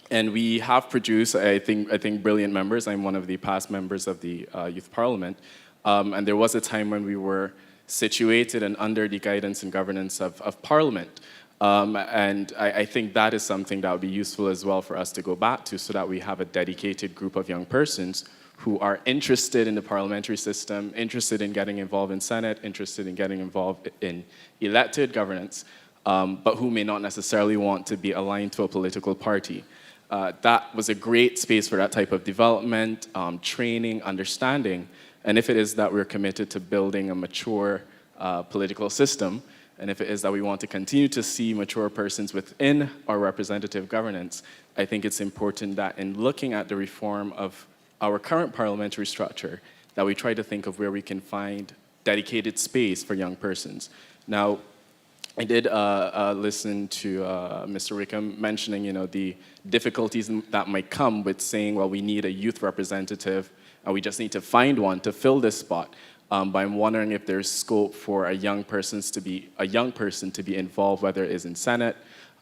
S9: And we have produced, I think, brilliant members. I'm one of the past members of the Youth Parliament. And there was a time when we were situated and under the guidance and governance of Parliament. And I think that is something that would be useful as well for us to go back to so that we have a dedicated group of young persons who are interested in the parliamentary system, interested in getting involved in Senate, interested in getting involved in elected governance, but who may not necessarily want to be aligned to a political party. That was a great space for that type of development, training, understanding, and if it is that we're committed to building a mature political system, and if it is that we want to continue to see mature persons within our representative governance, I think it's important that in looking at the reform of our current parliamentary structure, that we try to think of where we can find dedicated space for young persons. Now, I did listen to Mr. Wickham mentioning, the difficulties that might come with saying, well, we need a youth representative, and we just need to find one to fill this spot. But I'm wondering if there's scope for a young person to be involved, whether it is in Senate,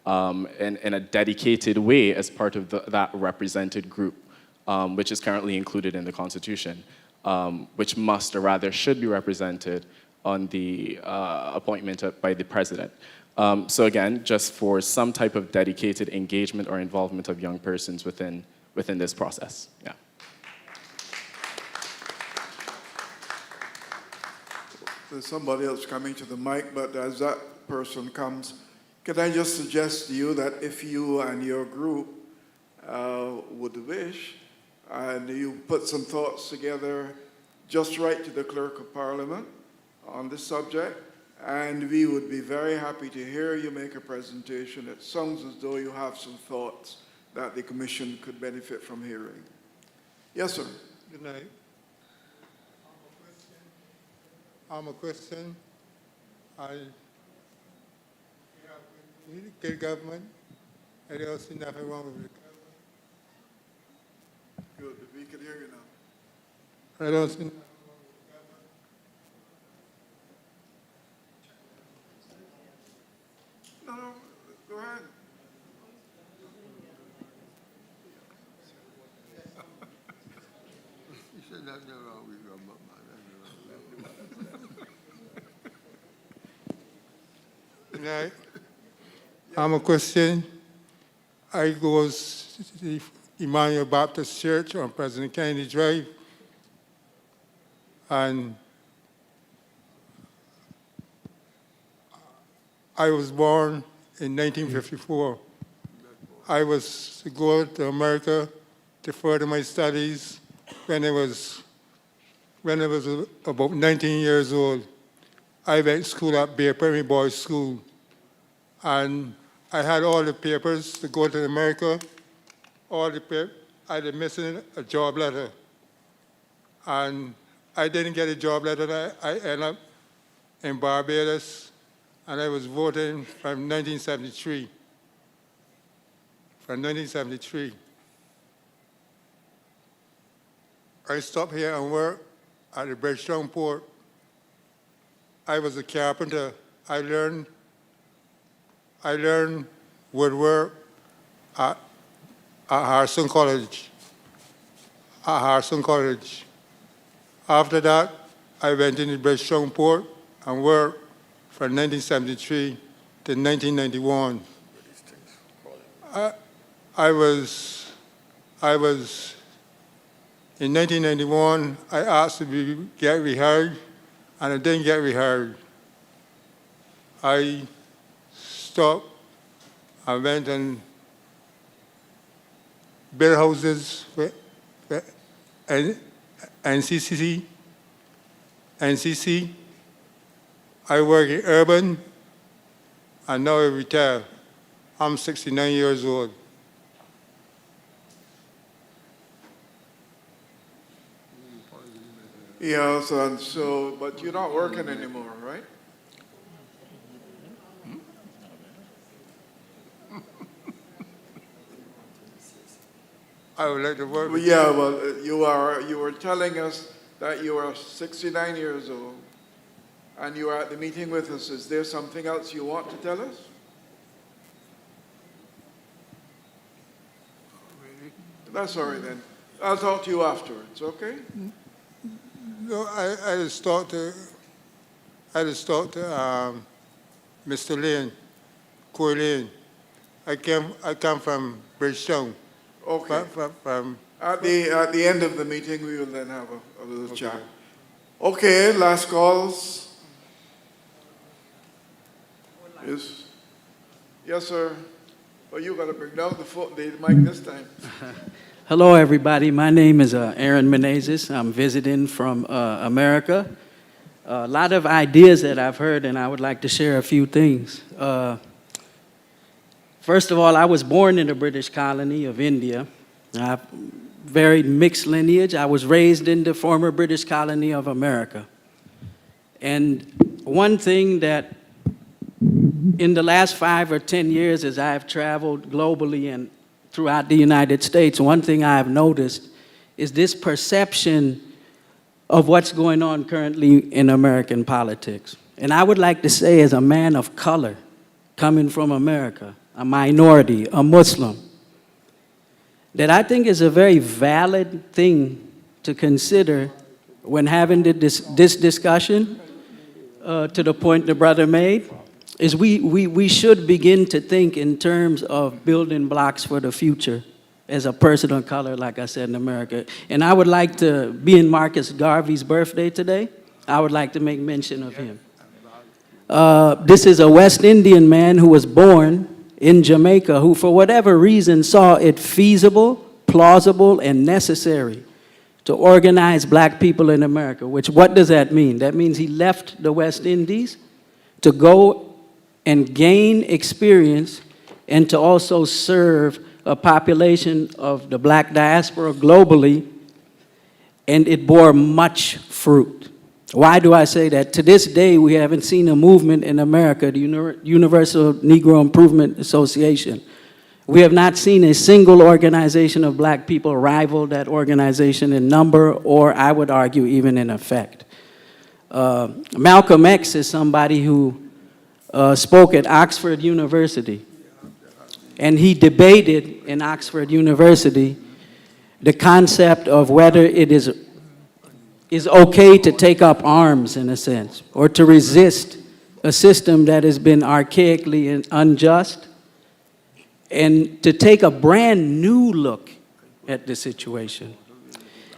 S9: in a dedicated way as part of that represented group, which is currently included in the Constitution, which must, or rather should be represented on the appointment by the president. So again, just for some type of dedicated engagement or involvement of young persons within this process. Yeah.
S1: There's somebody else coming to the mic, but as that person comes, can I just suggest to you that if you and your group would wish, and you put some thoughts together, just write to the Clerk of Parliament on this subject, and we would be very happy to hear you make a presentation. It sounds as though you have some thoughts that the Commission could benefit from hearing. Yes, sir.
S7: Good night. I'm a Christian. I need a good government. I don't see nothing wrong with it.
S1: Good, we can hear you now.
S7: I don't see nothing wrong with
S1: No, go ahead.
S2: You said nothing wrong with your mama.
S7: Good night. I'm a Christian. I go to the Emmanuel Baptist Church on President Kennedy Drive. And I was born in 1954. I was to go to America to further my studies when I was about 19 years old. I went to school at Bear Prairie Boys School, and I had all the papers to go to America. I was missing a job letter, and I didn't get a job letter. I ended up in Barbados, and I was voting from 1973. From 1973. I stopped here and worked at the Bridgetown Port. I was a carpenter. I learned woodwork at Harrison College. After that, I went into Bridgetown Port and worked from 1973 to 1991. In 1991, I asked to get rehired, and I didn't get rehired. I stopped. I went and built houses with NCC. I work in urban, and now I retire. I'm 69 years old.
S1: Yeah, so, but you're not working anymore, right?
S7: I would like to work.
S1: Well, yeah, well, you were telling us that you are 69 years old, and you are at the meeting with us. Is there something else you want to tell us? That's all right then. I'll talk to you afterwards, okay?
S7: No, I just talked to Mr. Lane, Corey Lane. I come from Bridgetown.
S1: Okay.
S7: From
S1: At the end of the meeting, we will then have a little chat. Okay, last calls. Yes, sir. Well, you got to bring down the mic this time.
S10: Hello, everybody. My name is Aaron Menezes. I'm visiting from America. A lot of ideas that I've heard, and I would like to share a few things. First of all, I was born in the British colony of India. I have very mixed lineage. I was raised in the former British colony of America. And one thing that in the last 5 or 10 years, as I have traveled globally and throughout the United States, one thing I have noticed is this perception of what's going on currently in American politics. And I would like to say, as a man of color, coming from America, a minority, a Muslim, that I think is a very valid thing to consider when having this discussion, to the point the brother made, is we should begin to think in terms of building blocks for the future as a person of color, like I said, in America. And I would like to, being Marcus Garvey's birthday today, I would like to make mention of him. This is a West Indian man who was born in Jamaica, who for whatever reason saw it feasible, plausible, and necessary to organize black people in America, which, what does that mean? That means he left the West Indies to go and gain experience and to also serve a population of the black diaspora globally, and it bore much fruit. Why do I say that? To this day, we haven't seen a movement in America, the Universal Negro Improvement Association. We have not seen a single organization of black people rival that organization in number, or I would argue even in effect. Malcolm X is somebody who spoke at Oxford University, and he debated in Oxford University the concept of whether it is okay to take up arms, in a sense, or to resist a system that has been archaically and unjust, and to take a brand new look at the situation.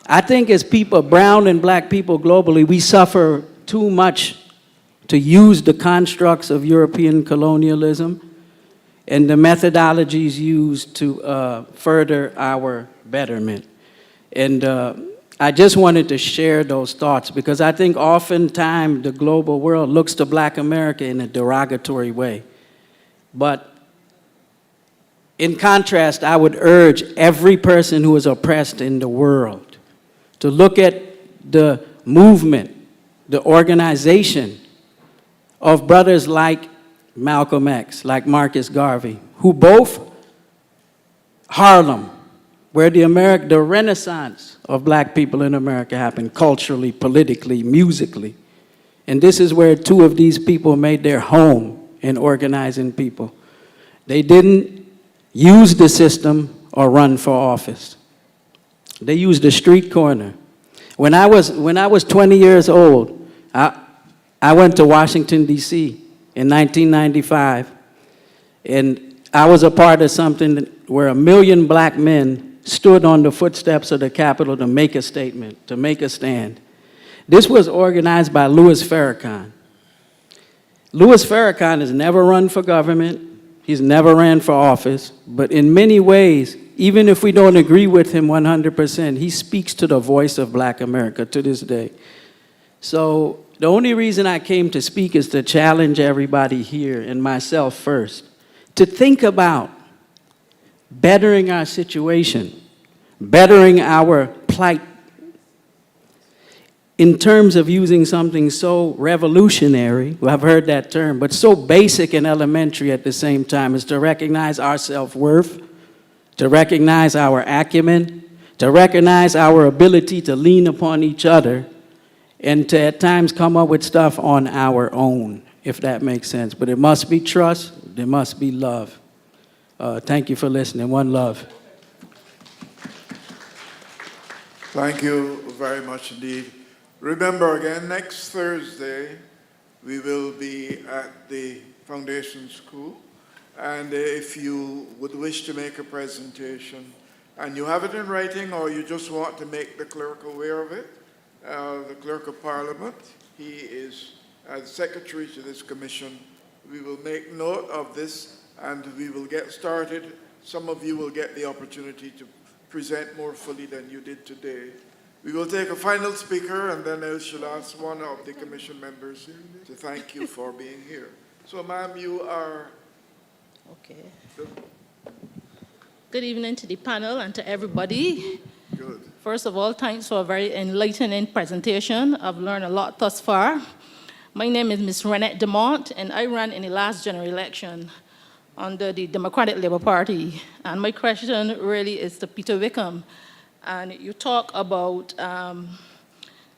S10: I think as people, brown and black people globally, we suffer too much to use the constructs of European colonialism and the methodologies used to further our betterment. And I just wanted to share those thoughts, because I think oftentimes the global world looks to black America in a derogatory way. But in contrast, I would urge every person who is oppressed in the world to look at the movement, the organization of brothers like Malcolm X, like Marcus Garvey, who both Harlem, where the renaissance of black people in America happened, culturally, politically, musically. And this is where two of these people made their home in organizing people. They didn't use the system or run for office. They used the street corner. When I was 20 years old, I went to Washington, D.C. in 1995, and I was a part of something where 1 million black men stood on the footsteps of the Capitol to make a statement, to make a stand. This was organized by Louis Farrakhan. Louis Farrakhan has never run for government. He's never ran for office. But in many ways, even if we don't agree with him 100%, he speaks to the voice of black America to this day. So the only reason I came to speak is to challenge everybody here, and myself first, to think about bettering our situation, bettering our plight, in terms of using something so revolutionary, I've heard that term, but so basic and elementary at the same time, is to recognize our self-worth, to recognize our acumen, to recognize our ability to lean upon each other, and to at times come up with stuff on our own, if that makes sense. But it must be trust, there must be love. Thank you for listening. One love.
S1: Thank you very much indeed. Remember again, next Thursday, we will be at the Foundation School. And if you would wish to make a presentation, and you have it in writing, or you just want to make the clerk aware of it, the Clerk of Parliament, he is as Secretary to this commission. We will make note of this, and we will get started. Some of you will get the opportunity to present more fully than you did today. We will take a final speaker, and then I shall ask one of the commission members to thank you for being here. So, ma'am, you are...
S11: Okay. Good evening to the panel and to everybody.
S1: Good.
S11: First of all, thanks for a very enlightening presentation. I've learned a lot thus far. My name is Ms. Renette Demont, and I ran in the last general election under the Democratic Labour Party. And my question really is to Peter Wickham. And you talk about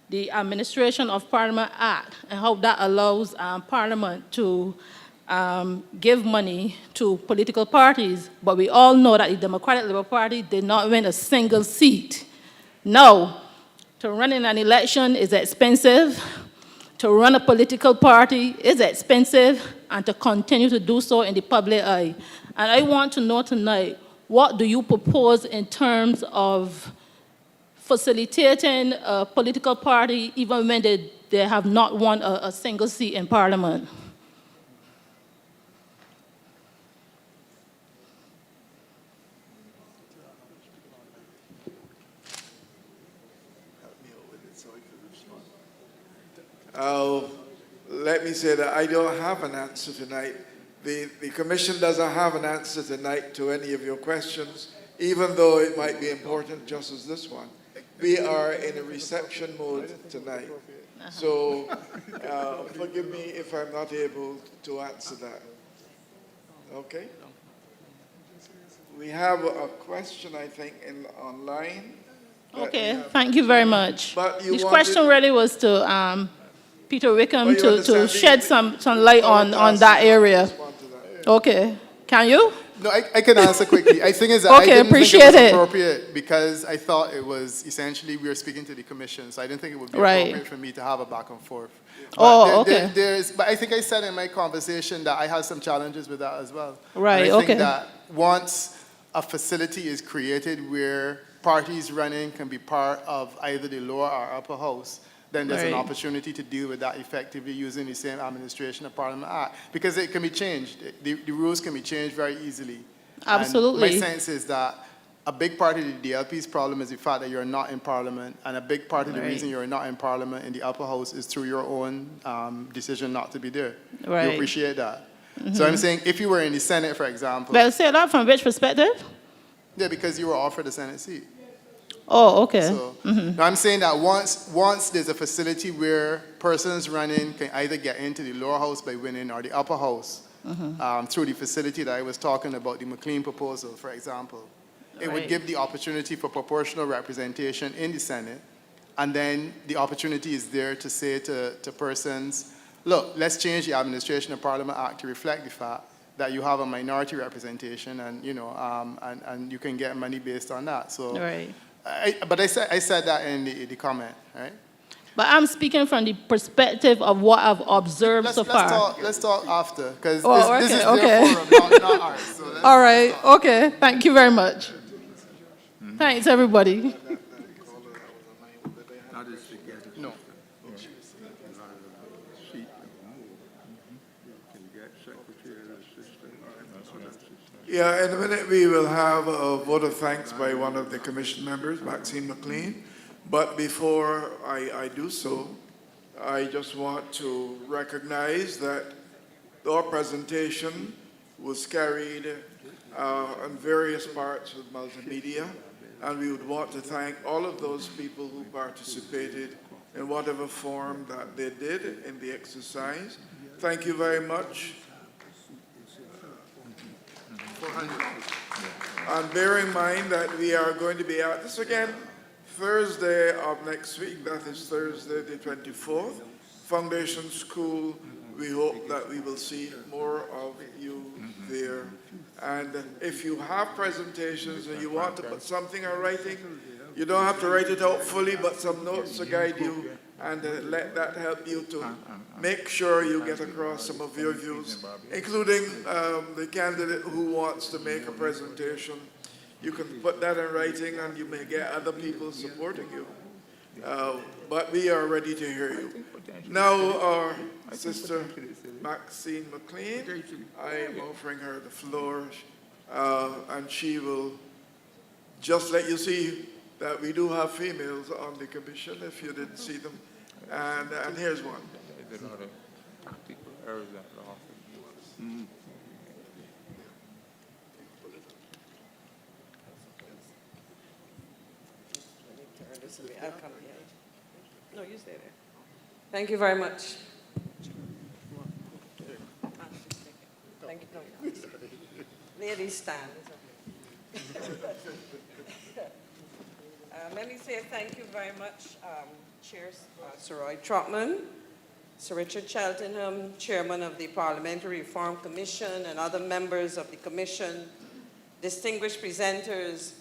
S11: the Administration of Parliament Act and how that allows Parliament to give money to political parties. But we all know that the Democratic Labour Party did not win a single seat. Now, to run in an election is expensive. To run a political party is expensive, and to continue to do so in the public eye. And I want to know tonight, what do you propose in terms of facilitating a political party even when they have not won a single seat in Parliament?
S1: Let me say that I don't have an answer tonight. The Commission doesn't have an answer tonight to any of your questions, even though it might be important just as this one. We are in a reception mode tonight. So forgive me if I'm not able to answer that. Okay? We have a question, I think, online.
S11: Okay, thank you very much.
S1: But you
S11: This
S1: wanted-
S11: question really was to Peter Wickham
S1: But you
S11: to
S1: understand
S11: shed some light on that area.
S1: Respond to that.
S11: Okay, can you?
S5: No, I can answer quickly. I think is that I
S11: Okay,
S5: didn't
S11: appreciate
S5: think it was
S11: it.
S5: appropriate because I thought it was essentially we were speaking to the commission, so I didn't think it would be
S11: Right.
S5: appropriate for me to have a back and forth.
S11: Oh,
S5: But
S11: okay.
S5: but I think I said in my conversation that I had some challenges with that as well.
S11: Right,
S5: and I
S11: okay.
S5: think that once a facility is created where parties running can be part of either the lower or upper house, then there's an
S11: Right.
S5: opportunity to deal with that effectively using the same Administration of Parliament Act. Because it can be changed. The rules can be changed very easily.
S11: Absolutely.
S5: And my sense is that a big part of the DLP's problem is the fact that you're not in Parliament, and a big part of the
S11: Right.
S5: reason you're not in Parliament in the upper house is through your own decision not to be there. You
S11: Right.
S5: appreciate that. So I'm saying if you were in the Senate, for example,
S11: Well, say that from which perspective?
S5: yeah, because you were offered a Senate seat.
S11: Oh, okay.
S5: So now I'm saying that once there's a facility where persons running can either get into the lower house by winning or the upper house through the facility that I was talking about, the McLean proposal, for example, it would
S11: Right.
S5: give the opportunity for proportional representation in the Senate, and then the opportunity is there to say to persons, look, let's change the Administration of Parliament Act to reflect the fact that you have a minority representation, and and you can get money based on that. So.
S11: Right.
S5: But I said that in the comment, right?
S11: But I'm speaking from the perspective of what I've observed so far.
S5: Let's talk after, because
S11: Oh,
S5: this is
S11: okay,
S5: their
S11: okay.
S5: forum, not ours. So
S11: All right, okay. Thank you very much. Thanks, everybody.
S5: No.
S1: Yeah, in a minute we will have a vote of thanks by one of the commission members, Maxine McLean. But before I do so, I just want to recognize that our presentation was carried on various parts of multimedia, and we would want to thank all of those people who participated in whatever form that they did in the exercise. Thank you very much. And bear in mind that we are going to be at this again Thursday of next week, that is Thursday the 24th. Foundation School, we hope that we will see more of you there. And if you have presentations and you want to put something in writing, you don't have to write it out fully, but some notes to guide you, and let that help you to make sure you get across some of your views, including the candidate who wants to make a presentation. You can put that in writing, and you may get other people supporting you. But we are ready to hear you. Now, our sister Maxine McLean, I am offering her the floor, and she will just let you see that we do have females on the commission, if you didn't see them. And here's one.
S12: No, you stay there. Thank you very much. Thank you. No, ladies stand. Let me say thank you very much, Chair Sir Roy Trotman, Sir Richard Cheltenham, Chairman of the Parliamentary Reform Commission, and other members of the Commission, distinguished presenters,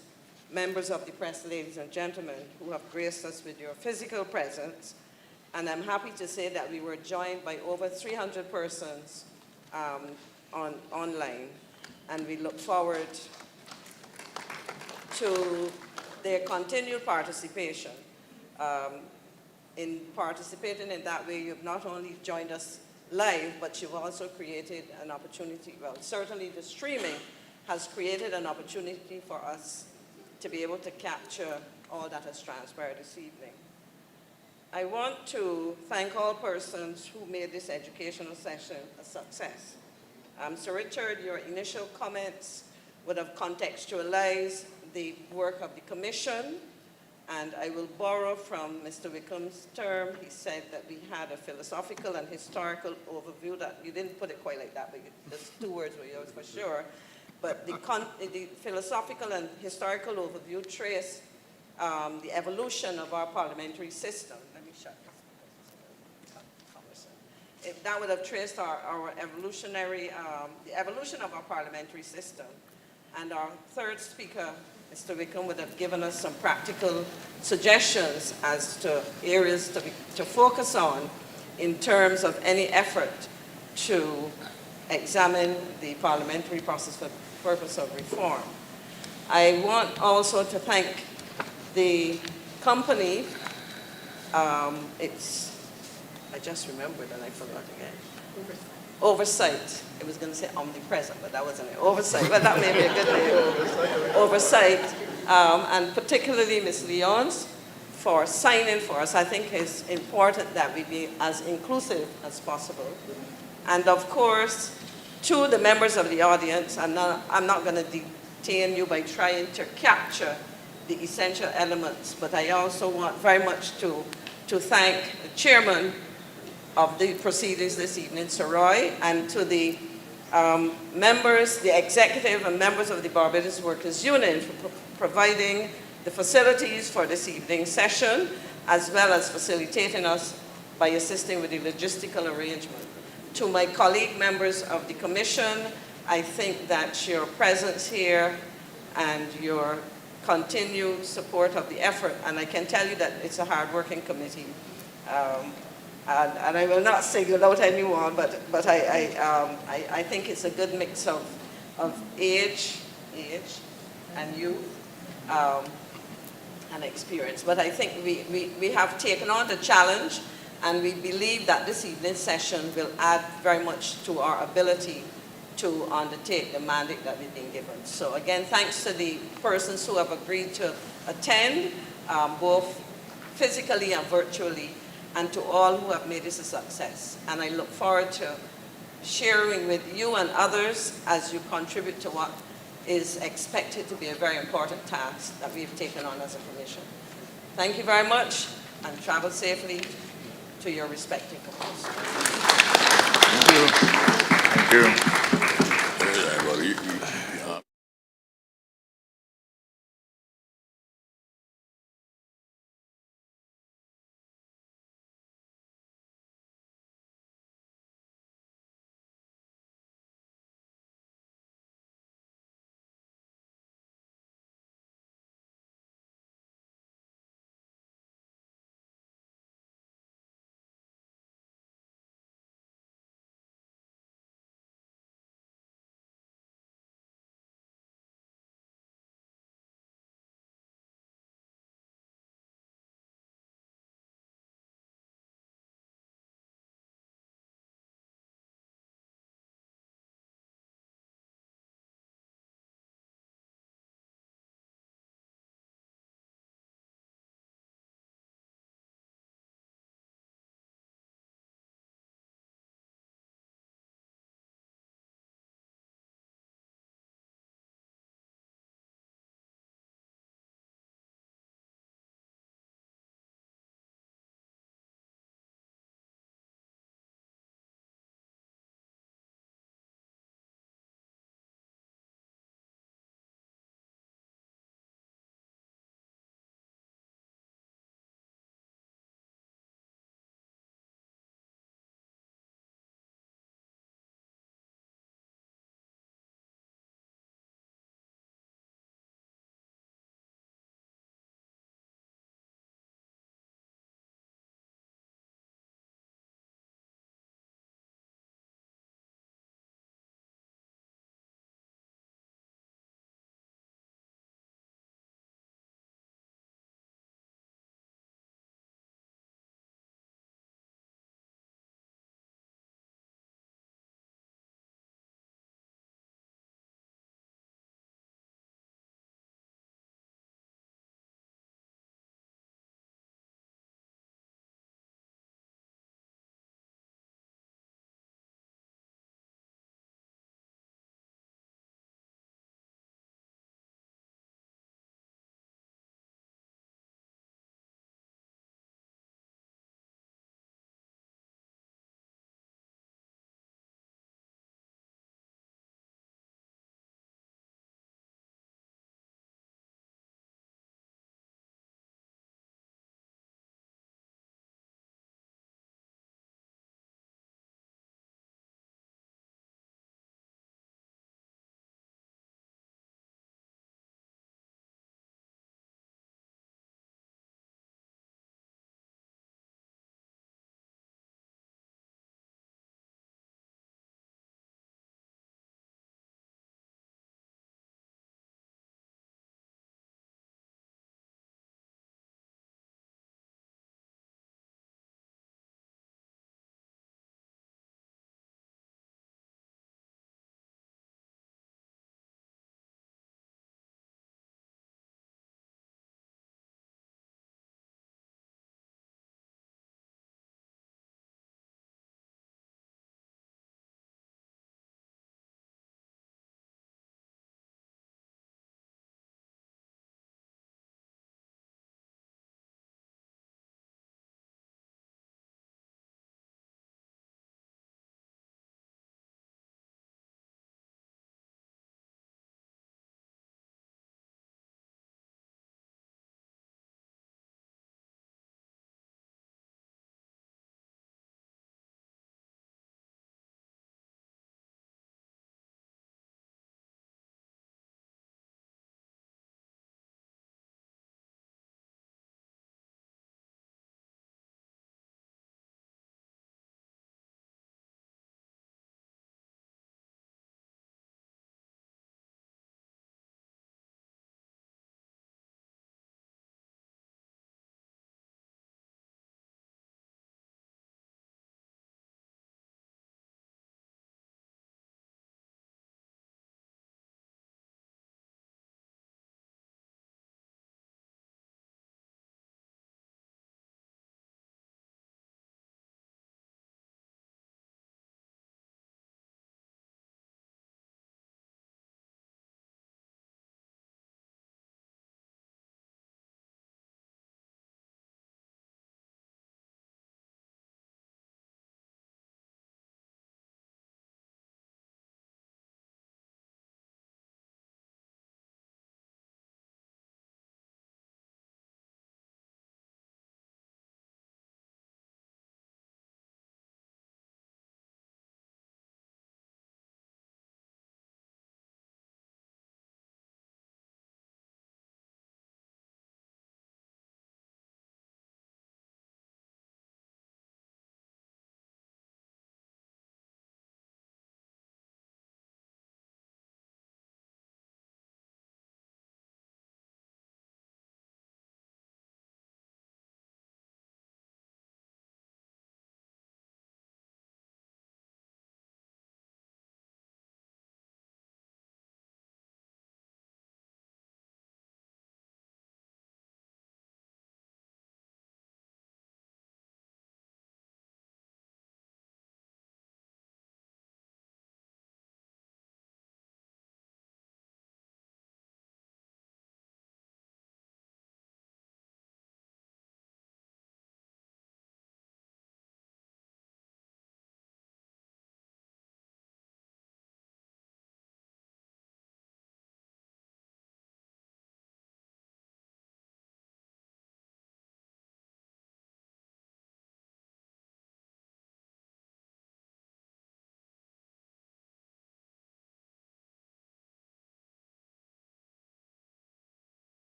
S12: members of the press, ladies and gentlemen, who have graced us with your physical presence. And I'm happy to say that we were joined by over 300 persons online, and we look forward to their continued participation. In participating in that way, you've not only joined us live, but you've also created an opportunity. Well, certainly the streaming has created an opportunity for us to be able to capture all that has transpired this evening. I want to thank all persons who made this educational session a success. Sir Richard, your initial comments would have contextualized the work of the Commission, and I will borrow from Mr. Wickham's term. He said that we had a philosophical and historical overview. That you didn't put it quite like that, but those two words were yours for sure. But the philosophical and historical overview traced the evolution of our parliamentary system. Let me shut this. That would have traced our evolutionary, the evolution of our parliamentary system. And our third speaker, Mr. Wickham, would have given us some practical suggestions as to areas to focus on in terms of any effort to examine the parliamentary process for the purpose of reform. I want also to thank the company. I just remembered and I forgot again. Oversight. I was going to say omnipresent, but that wasn't it. Oversight. Well, that may be a good name. Oversight. And particularly Ms. Leons for signing for us. I think it's important that we be as inclusive as possible. And of course, to the members of the audience, I'm not going to detain you by trying to capture the essential elements, but I also want very much to thank the chairman of the proceedings this evening, Sir Roy, and to the members, the executive and members of the Barbados Workers Union for providing the facilities for this evening's session, as well as facilitating us by assisting with the logistical arrangement. To my colleague members of the Commission, I think that your presence here and your continued support of the effort, and I can tell you that it's a hard-working committee, and I will not single out anyone, but I think it's a good mix of age and youth and experience. But I think we have taken on the challenge, and we believe that this evening's session will add very much to our ability to undertake the mandate that we've been given. So again, thanks to the persons who have agreed to attend, both physically and virtually, and to all who have made this a success. And I look forward to sharing with you and others as you contribute to what is expected to be a very important task that we've taken on as a commission. Thank you very much, and travel safely to your respective homes.
S4: Thank you. Thank you.
S3: Well, you